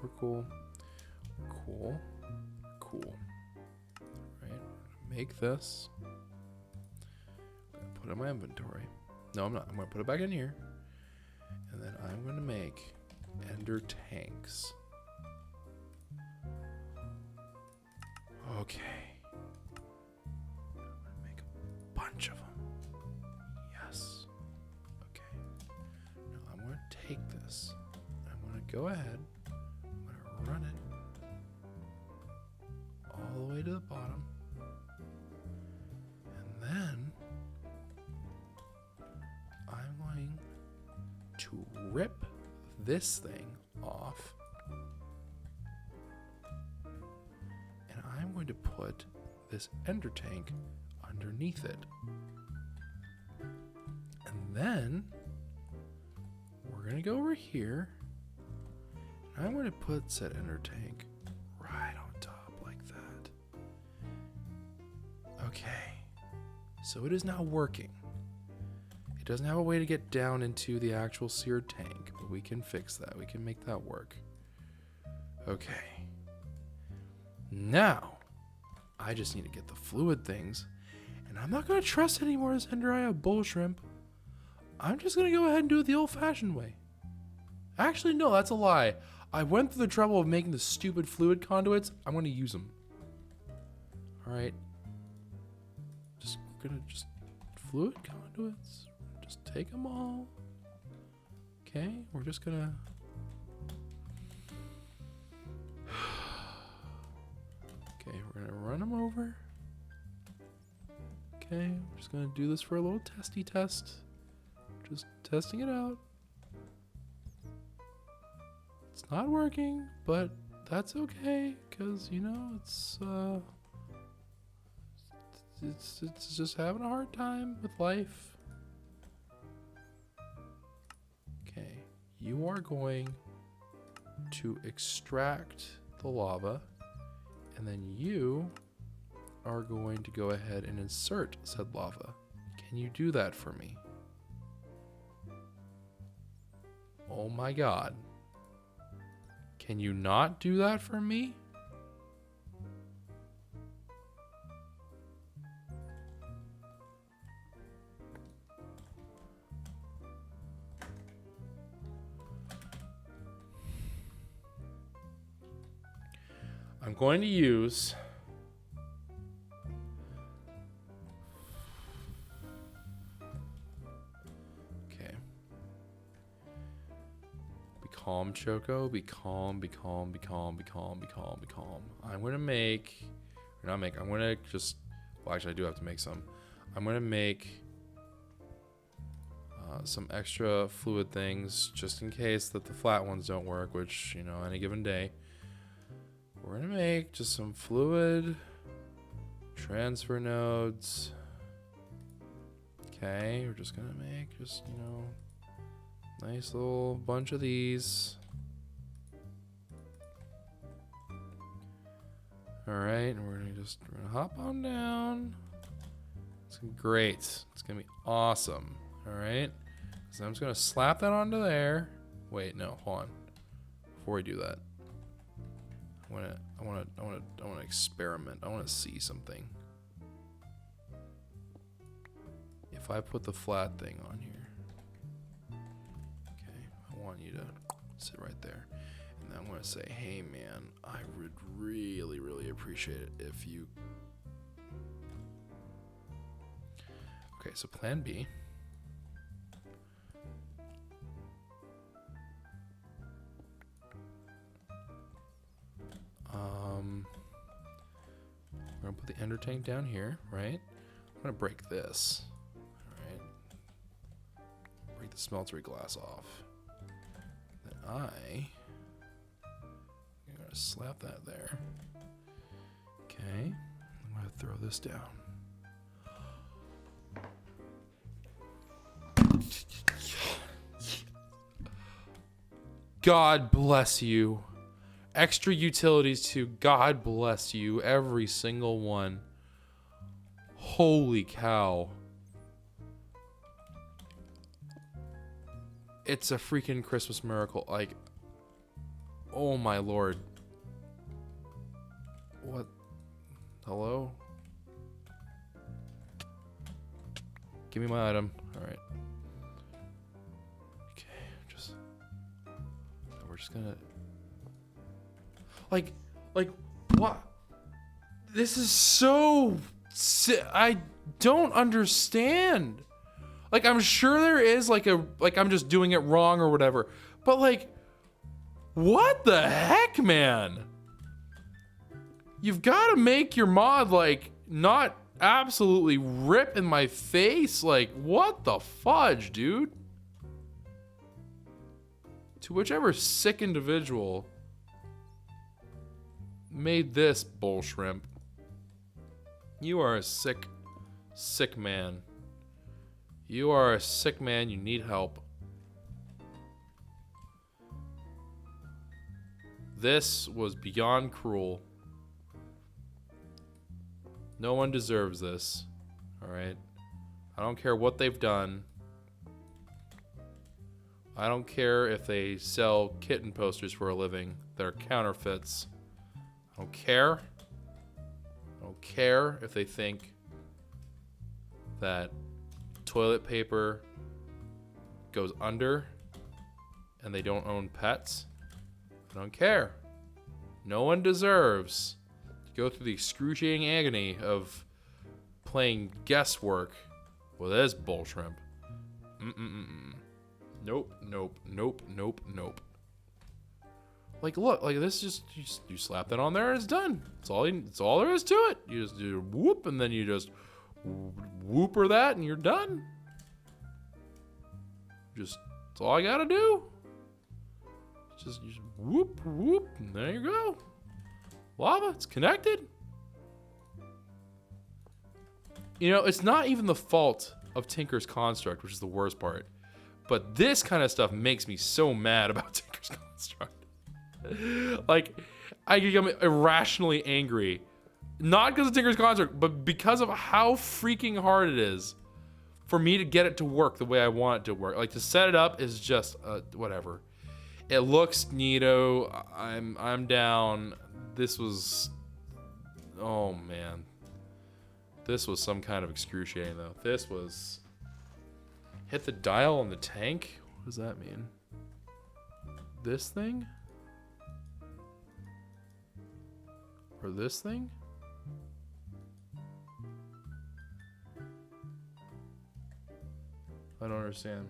We're cool. Cool. Cool. Right. Make this. I'm gonna put it in my inventory. No, I'm not. I'm gonna put it back in here. And then I'm gonna make ender tanks. Okay. I'm gonna make a bunch of them. Yes. Okay. Now I'm gonna take this. I'm gonna go ahead. I'm gonna run it all the way to the bottom. And then I'm going to rip this thing off. And I'm going to put this ender tank underneath it. And then we're going to go over here. And I'm going to put said ender tank right on top like that. Okay. So it is now working. It doesn't have a way to get down into the actual seared tank, but we can fix that. We can make that work. Okay. Now, I just need to get the fluid things, and I'm not going to trust anymore this Ender Eye of bull shrimp. I'm just going to go ahead and do it the old-fashioned way. Actually, no, that's a lie. I went through the trouble of making the stupid fluid conduits. I'm going to use them. All right. We're going to just fluid conduits. Just take them all. Okay, we're just gonna. Okay, we're gonna run them over. Okay, we're just gonna do this for a little testy test. Just testing it out. It's not working, but that's okay, because you know it's just having a hard time with life. Okay, you are going to extract the lava, and then you are going to go ahead and insert said lava. Can you do that for me? Oh my god. Can you not do that for me? I'm going to use Be calm, Choco. Be calm, be calm, be calm, be calm, be calm, be calm. I'm going to make, or not make, I'm going to just, well, actually, I do have to make some. I'm going to make some extra fluid things just in case that the flat ones don't work, which, you know, any given day. We're going to make just some fluid transfer nodes. Okay, we're just going to make just, you know, nice little bunch of these. All right, and we're gonna hop on down. It's gonna be great. It's gonna be awesome. All right, so I'm just gonna slap that onto there. Wait, no, hold on. Before we do that, I wanna experiment. I wanna see something. If I put the flat thing on here. I want you to sit right there, and then I'm going to say, hey man, I would really, really appreciate it if you. Okay, so plan B. We're going to put the ender tank down here, right? I'm going to break this, all right? Break the smeltery glass off. I'm gonna slap that there. Okay, I'm gonna throw this down. God bless you. Extra utilities too. God bless you. Every single one. Holy cow. It's a freaking Christmas miracle. Like, Oh my lord. What? Hello? Give me my item. Alright. Okay, we're just gonna... Like, what? This is so... I don't understand. Like, I'm sure there is, like, I'm just doing it wrong or whatever. But, like, what the heck, man? You've got to make your mod, like, not absolutely rip in my face. Like, what the fudge, dude? To whichever sick individual made this bull shrimp, you are a sick man. You are a sick man. You need help. This was beyond cruel. No one deserves this. Alright? I don't care what they've done. I don't care if they sell kitten posters for a living that are counterfeits. I don't care. I don't care if they think that toilet paper goes under and they don't own pets. I don't care. No one deserves to go through the excruciating agony of playing guesswork with this bull shrimp. Nope. Like, look, like this is just you slap that on there and it's done. It's all there is to it. You just do whoop and then you just whooper that and you're done. That's all I gotta do. You just whoop, and there you go. Lava, it's connected. You know, it's not even the fault of Tinker's Construct, which is the worst part. But this kind of stuff makes me so mad about Tinker's Construct. Like, I become irrationally angry. Not because of Tinker's Construct, but because of how freaking hard it is for me to get it to work the way I want it to work. Like, to set it up is just, whatever. It looks neato. I'm down. This was... Oh, man. This was some kind of excruciating, though. This was... Hit the dial on the tank? What does that mean? This thing? Or this thing? I don't understand.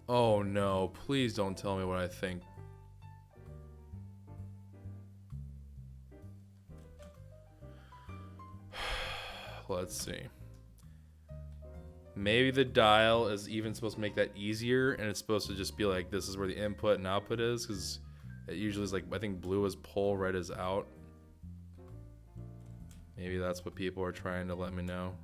Oh no, please don't tell me what I think. Let's see. Maybe the dial is even supposed to make that easier, and it's supposed to just be like, this is where the input and output is, because it usually is like, I think blue is pull, red is out. Maybe that's what people are trying to let me know.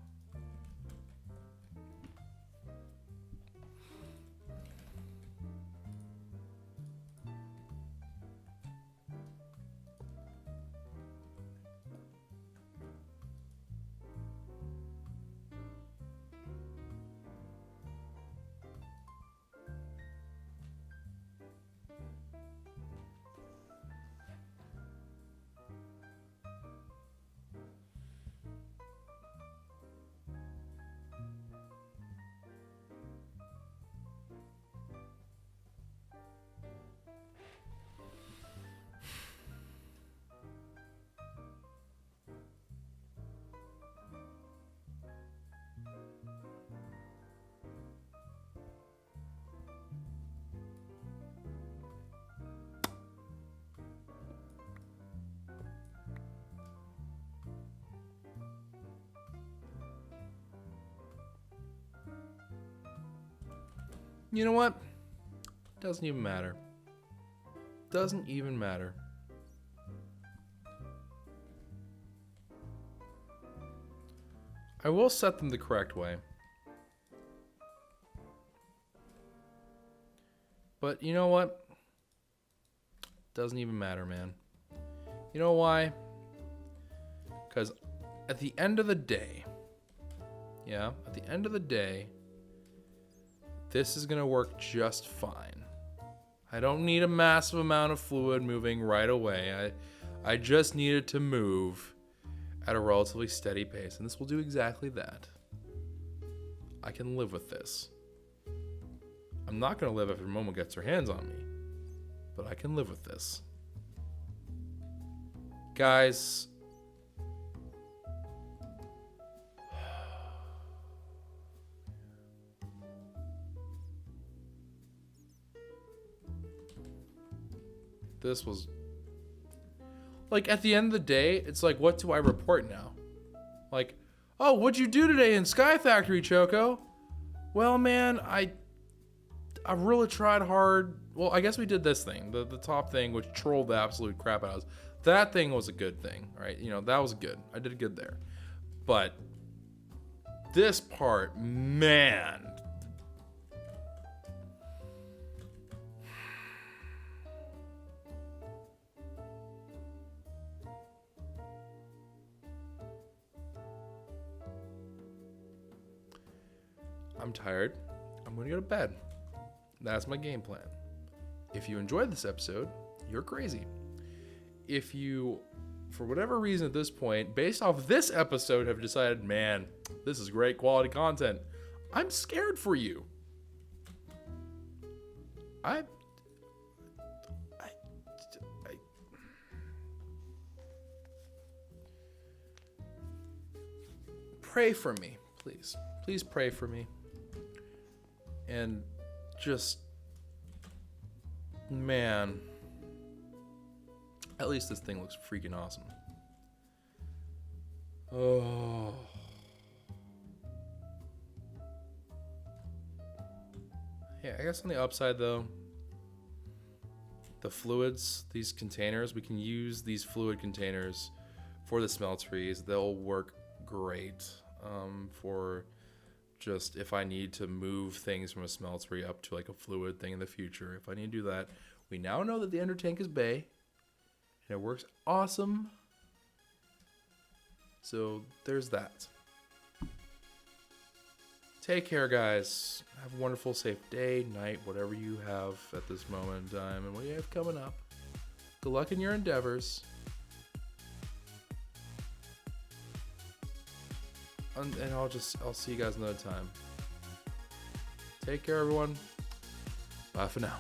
You know what? Doesn't even matter. Doesn't even matter. I will set them the correct way. But you know what? Doesn't even matter, man. You know why? Because at the end of the day, at the end of the day, this is gonna work just fine. I don't need a massive amount of fluid moving right away. I just need it to move at a relatively steady pace, and this will do exactly that. I can live with this. I'm not gonna live if Momo gets her hands on me, but I can live with this. Guys, this was like, at the end of the day, it's like, what do I report now? Like, oh, what'd you do today in Sky Factory, Choco? Well, man, I really tried hard. Well, I guess we did this thing, the top thing, which trolled the absolute crap out of us. That thing was a good thing, right? You know, that was good. I did good there. But this part, man. I'm tired. I'm going to go to bed. That's my game plan. If you enjoyed this episode, you're crazy. If you, for whatever reason at this point, based off this episode, have decided, man, this is great quality content, I'm scared for you. I pray for me, please. Please pray for me. And just, man, at least this thing looks freaking awesome. Oh. Yeah, I guess on the upside though, the fluids, these containers, we can use these fluid containers for the smelteries. They'll work great for just if I need to move things from a smeltery up to like a fluid thing in the future. If I need to do that, we now know that the ender tank is bay and it works awesome. So there's that. Take care, guys. Have a wonderful, safe day, night, whatever you have at this moment in time and what you have coming up. Good luck in your endeavors. And I'll see you guys another time. Take care, everyone. Bye for now.